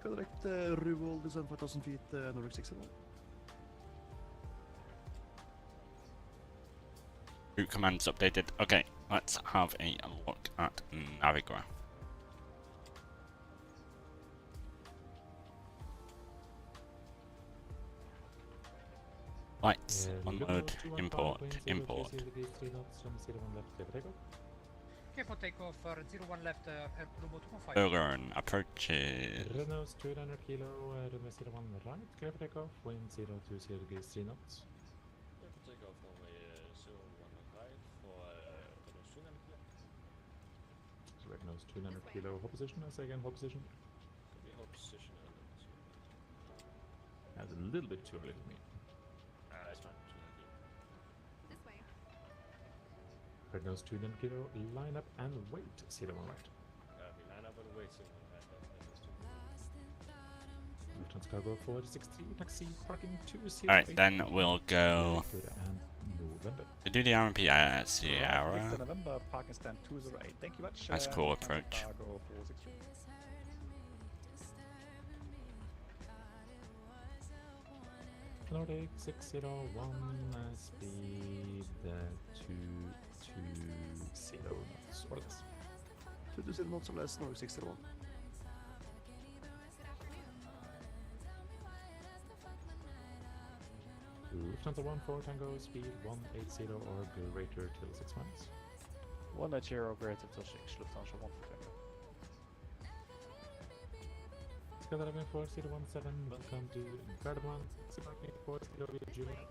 Correct, Ruval, descend 5,000 feet, Norway 61. Route commands updated. Okay, let's have a look at Navigraph. Lights, unload, import, import. Okay, for takeoff, 01 left, Airlobo 215. Bergen approaches. Renault 200 kilo, runway 01 right, clear for takeoff, wind 020 degrees 3 knots. Clear for takeoff, runway 01 right for Renault 200 kilo. Renault 200 kilo, hold position, I say again, hold position. Could be hold position and That's a little bit too early for me. that's fine, 200 kilo. This way. Renault 200 kilo, line up and wait, 01 right. We line up and wait, 01 right, that's Lufthansa cargo 463, taxi, parking 208. Alright, then we'll go to do the RMP at Sierra. Victor November, parking stand 208. Thank you much. That's cool approach. Cargo 463. Nordic 601, speed 220 knots, or less. 220 knots or less, Norway 61. Lufthansa 14 Tango, speed 180 or greater till 6 miles. 180 greater till 6, Lufthansa 14 Tango. Skydiving 4017, welcome to Bergen, Parking 40 Juliet.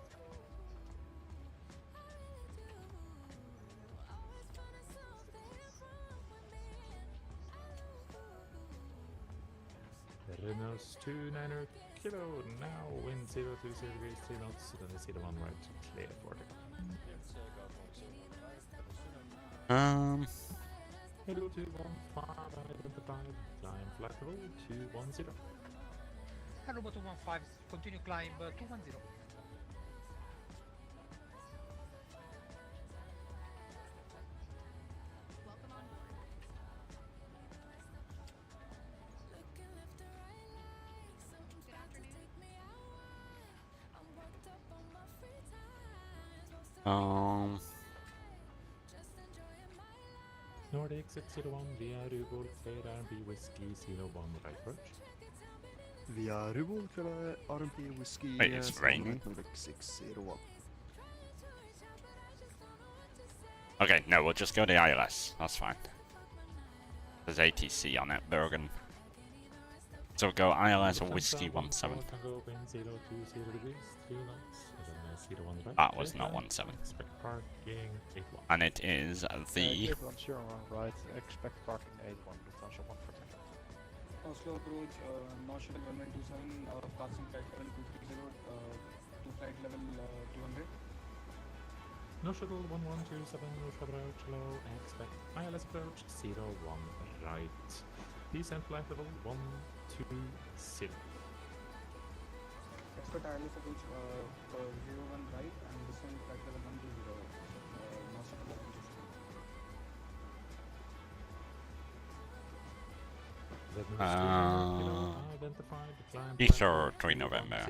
Renault 29er kilo, now wind 020 degrees 3 knots, then the 01 right, clear for takeoff. Hello 215, identified, climb flight level 210. Hello 215, continue climb 210. Nordic 601 via Rubol, clear RMP Whiskey 01 right approach. Via Rubol, clear RMP Whiskey. Wait, it's raining. Nordic 601. Okay, no, we'll just go to ILS. That's fine. There's ATC on it, Bergen. So we'll go ILS or Whiskey 17. That was not 17. And it is the... right, expect parking 81, Lufthansa 114. Oslo approach, North Shuttle 1127, passing flight level 230 to flight level 200. No shuttle 1127, approach low, expect ILS approach 01 right. Descent flight level 120. Expect ILS approach 01 right and descent flight level 120. North Shuttle 1127. Pisa 3 November.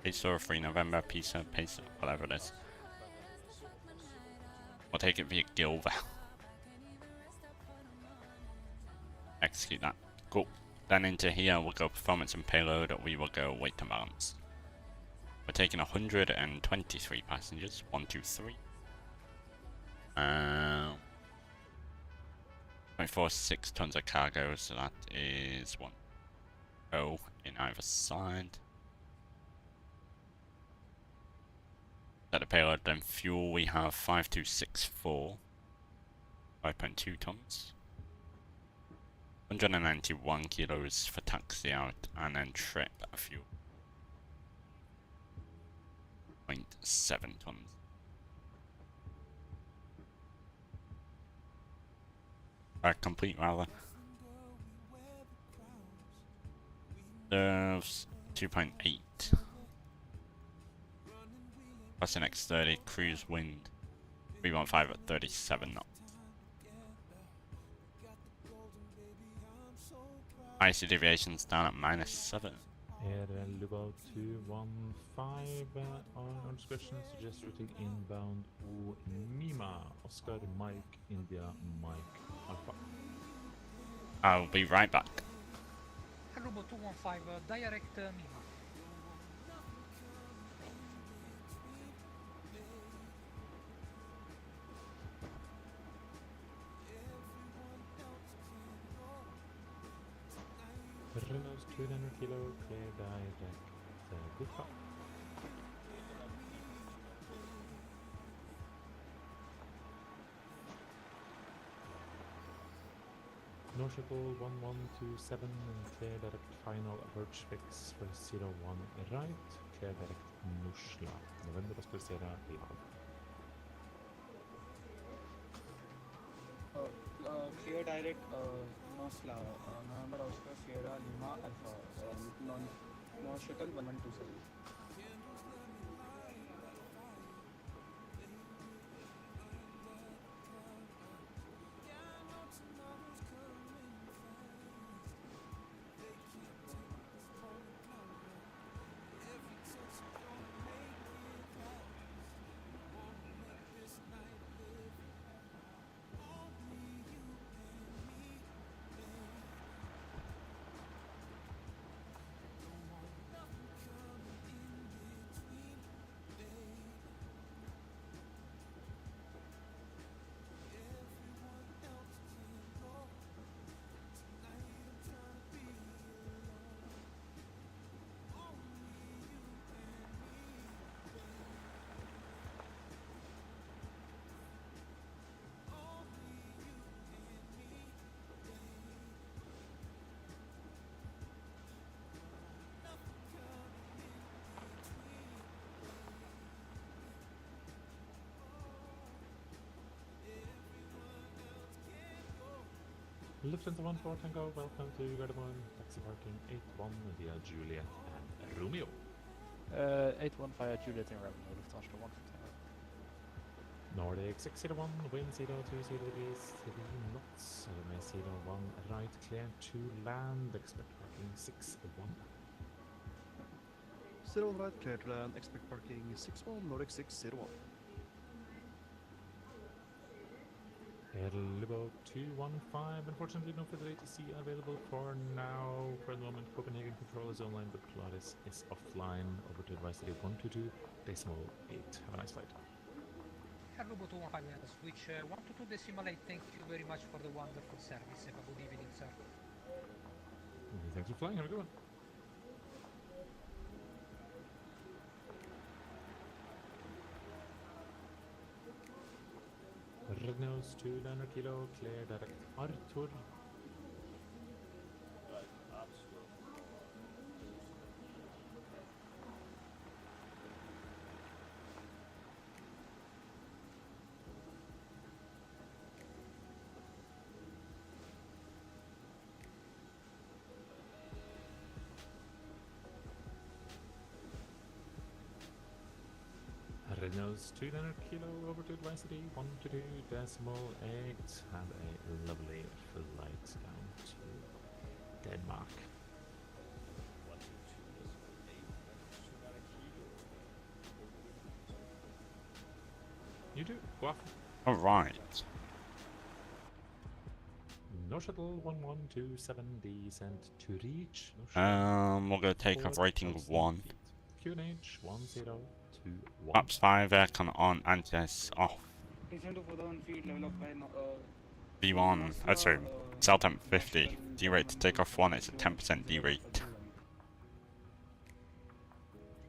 Pisa 3 November, Pisa, whatever it is. We'll take it via Gilva. Execute that. Cool. Then into here we'll go performance and payload, we will go weight and balance. We're taking 123 passengers, 123. 0.46 tons of cargo, so that is 1.0 in either side. Set the payload, then fuel we have 5264, 5.2 tons. 191 kilos for taxi out, and then trip fuel 0.7 tons. Complete rather. Serves 2.8. Plus an X30, cruise wind 315 at 37 knots. IC deviation's down at -7. Air Lugo 215 on discretion suggests routing inbound Mima, Oscar Mike, India Mike Alpha. I'll be right back. Airlobo 215, direct Mima. Reynolds 200 kilo, clear direct Gufa. No shuttle 1127, clear direct final approach fix for 01 right, clear direct Nusla, November Oscar Sierra Lima. Clear direct Nosla, November Oscar Sierra Lima Alpha, no shuttle 1127. Lufthansa 14 Tango, welcome to Bergen, taxi parking 81 via Juliet and Romeo. 81 via Juliet and Romeo, Lufthansa 1 for Tango. Nordic 601, wind 020 degrees, 3 knots, runway 01 right, clear to land, expect parking 61. 01 right, clear to land, expect parking 61, Nordic 601. Air Lugo 215, unfortunately no further ATC available for now. For the moment, Copenhagen control is online, but Pilatus is offline. Over to advice city 122.8. Have a nice flight. Airlobo 215, switch 122.8. Thank you very much for the wonderful service. Have a good evening, sir. Thanks for flying, have a good one. Red nose 200 kilo, clear direct Arthur. Red nose 200 kilo over to advisory 122.8. Have a lovely flight down to Denmark. You do, go off. Alright. No shuttle 1127 descent to reach. We'll go take off rating 1. QNH 1021. Flaps 5, aircon on, anti-ice off. Descent to 4,000 feet, level up by D1, sorry, South temp 50. D rate to take off 1, it's a 10% D rate.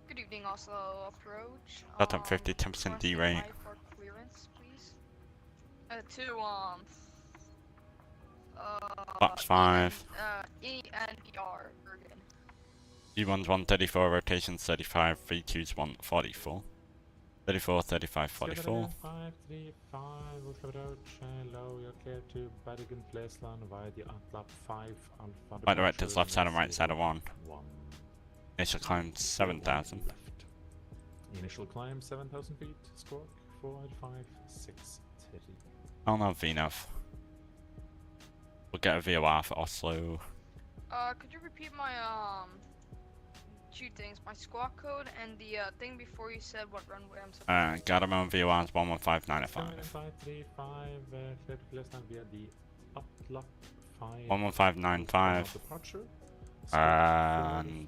Good evening, Oslo approach. South temp 50, 10% D rate. For clearance, please. Flaps 5. ENPR, Bergen. D1's 134, rotations 35, V2's 144. 34, 35, 44. 535, Ultra approach, low, you're clear to Bergen, Flesland via the lap 5 Alpha. Right directors, left side and right side of 1. Initial climb 7,000. Initial climb 7,000 feet, squawk 4563. I'll nav VNAV. We'll get a VOR for Oslo. Could you repeat my two things, my squawk code and the thing before you said what runway I'm supposed to Gardermoen VOR is 11595. 535, clear to clear stand via the Uplop 5. 11595. Departure. And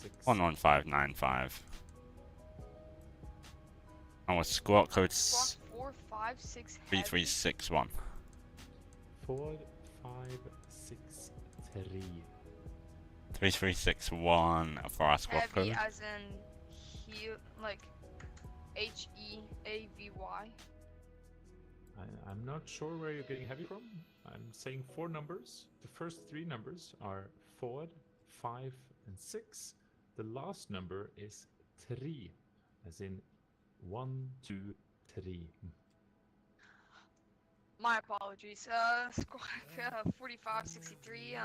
6. 11595. Our squawk code's Squawk 456 3361. 4563. 3361 for our squawk heavy code. as in like HEAVY. I'm not sure where you're getting heavy from. I'm saying 4 numbers. The first 3 numbers are 4, 5, and 6. The last number is 3, as in 1, 2, 3. My apologies. Squawk 4563,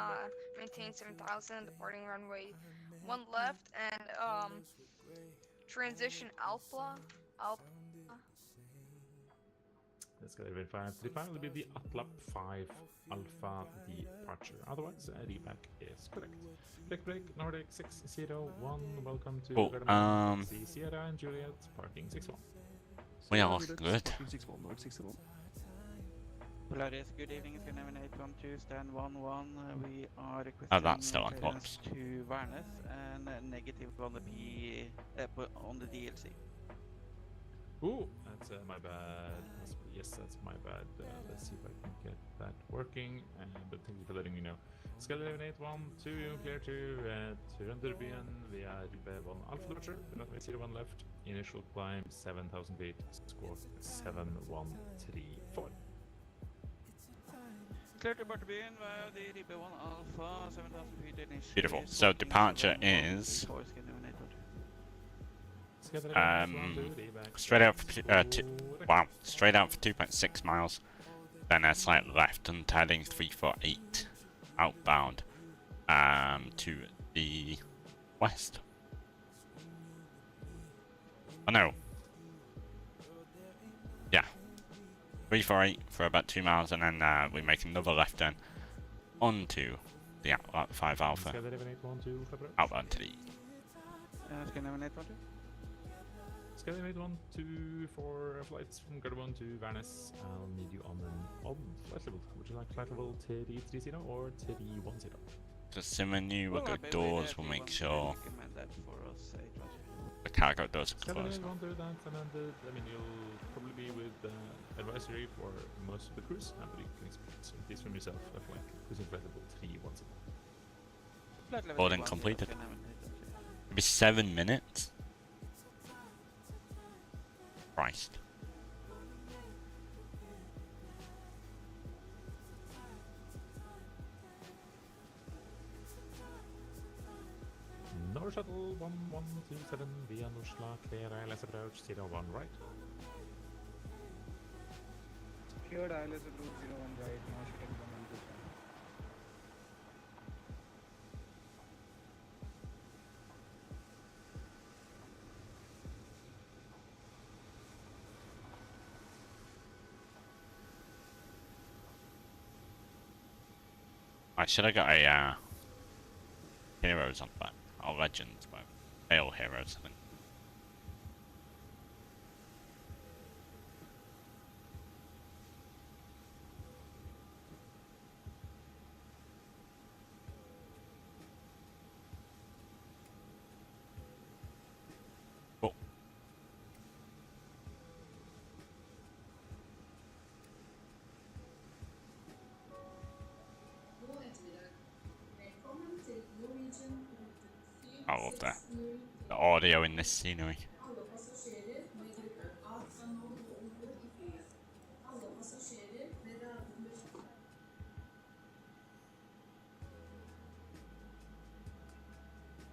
maintain 7000, departing runway 1 left, and transition Alpha. Let's get it 535 will be the Uplop 5 Alpha departure. Otherwise, reback is correct. Break, Nordic 601. Welcome to Bergen, Sierra and Juliet, parking 61. We are good. Parking 61, Nordic 61. Polaris, good evening, Skynavian 812, stand 11. We are requesting that's still on clearance to Varnes and negative on the on the DLC. Ooh, that's my bad. Yes, that's my bad. Let's see if I can get that working. But thank you for letting me know. Scale 11812, clear to Runderbyen via RB1 Alpha Departure. Runway 01 left. Initial climb 7,000 feet. Squawk 7134. Clear to Bartebyen via the RB1 Alpha 7,000 feet initial. Beautiful. So departure is straight out for straight out for 2.6 miles, then a slight left and heading 348 outbound to the west. Oh no. Yeah. 348 for about 2 miles, and then we make another left turn onto the 5 Alpha outbound to the east. Scale 812 for flights from Gardermoen to Varnes. I'll need you on an odd flight level. Would you like flight level TD30 or TD10? The Simonu will go doors, we'll make sure the cargo doors are closed. Won't do that, and then I mean, you'll probably be with advisory for most of the cruise, but you can expect this from yourself, a flight cruising flight level 310. Boarding completed. Maybe 7 minutes. Christ. North Shuttle 1127 via Oslo, clear ILS approach 01 right. Cleared ILS approach 01 right, now shuttle 1127. I should have got a heroes on that, or legends, but fail heroes, I think. Cool. I love that. The audio in this scenery.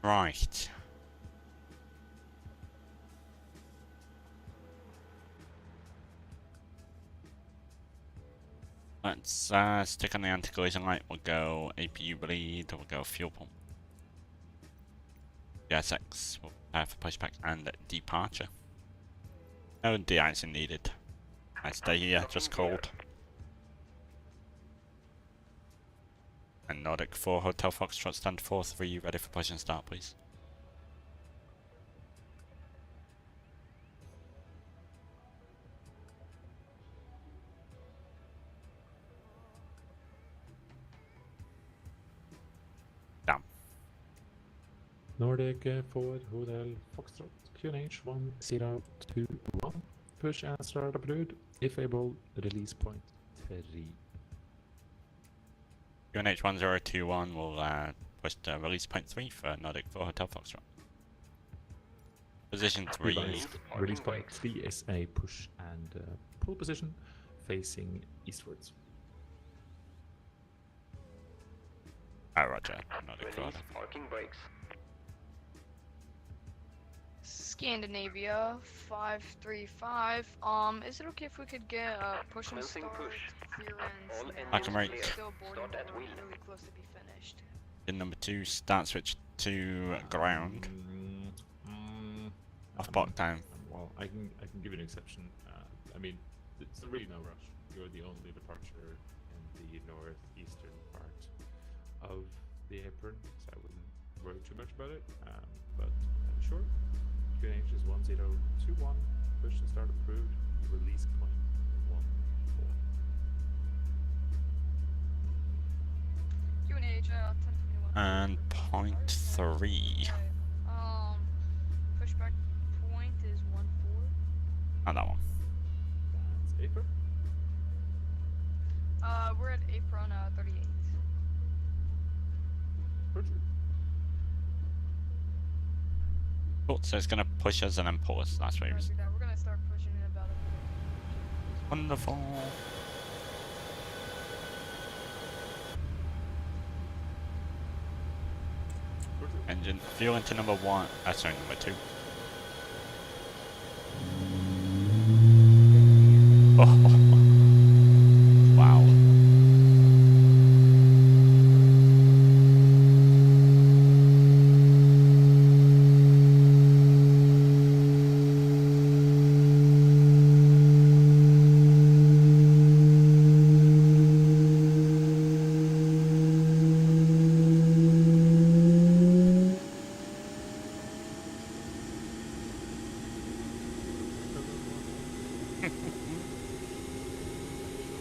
Right. Let's stick on the anti-collision light. We'll go APU bleed. We'll go fuel pump. GSX will prepare for pushback and departure. No de-icing needed. I stay here, just cold. And Nordic 4 Hotel Foxtrot stand 4-3, ready for push and start, please. Down. Nordic forward, Hotel Foxtrot, QNH 1021, push and start approved, if able, release point 3. QNH 1021 will push to release point 3 for Nordic 4 Hotel Foxtrot. Position 3. Release point 3 is a push and pull position facing eastwards. Roger. Nordic 4. Parking brakes. Scandinavia 535. Is it okay if we could get push and start clearance? I can wait. Still boarding, but we're really close to be finished. In number 2, start switch to ground. Off block time. Well, I can give you an exception. I mean, it's really no rush. You're the only departure in the northeastern part of the apron, so I wouldn't worry too much about it. But sure. QNH is 1021, push and start approved, release point 14. QNH 1021. And point 3. Pushback point is 14. Oh, that one. That's apron. We're at apron 38. Roger. Cool, so it's gonna push us and then pull us. That's what he was. We're gonna start pushing in about a minute. Wonderful. Engine fuel into number 1. Sorry, number 2. Oh. Wow.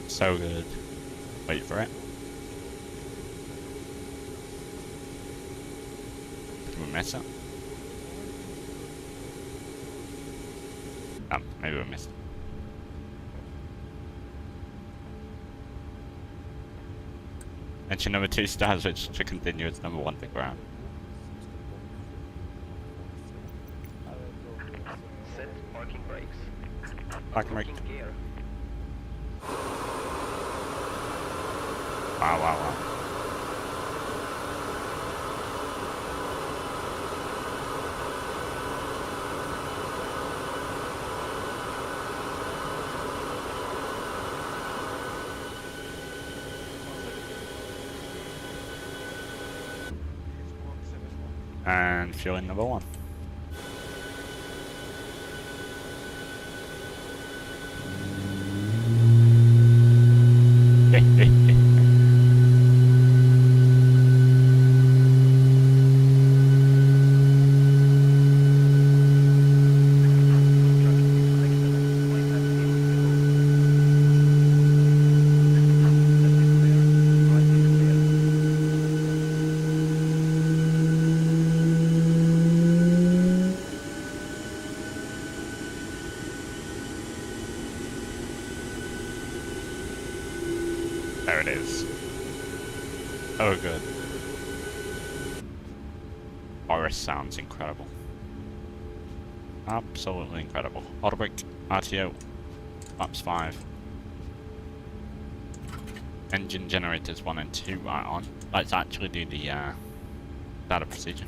So good. Wait for it. Did we mess up? Maybe we missed it. Engine number 2 stars, which to continue as number 1 to ground. Set parking brakes. Parking brake. Gear. Wow, wow, wow. And fuel in number 1. There it is. Oh, good. Forest sounds incredible. Absolutely incredible. Auto brake, RTO, maps 5. Engine generators 1 and 2 are on. Let's actually do the data procedure.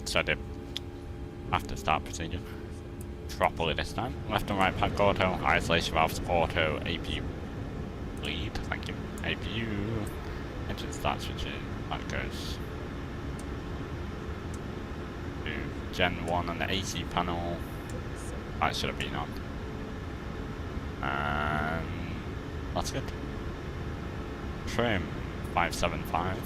So the after start procedure. Properly this time. Left and right pack auto, isolation valves auto, APU lead, thank you. APU, engine start switching, that goes to Gen 1 on the AC panel. That should have been on. And that's good. Trim. 575.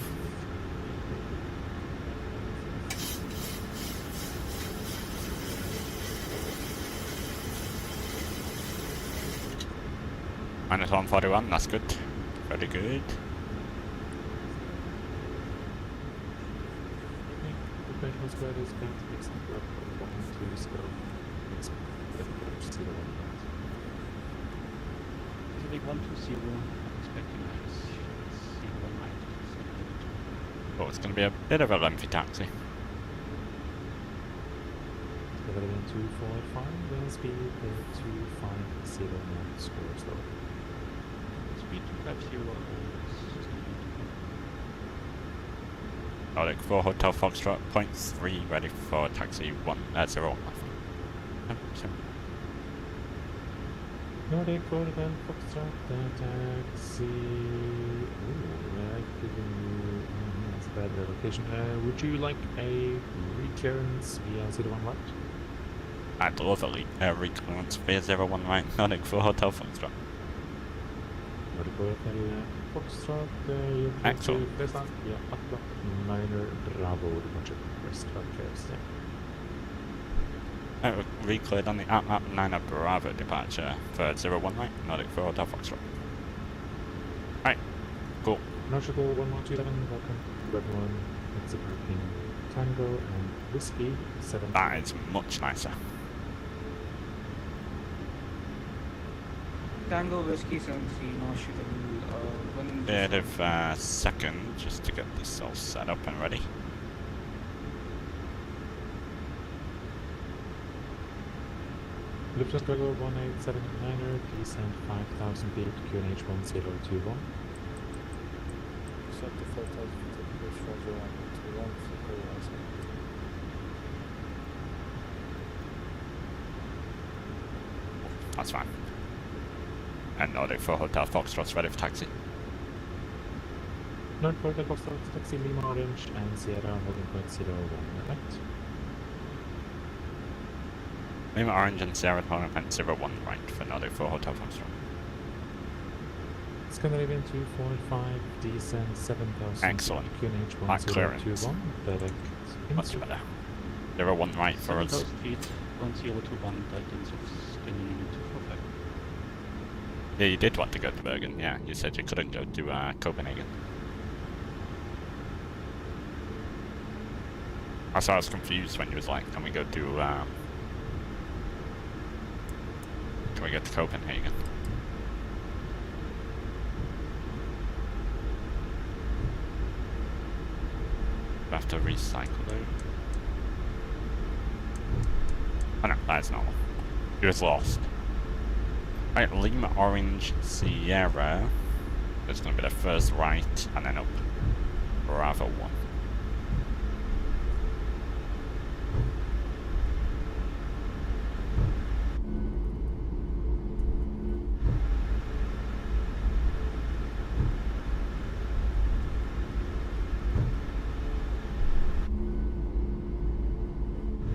Minus 141, that's good. Very good. Operational square is going to be something up from 1 to scope. Expect 120, expecting Oh, it's going to be a bit of a lengthy taxi. Level 245, wind speed 250 knots score slow. Speed 250. Nordic 4 Hotel Foxtrot, 0.3 ready for taxi 01. Nordic 4 then Foxtrot, taxi. Ooh, giving you. That's a bad relocation. Would you like a recurrence via 01 right? I'd love a recurrence via 01 right, Nordic 4 Hotel Foxtrot. Nordic 4 Hotel Foxtrot, you're excellent. This one? Yeah, up, minor Bravo, the bunch of rest cars, yeah. Recleared on the Atmos 9 Bravo departure for 01 right, Nordic 4 Hotel Foxtrot. Right, cool. Nautical 1127, welcome. Red 1, it's a parking Tango and Whiskey 7. That is much nicer. Tango Whiskey 73, Nautical, Bit of a second just to get this all set up and ready. Lufthansa Cargo 1879er, descent 5000 feet, QNH 1021. Set to 4000 feet, approach 4021, That's fine. And Nordic 4 Hotel Foxtrot's ready for taxi. Nordic 4 Hotel Foxtrot, taxi Lima Orange and Sierra holding point 01, right? Lima Orange and Sierra holding point 01 right for Nordic 4 Hotel Foxtrot. Scandinavian 245, descent 7000. Excellent. QNH That clearance. 1021, direct. Much better. 01 right for us. 7000 feet, 1021, direct into Scandinavian 245. Yeah, you did want to go to Bergen, yeah. You said you couldn't go to Copenhagen. I was confused when you was like, can we go to Copenhagen? We have to recycle though. Oh no, that's normal. He was lost. Right, Lima Orange Sierra. That's gonna be the first right and then up. Bravo 1.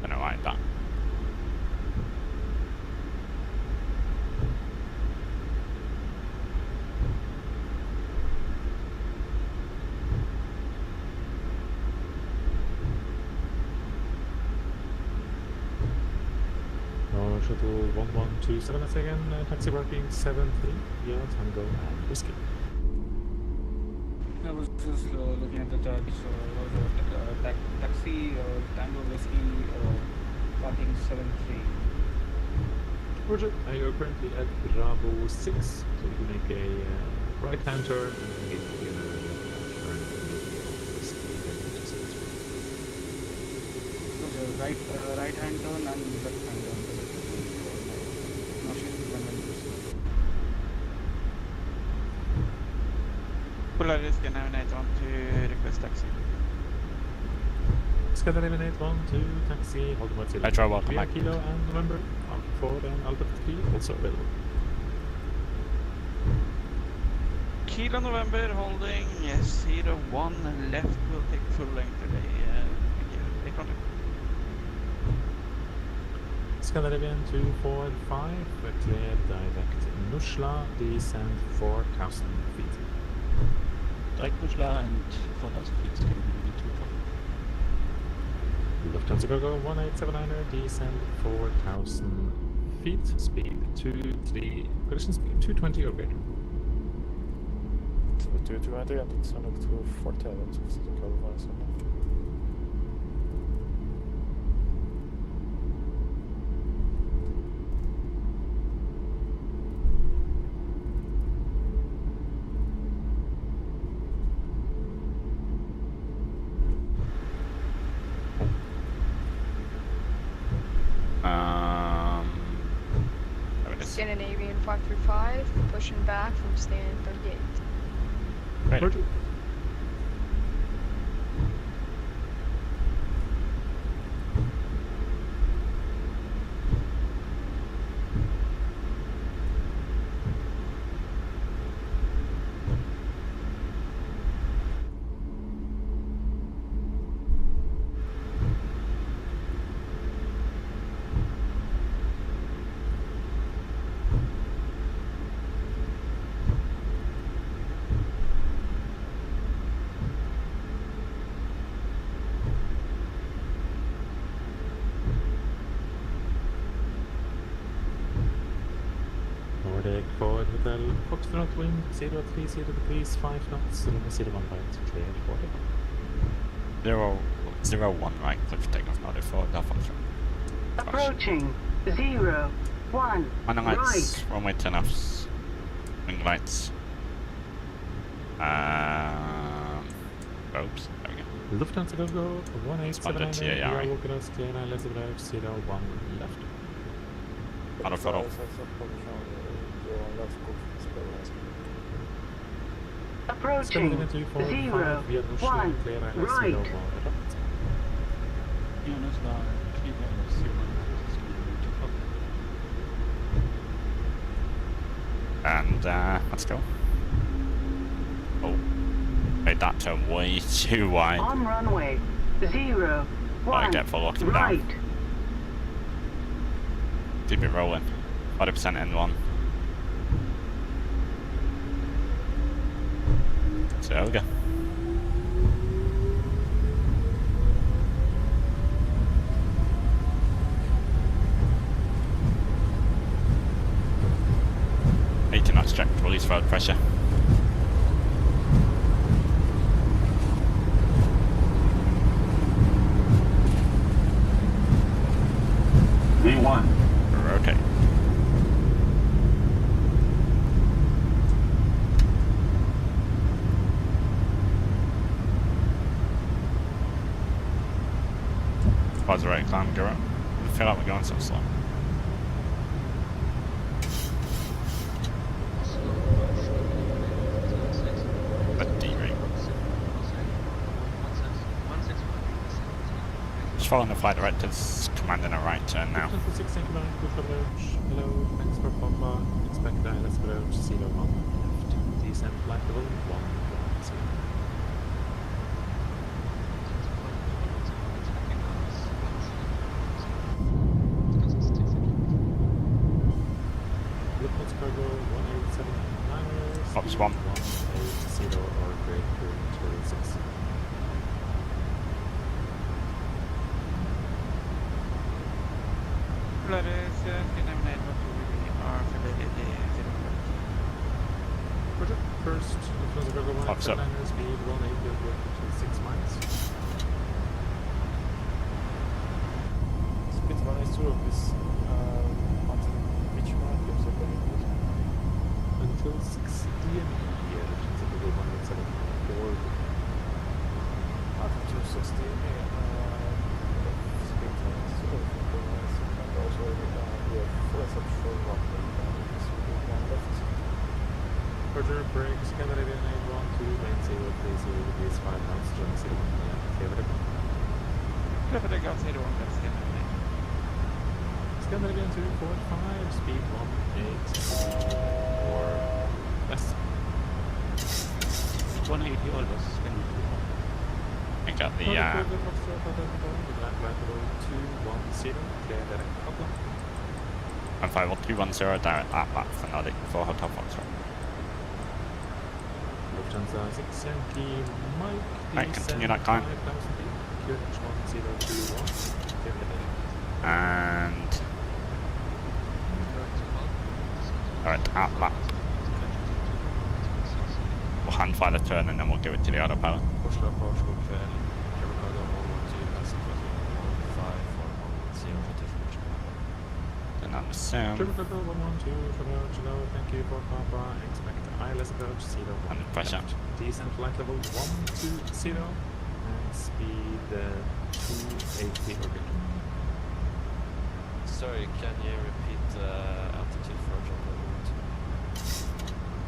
Gonna like that. Shuttle 1127 once again, taxi parking 73, yeah, Tango and Whiskey. I was just looking at the charts, taxi, Tango Whiskey, parking 73. Roger, you're currently at Bravo 6, so you can make a right-hand turn and right-hand turn and left-hand turn. Polaris Scandinavian 812 to request taxi. Scandinavian 812, taxi, hold on, I try welcome back. Kilo and November, Alpha 4 and Alpha 3, also available. Kilo November holding 01 left will take full length today. Take contact. Scandinavian 245, clear direct Nusla, descent 4000 feet. Breakbridge and 4,000 feet, can be 2 Lufthansa Cargo 187liner, descend 4,000 feet, speed 23, collision speed 220 or greater. 220 and it's on to 40, that's the qualifier. Scandinavian 535, pushing back from stand 38. Right. Roger. Nordic forward Hotel Foxtrot wind 030 degrees 5 knots, runway 01 right, cleared for it. 001 right, cliff takeoff, not forward, now Foxtrot. Approaching 01 Landing lights, right. runway 10 offs, wing lights. Oops, there we go. Lufthansa Cargo 187liner, TAR. Bravo Cross, clear ILS above 01 left. Out of throttle. Approaching 01 right. And let's go. Oh, made that turn way too wide. On runway 01 I get full locking right. down. Keep it rolling. 40% N1. So there we go. Knots check, release forward pressure. V1. Rotate. Pause the right climb, go up. I feel like we're going so slow. Following the flight directives, commanding a right turn now. Hello, thanks for Papa. Expect ILS approach 01 left. Descent flight level 110. Lufthansa Cargo 187liner. Ops 1. 180 or greater 26. First, Lufthansa Cargo 187liner, speed 180 to 6 miles. Speed 180 is until which mark? Until 6 DME, Lufthansa Cargo 187 After 260 speed 180 and also we have full short one left. Roger, break, Scandinavian 812, main 030 degrees 5 knots, German 01 left, Keflavik. Keflavik 01 left, Scandinavian. Scandinavian 245, speed 18 or less. 180 always, Scandinavian. I got the Black level 210, clear direct Upland. And 51210 direct at for Nordic for Hotel Foxtrot. Lufthansa 6 Yankee Mike. Right, continue that climb. And alright, at that. We'll hand fly the turn and then we'll give it to the autopilot. Oslo approach, good fair. Chicago 112, passing 5 for 110 for differential. Then on the sound. Chicago 112, approach low, thank you for Papa. Expect ILS approach, 0. Under pressure. Descent flight level 120 and speed 280 orbit. Sorry, can you repeat altitude for Jungle 112?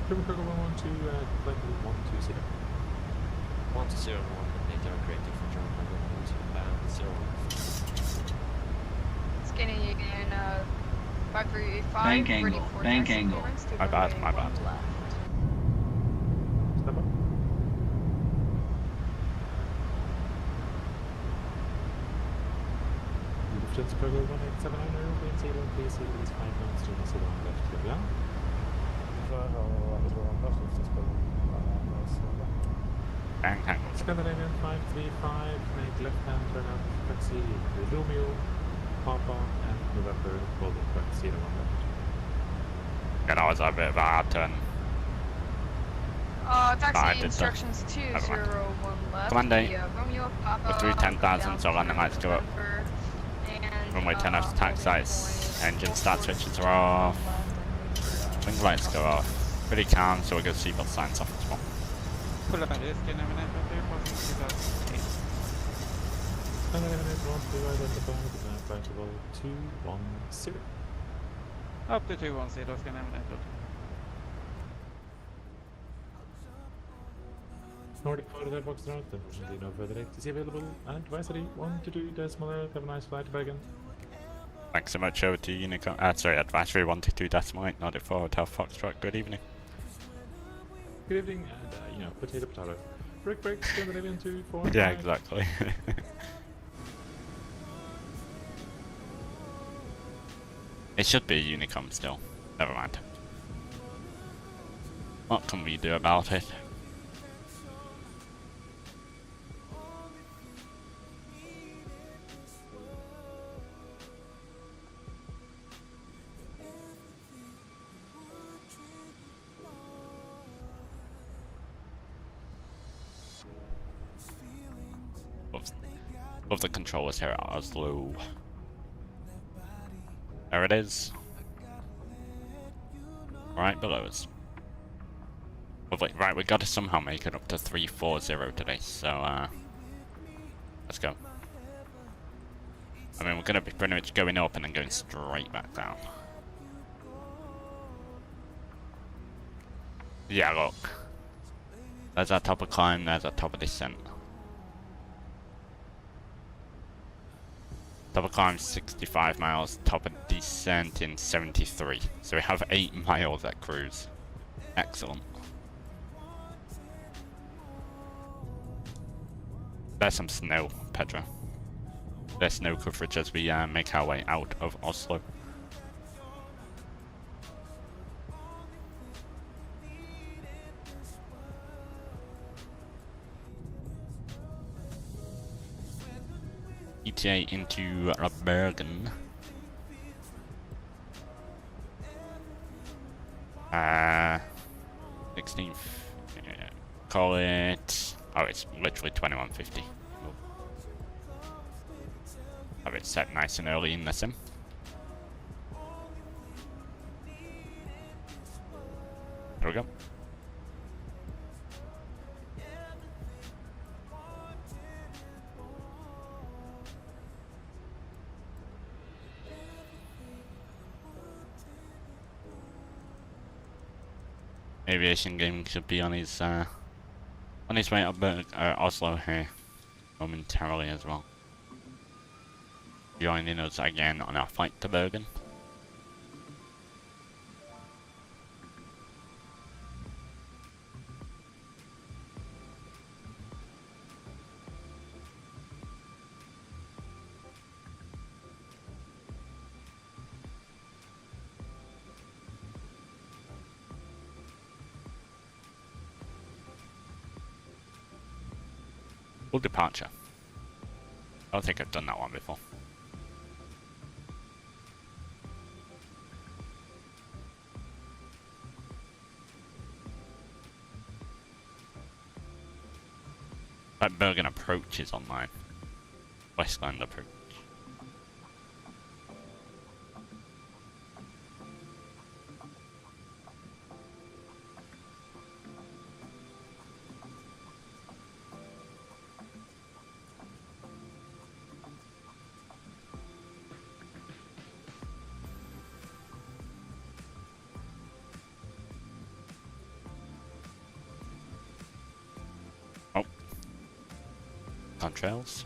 Chicago 112, flight level 120. 120 and 1 8 greater for Jungle 112 and 0. Skinny again, 535. Bank angle, bank angle. My bad, my bad. Step up. Lufthansa Cargo 1879, Airplane 0, please, please 5 knots to the 0 left, yeah? Bang angle. Scandinavian 535, make left hand turn up, taxi, Romeo, Papa, and November, Golden Taxi, 0 left. Yeah, that was a bit of a hard turn. Taxi instructions 201 left. Commando. Romeo, Papa. We're through 10,000, so landing lights go up. Runway 10 off taxi sights. Engine start switches are off. Wing lights go off. Pretty calm, so we'll go seatbelt signs off as well. Scandinavian 1 identified, flight level 210. Up to 210, Scandinavian. Nordic further box route, unfortunately no further ATC available. Advisory 122.8, have a nice flight to Bergen. Thanks so much, over to Unicorn. Sorry, advisory 122.8, Nordic for Hotel Foxtrot. Good evening. Good evening, and potato. Break, Scandinavian 245. Yeah, exactly. It should be a Unicom still. Never mind. What can we do about it? Love the controllers here at Oslo. There it is. Right below us. Lovely. Right, we got to somehow make it up to 340 today, so let's go. I mean, we're going to be pretty much going up and then going straight back down. Yeah, look. There's our top of climb, there's our top of descent. Top of climb 65 miles, top of descent in 73. So we have 8 miles at cruise. Excellent. There's some snow, Pedro. There's snow coverage as we make our way out of Oslo. ETA into Bergen. Uh, 16th. Call it. Oh, it's literally 2150. Have it set nice and early in the sim. There we go. Aviation gaming should be on his way up Oslo here momentarily as well. Joining us again on our flight to Bergen. Full departure. I don't think I've done that one before. That Bergen approach is online. Westland approach. Contrails.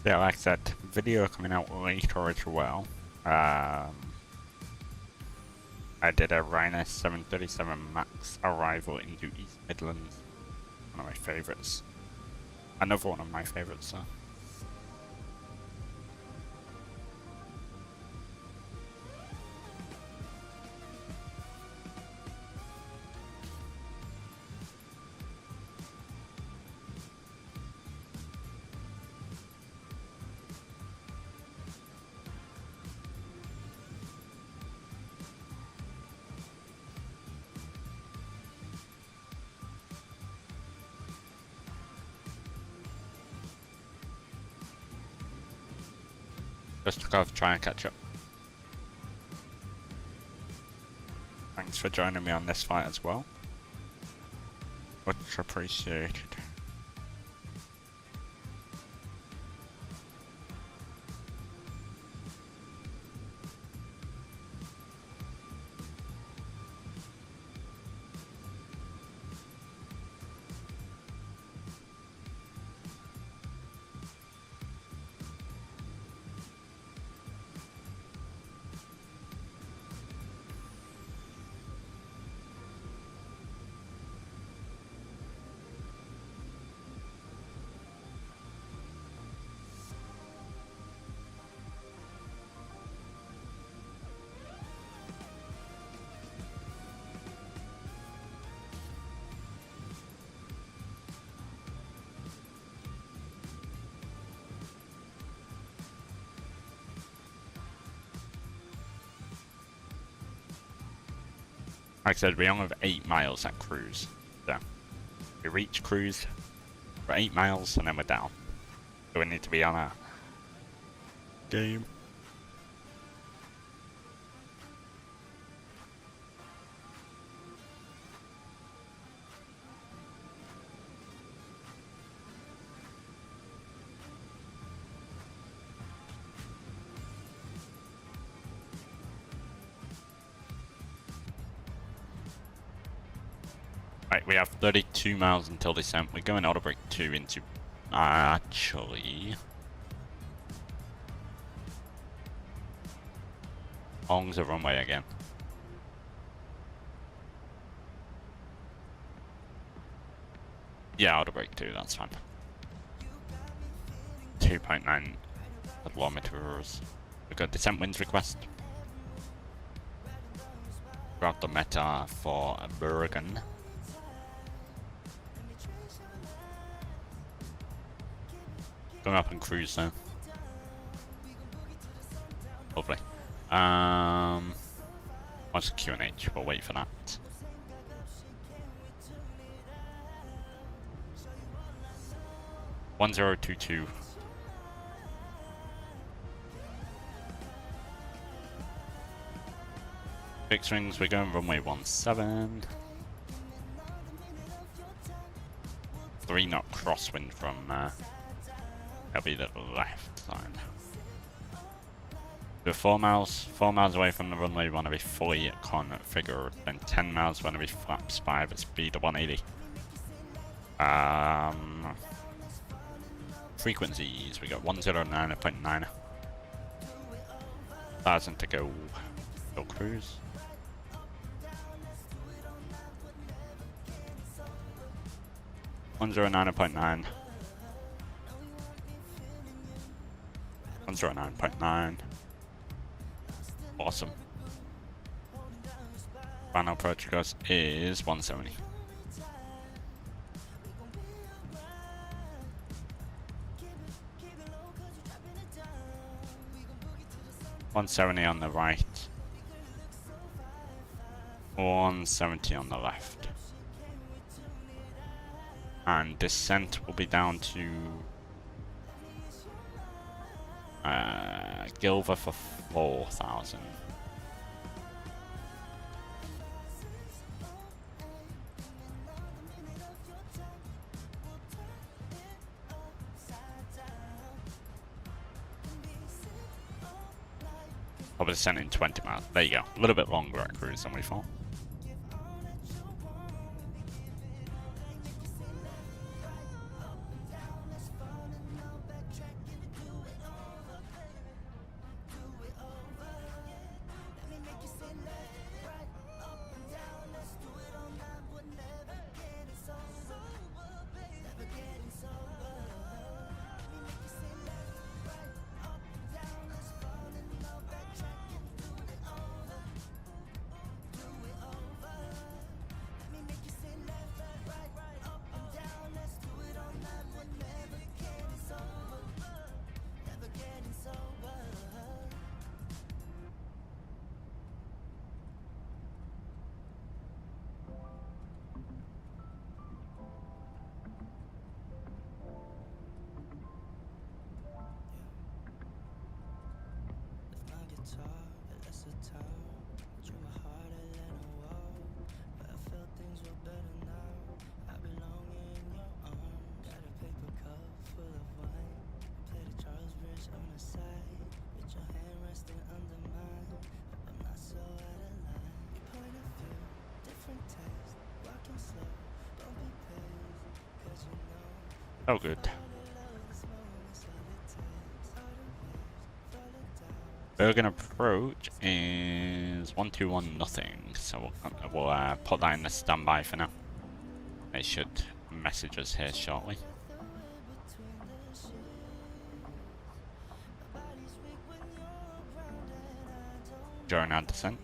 Yeah, like I said, video coming out later as well. I did a Ryanair 737 MAX arrival into East Midlands. One of my favourites. Another one of my favourites, so. Just to go try and catch up. Thanks for joining me on this flight as well. Much appreciated. Like I said, we only have 8 miles at cruise. So we reach cruise for 8 miles and then we're down. So we need to be on our game. Right, we have 32 miles until descent. We're going auto brake 2 into Actually, how long's the runway again? Yeah, auto brake too, that's fine. 2.9 kilometers. We got descent winds request. Grab the meta for Bergen. Going up and cruise now. Lovely. What's the QNH? We'll wait for that. $1022. Fixed wings, we're going runway 17. 3 knot crosswind from that'll be the left side. We're 4 miles away from the runway, we want to be fully configured. Then 10 miles, we want to be flaps 5 at speed of 180. Frequencies, we got 109.9. 1,000 to go. Go cruise. $109.9. 109.9. Awesome. Final approach cost is 170. $170 on the right. 170 on the left. And descent will be down to Gilver for 4,000. Probably descent in 20 miles. There you go. A little bit longer at cruise than we thought. Oh, good. Bergen approach is 121 nothing, so we'll put that in the standby for now. They should message us here shortly. During our descent.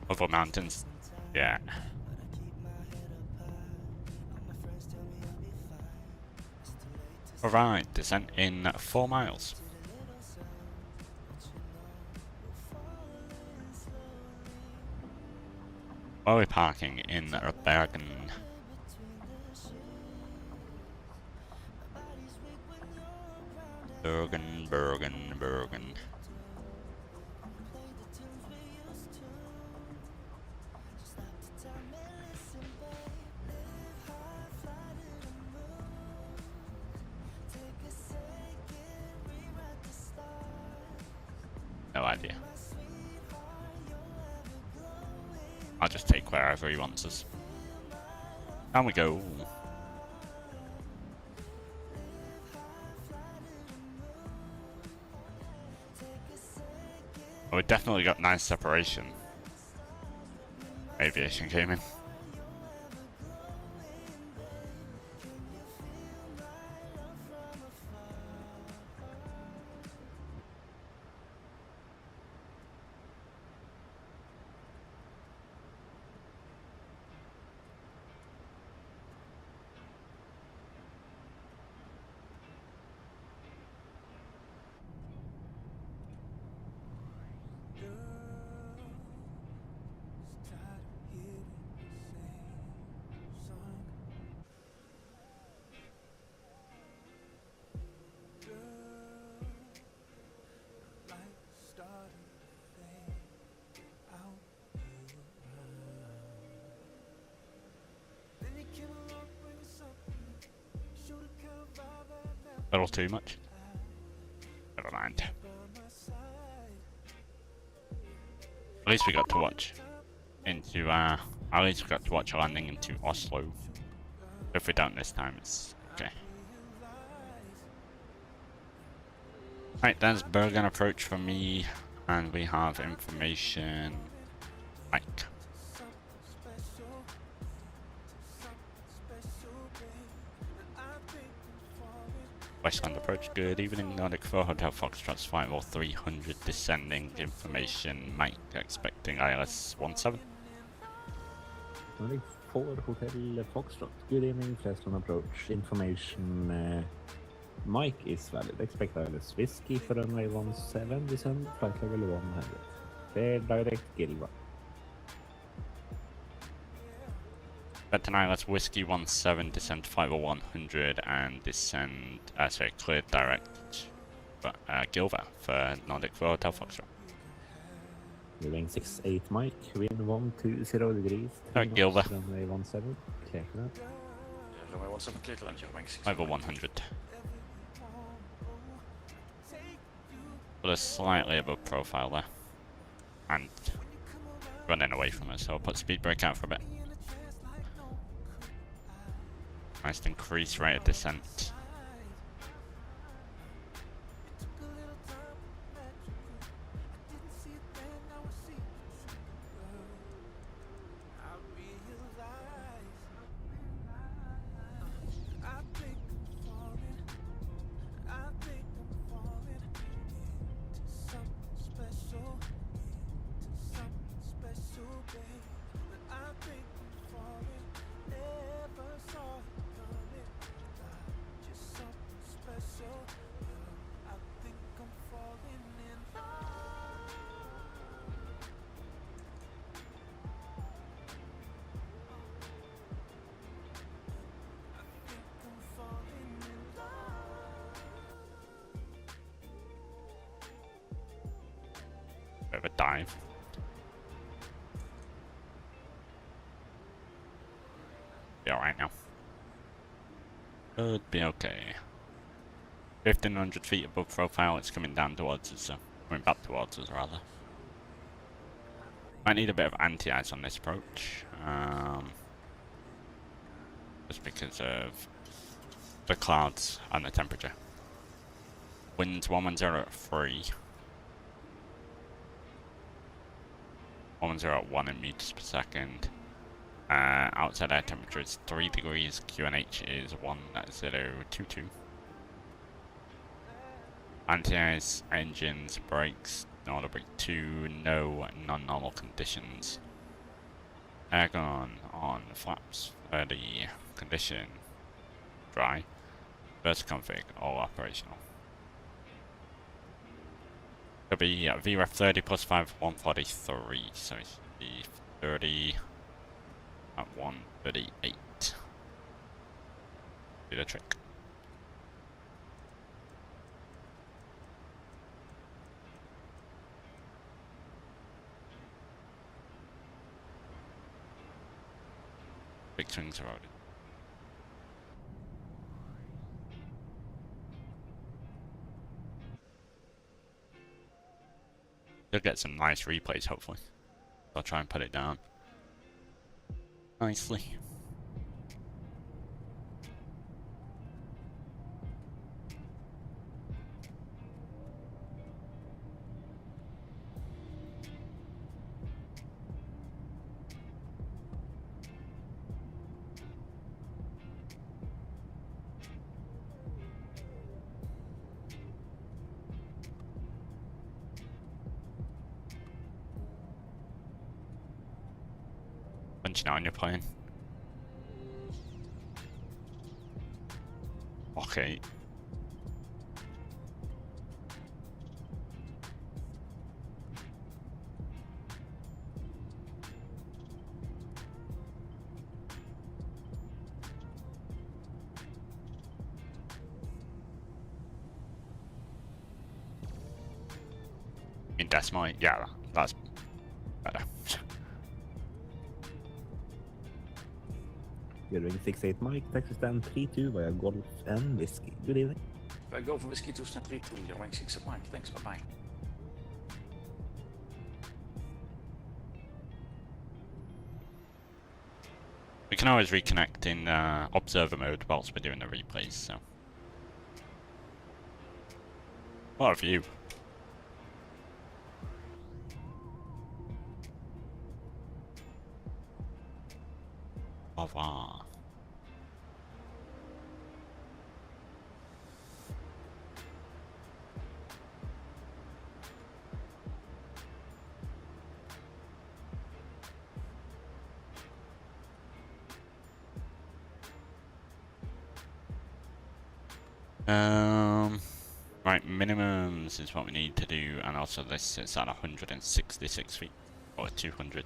Over mountains, yeah. Alright, descent in 4 miles. Where are we parking? In Bergen. Bergen, Bergen, Bergen. No idea. I'll just take wherever he wants us. Down we go. Oh, we definitely got nice separation. Aviation came in. A little too much. Never mind. At least we got to watch into at least we got to watch a landing into Oslo. If we don't this time, it's okay. Right, there's Bergen approach for me, and we have information. Mike. Iceland approach, good evening, Nordic 4 Hotel Foxtrot Flight 300 descending information, Mike expecting ILS 17. Nordic 4 Hotel Foxtrot, good evening, Flesland approach, information, Mike is valid, expect ILS Whiskey for runway 17, descend, flight level 100, fair direct Gilva. Better ILS Whiskey 17, descend to flight level 100 and descend, sorry, clear direct Gilva for Nordic 4 Hotel Foxtrot. Moving 68 Mike, wind 120 degrees, Gilva. runway 17, clear for that. Yeah, runway 17, clear to land, you're running 6. Level 100. But a slightly above profile there. And running away from us, so I'll put speed brake out for a bit. Nice increased rate of descent. Bit of a dive. Be alright now. Should be okay. 1500 feet above profile, it's coming down towards us, so coming back towards us rather. Might need a bit of anti-ice on this approach. Just because of the clouds and the temperature. Winds 110 at 3. 110 at 1 in meters per second. Outside air temperature is 3 degrees. QNH is 1022. Anti-ice, engines, brakes, normal brake 2, no non-normal conditions. Airgun on flaps, 30, condition, dry. First config, all operational. It'll be VREF 30 plus 5, 143, so it's the 30 at 138. Do the trick. big swings are already. You'll get some nice replays, hopefully. I'll try and put it down nicely. Punching out on your plane. Okay. In decimal, yeah, that's better. You're doing 68 Mike, Texas stand 3-2 via Golf and Whiskey. Good evening. If I go for whiskey 2 stand 3-2, you're rank 6 at Mike. Thanks, bye bye. We can always reconnect in observer mode whilst we're doing the replays, so. What a view. Au revoir. Right, minimums is what we need to do, and also this is at 166 feet, or 200.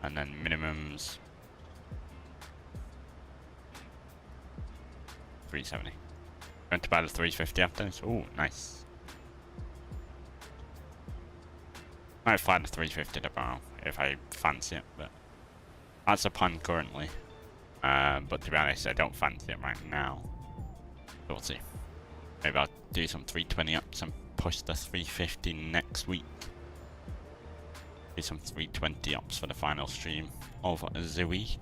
And then minimums 370. Going to buy the 350 after this. Oh, nice. Might fly the 350 tomorrow if I fancy it, but that's the plan currently. But to be honest, I don't fancy it right now. We'll see. Maybe I'll do some 320 ups and push the 350 next week. Do some 320 ups for the final stream of the week.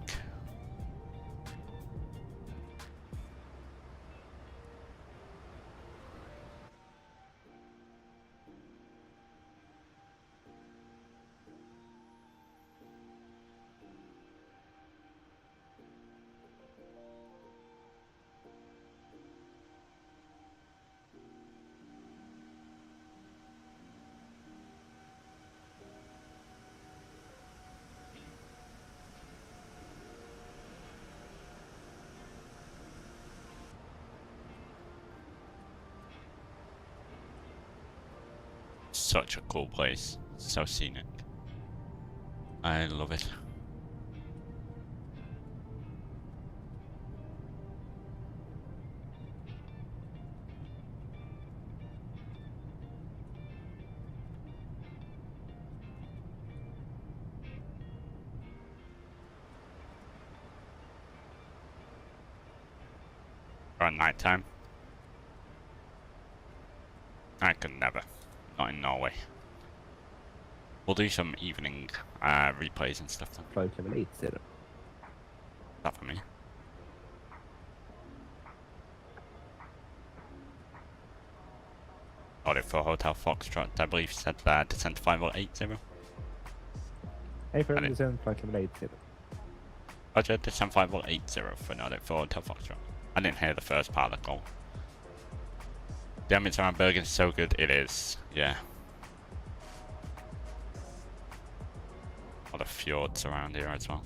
Such a cool place, so scenic. I love it. Around night time, I could never. Not in Norway. We'll do some evening replays and stuff then. Flight level 80. That for me. Order for Hotel Foxtrot, I believe said descent to 5080. Hey, for descent flight level 80. Roger, descent 5080 for an audit for Hotel Foxtrot. I didn't hear the first part of the call. The ambience around Bergen is so good, it is, yeah. A lot of fjords around here as well.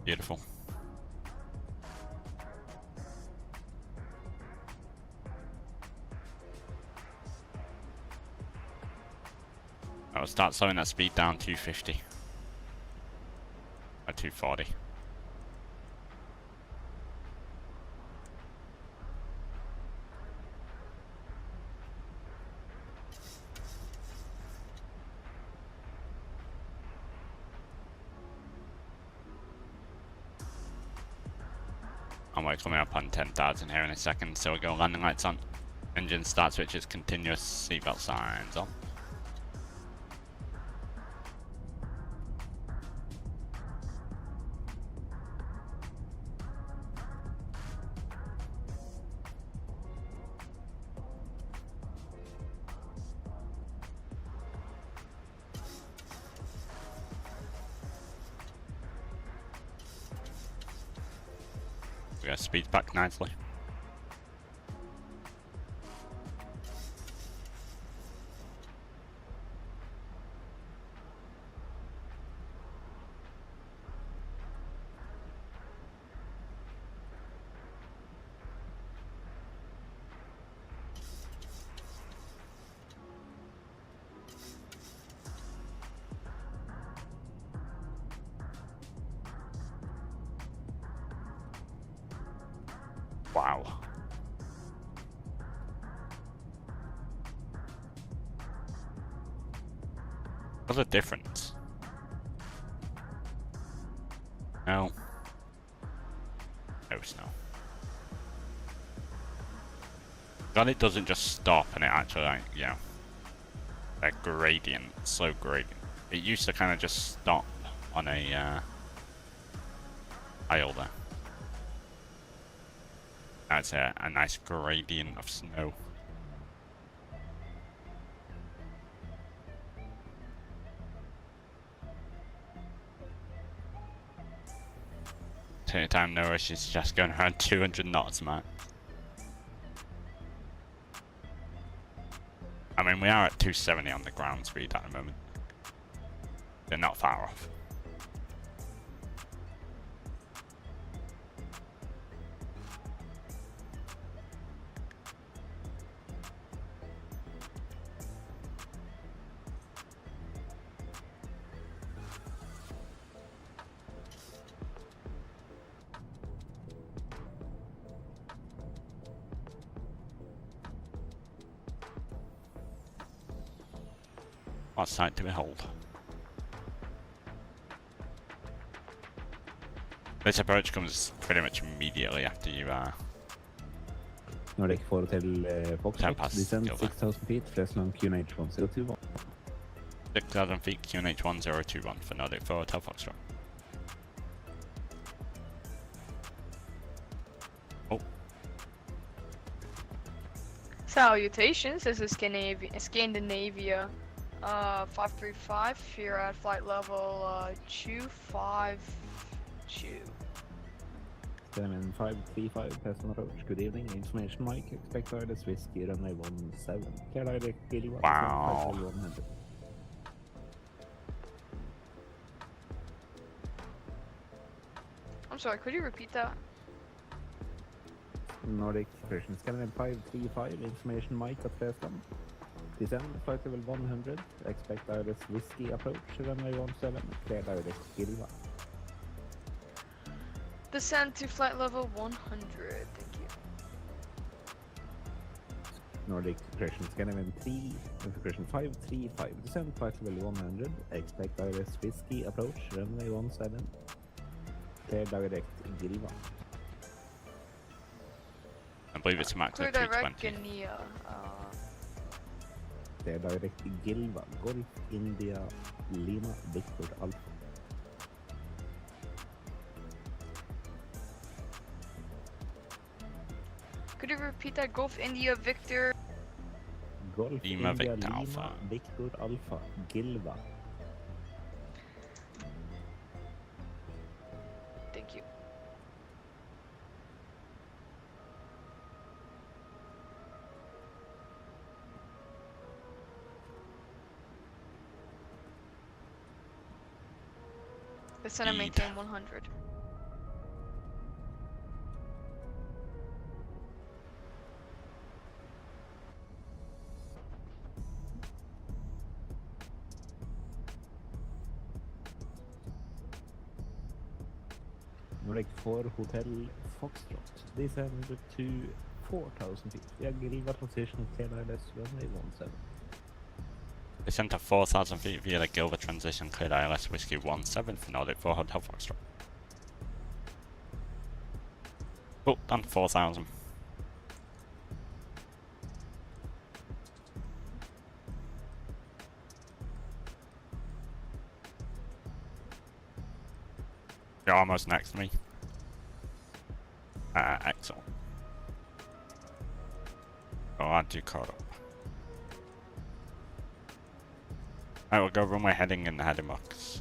Beautiful. I'll start slowing that speed down 250. Or 240. Runway coming up on 10,000 here in a second, so we'll go landing lights on. Engine start switches continuous, seatbelt signs on. We got speed back nicely. Wow. What's the difference? No. No snow. God, it doesn't just stop and it actually, like, you know, a gradient, slow gradient. It used to kind of just stop on a aisle there. That's a nice gradient of snow. Take your time, no rush, is just going around 200 knots, man. I mean, we are at 270 on the ground speed at the moment. They're not far off. What sight to behold. This approach comes pretty much immediately after you Nordic 4 Hotel Foxtrot, descend 6,000 feet, Fresno QNH 1021. 6,000 feet, QNH 1021 for Nordic 4 Hotel Foxtrot. Oh. Salutations, this is Scandinavia 535 here at flight level 252. 7535, Preston approach. Good evening. Information Mike. Expect wireless whiskey runway 17. Clear direct Gilly. Wow. 100. I'm sorry, could you repeat that? Nordic version Scandinavian 535. Information Mike at Preston. Descend flight level 100. Expect wireless whiskey approach. Runway 17. Clear direct Gilly. Descend to flight level 100, thank you. Nordic version Scandinavian 3. Version 535. Descend flight level 100. Expect wireless whiskey approach. Runway 17. Clear direct Gilly. I believe it's max Clear at direct 220. Guinea, Clear direct Gilva. Golf India Lima Victor Alpha. could you repeat that? Golf India Victor. Golf Lima India Victor Lima Alpha. Victor Alpha Gilva. Thank you. Descend and maintain 100. Nordic 4 Hotel Foxtrot. Descend to 4,000 feet. Yeah, Gilva transition clear wireless runway 17. Descend to 4,000 feet via the Gilbert transition, cleared ILS Whiskey 17 for Nordic 4 Hotel Foxtrot. Oh, done 4,000. You're almost next to me. Excellent. Oh, I do caught up. Alright, we'll go runway heading in the heading box.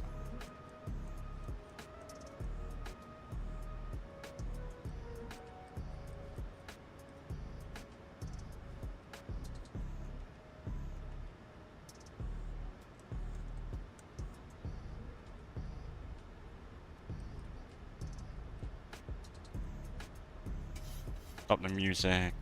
Stop the music.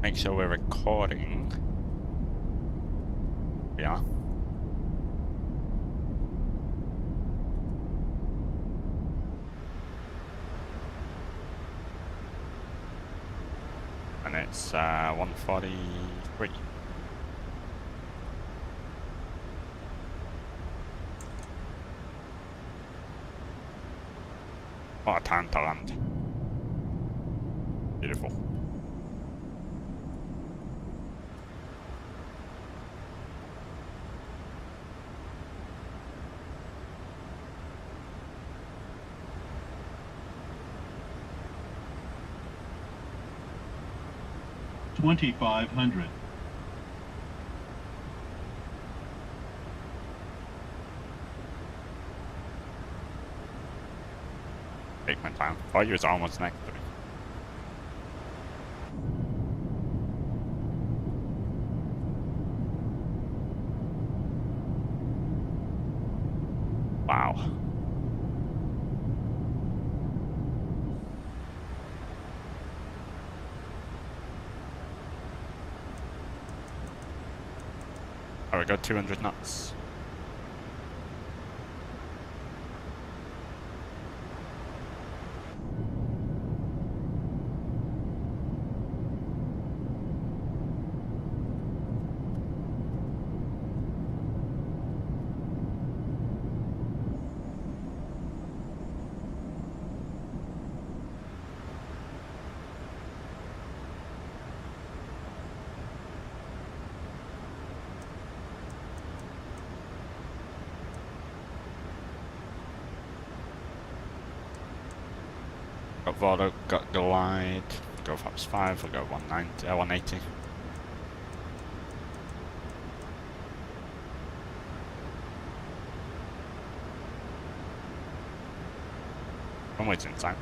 Make sure we're recording. Yeah. And it's 1:43. What a time to land. Beautiful. $2,500. Take my time. Thought you was almost next to me. Wow. Oh, we got 200 knots. Got Vordo, got Glide, go Flaps 5, we'll go 190, 180. Runway's inside.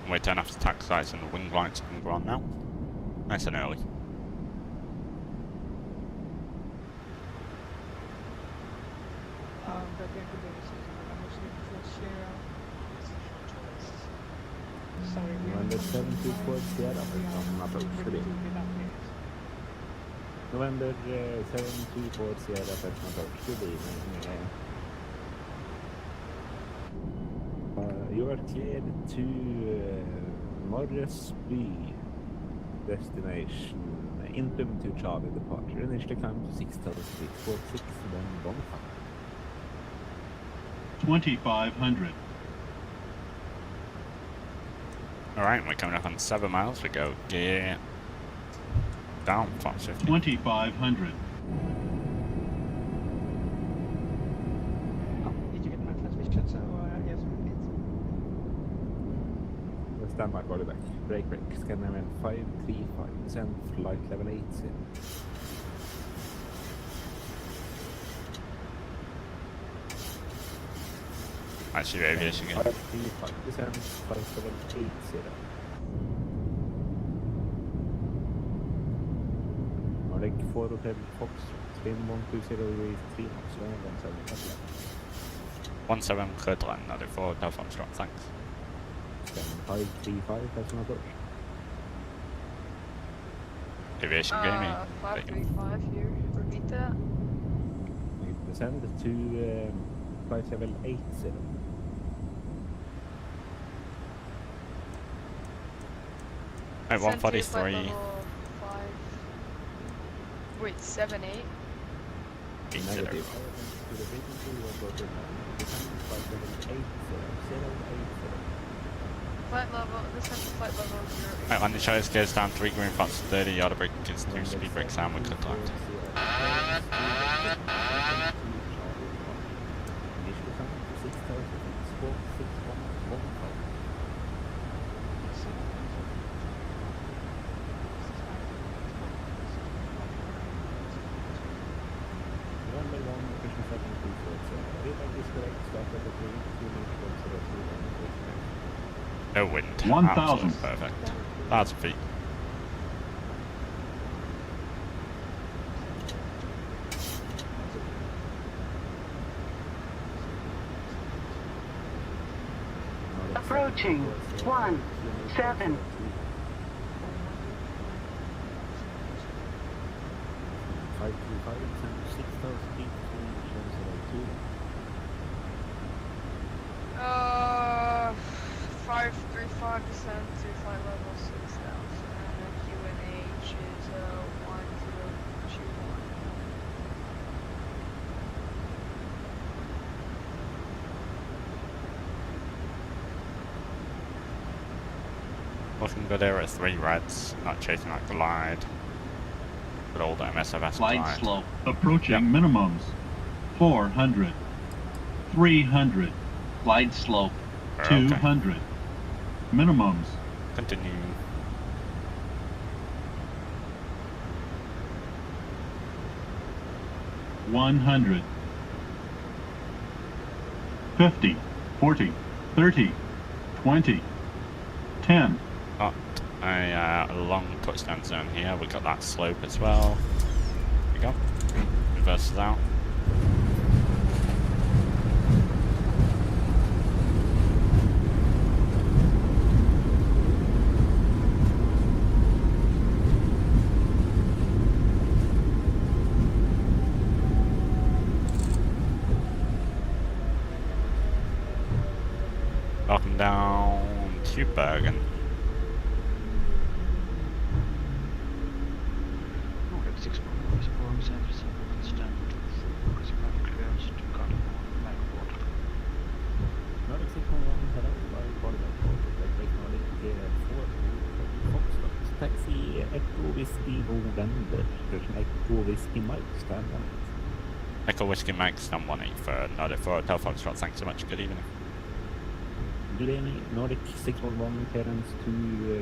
Runway turn off the tax lights and the wing lights can go on now. Nice and early. November 74 Sierra from approach today. November 74 Sierra from approach today. You are cleared to Morrisby destination. Interim to Charlie departure. Initially climb to 6,646, then bonfire. 2,500. Alright, we're coming up on 7 miles. We go gear down 550. 2,500. Did you get my transmission? So yes, repeat. Stand by, body back. Brake, scanner 535, descend flight level 80. I see aviation again. 535, descend flight level 80. 4 Hotel Fox, spin 120 degrees 3 knots, 17 left. 17 cleared land, Nordic 4 Hotel Foxtrot, thanks. Then 535, that's an approach. Aviation gaming. 535 here, repeat that. We descend to flight level 80. At 143. Wait, 78? 80. Negative. To the frequency, what was your descend to flight level 80, 080. Flight level, descend to flight level 0. Right, landing channels gears down 3 green flaps 30, yard brake is 2 speed brakes down with click left. No wind. 1,000. Perfect. 1,000 feet. Approaching 17. Uh, 535 descent to flight level 6,000, and QNH is 1021. Looking good there at 3 reds, not chasing that glide. Good old MSFS Glide glide. slope. Approaching minimums. 400. 300. Glide slope. Okay. 200. Minimums. Continue. $100. 50. 40. 30. 20. 10. Got a long touchdown zone here. We got that slope as well. Here we go. Reverses out. Welcome down to Bergen. Nordic 6 Pro is for service and stand to 4 is clearance to cut back water. Nordic 6 Pro hello, by quarterback like Nordic 4 Foxtrot. Taxi Echo Whiskey November, Echo Whiskey Mike, stand on it. Echo Whiskey Mike, stand 18 for Nordic 4 Hotel Foxtrot. Thanks so much. Good evening. Good evening, Nordic 611 clearance to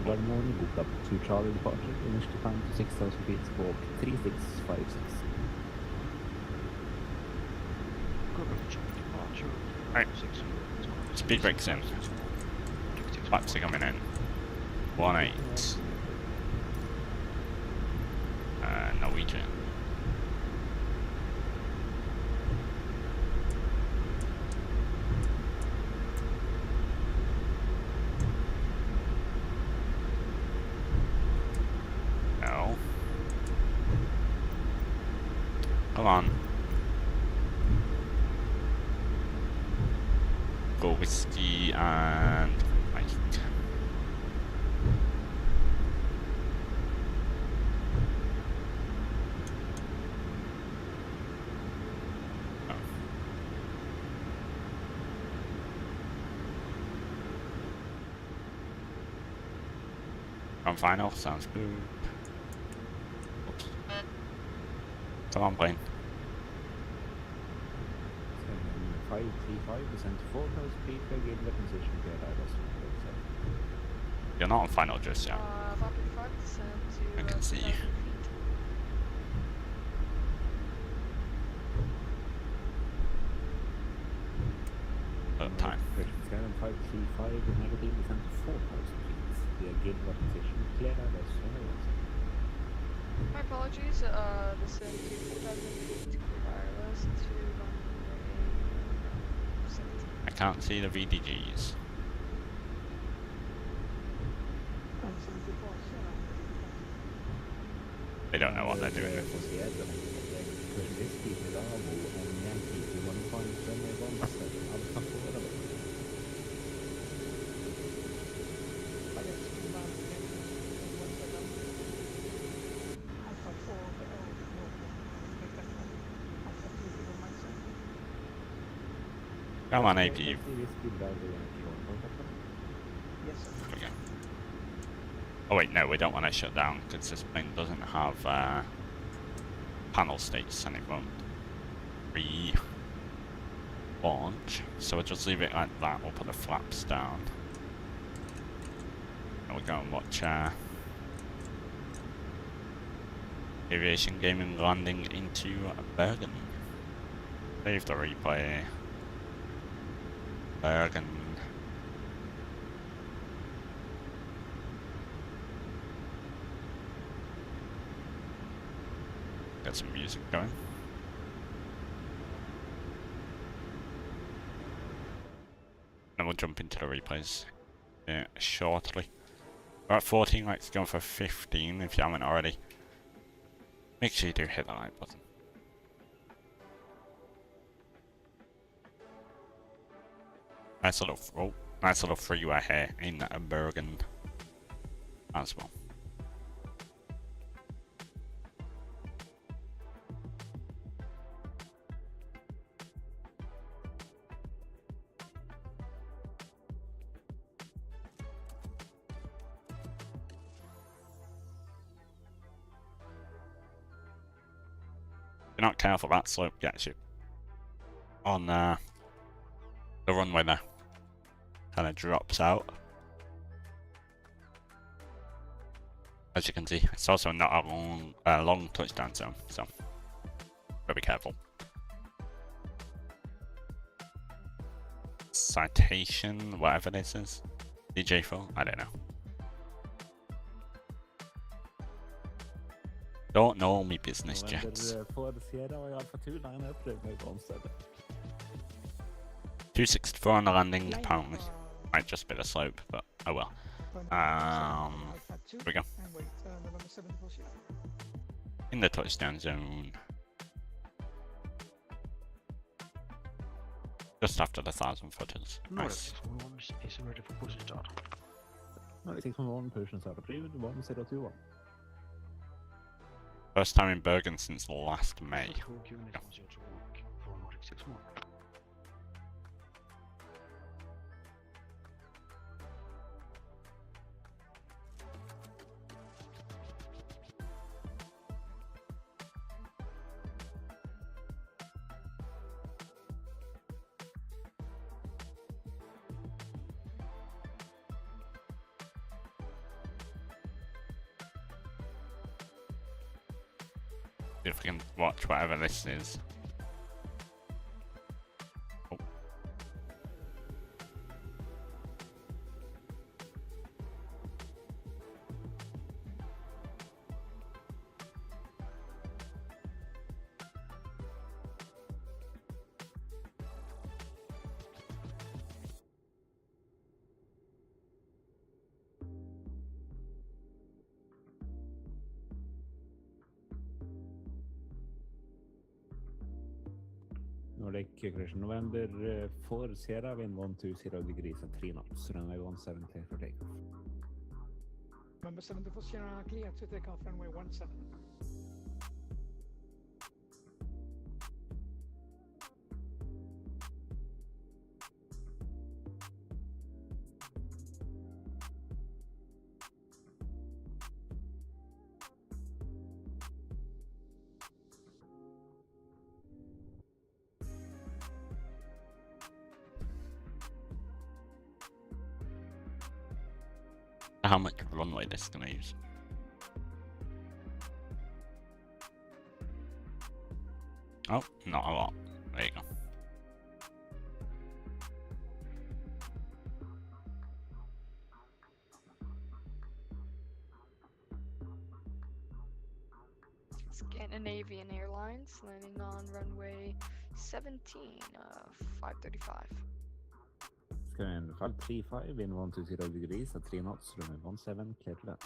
Gardermoen, booked up to Charlie departure, initial time to 6,000 feet, squawk 3656. Right. Speed brakes in. Flaps are coming in. 18. Norwegian. No. Come on. Go whiskey and Mike. On final, sounds good. Oops. Come on, plane. 535 descent to 4,000 feet, begin the position to Addons. You're not on final just yet. 535 descent to I can see you. 2,000 feet. Time. 535 negative descent to 4,000 feet. We are given the position clear Addons. My apologies, the 74,000 feet wireless to runway 17. I can't see the VDGs. They don't know what they're doing. Come on, APU. Yes, sir. Okay. Oh wait, no, we don't want to shut down because this plane doesn't have panel states and it won't re-launch. So we'll just leave it like that. We'll put the flaps down. And we'll go and watch aviation gaming landing into Bergen. Save the replay. Bergen. Get some music going. And we'll jump into the replays shortly. We're at 14, let's go for 15 if you haven't already. Make sure you do hit the like button. Nice little freeway here in Bergen as well. If you're not careful, that slope gets you on the runway there. Kind of drops out. As you can see, it's also not a long touchdown zone, so gotta be careful. Citation, whatever this is. DJ4, I don't know. Don't know me business jets. 264 on the landing, apparently. Might just be the slope, but oh well. Here we go. In the touchdown zone. Just after the 1,000 footers. Nice. Is ready for push start. 611 push and start. Approved 1021. First time in Bergen since last May. Yeah. See if we can watch whatever this is. Oh. Nordic Cruise November 4 Sierra, wind 120 degrees and 3 knots, runway 17 clear for takeoff. November 74 Sierra clear to take off runway 17. How much runway this is going to use. Oh, not a lot. There you go. Scandinavian Airlines landing on runway 17, 535. Scandinavian 535 in 120 degrees at 3 knots, runway 17, clear to land.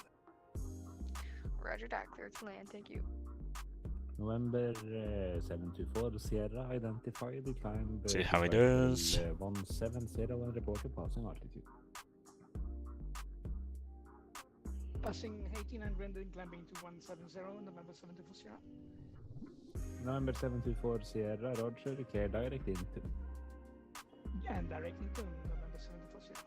Roger that, clear to land, thank you. November 724 Sierra identified, climb See how it is. 170 and reported passing altitude. Passing 1800 and climbing to 170, November 74 Sierra. November 724 Sierra, Roger, clear direct into. Yeah, and directly to November 74 Sierra.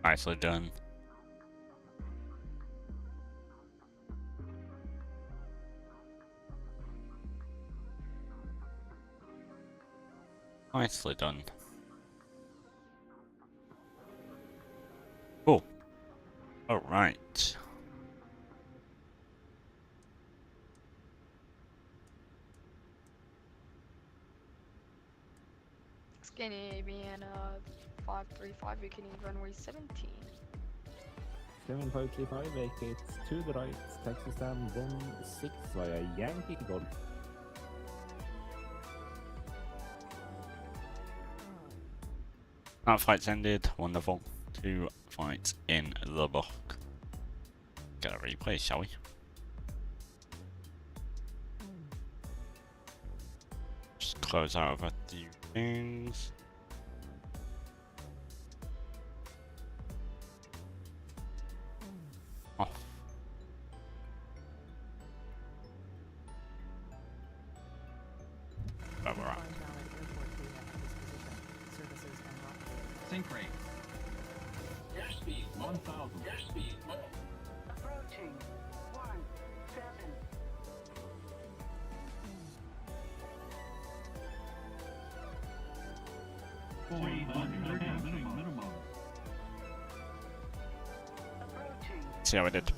Nicely done. Nicely done. Cool. Alright. Scandinavian 535, beginning runway 17. 7535 vacates to the right, taxi stand 16 via Yankee Golf. That flight's ended. Wonderful. 2 flights in the book. Get a replay, shall we? Just close out of a few things. Off. Where we're at. Sync rate. Airspeed 1000. Airspeed approaching 17. Minimum. See how I did.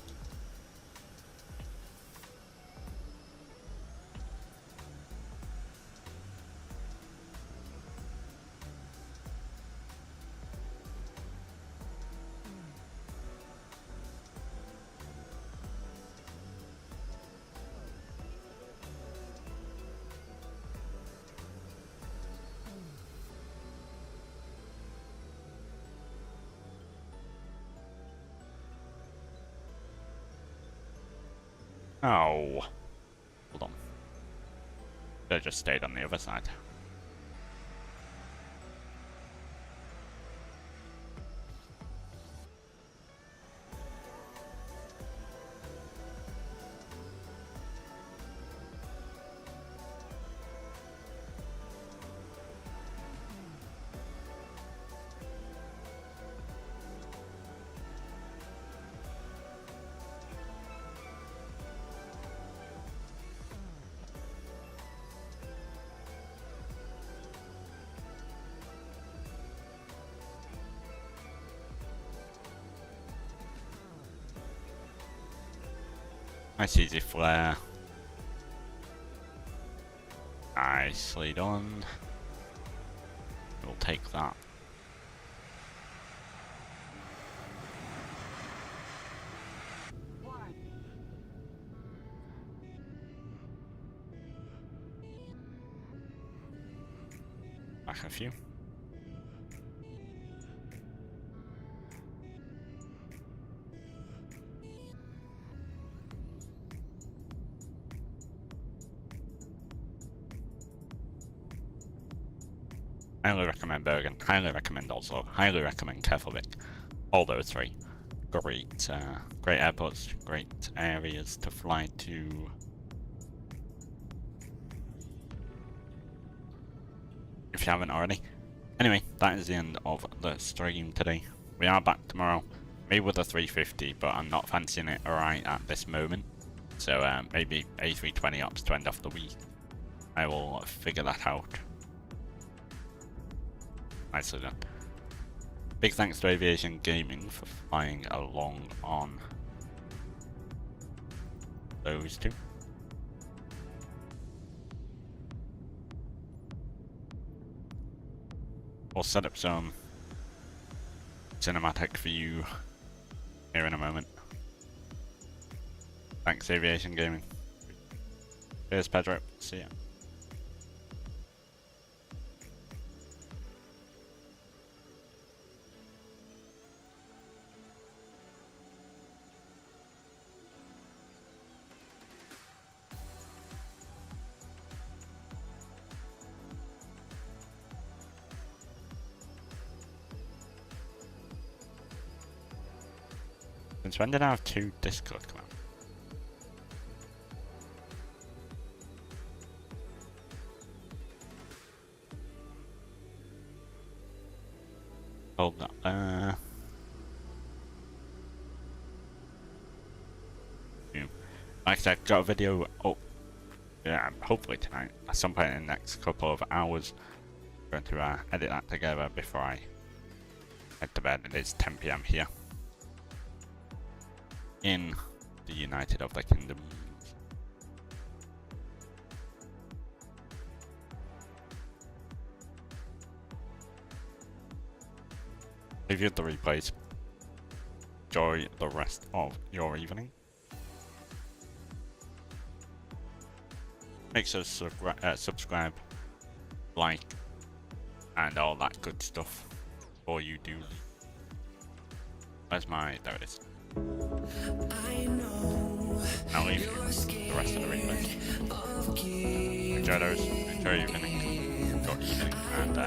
Oh. Hold on. They just stayed on the other side. Nice easy flare. Nicely done. We'll take that. Back a few. Highly recommend Bergen, highly recommend Oslo, highly recommend Keflavik. All those three. Great, great airports, great areas to fly to. If you haven't already. Anyway, that is the end of the stream today. We are back tomorrow, maybe with a 350, but I'm not fancying it right at this moment. So maybe A320 ops to end off the week. I will figure that out. Nicely done. Big thanks to Aviation Gaming for flying along on those two. We'll set up some cinematic for you here in a moment. Thanks, Aviation Gaming. Cheers, Pedro. See ya. Since when did I have 2 Discord come out? Hold that there. Like I said, got a video up, yeah, hopefully tonight, at some point in the next couple of hours. I'm going to edit that together before I head to bed. It is 10 PM here in the United of the Kingdom. If you have the replays, enjoy the rest of your evening. Make sure to subscribe, like, and all that good stuff before you do leave. Where's my... there it is. I'll leave you the rest of the replays. Enjoy those, enjoy your evening, and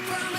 ground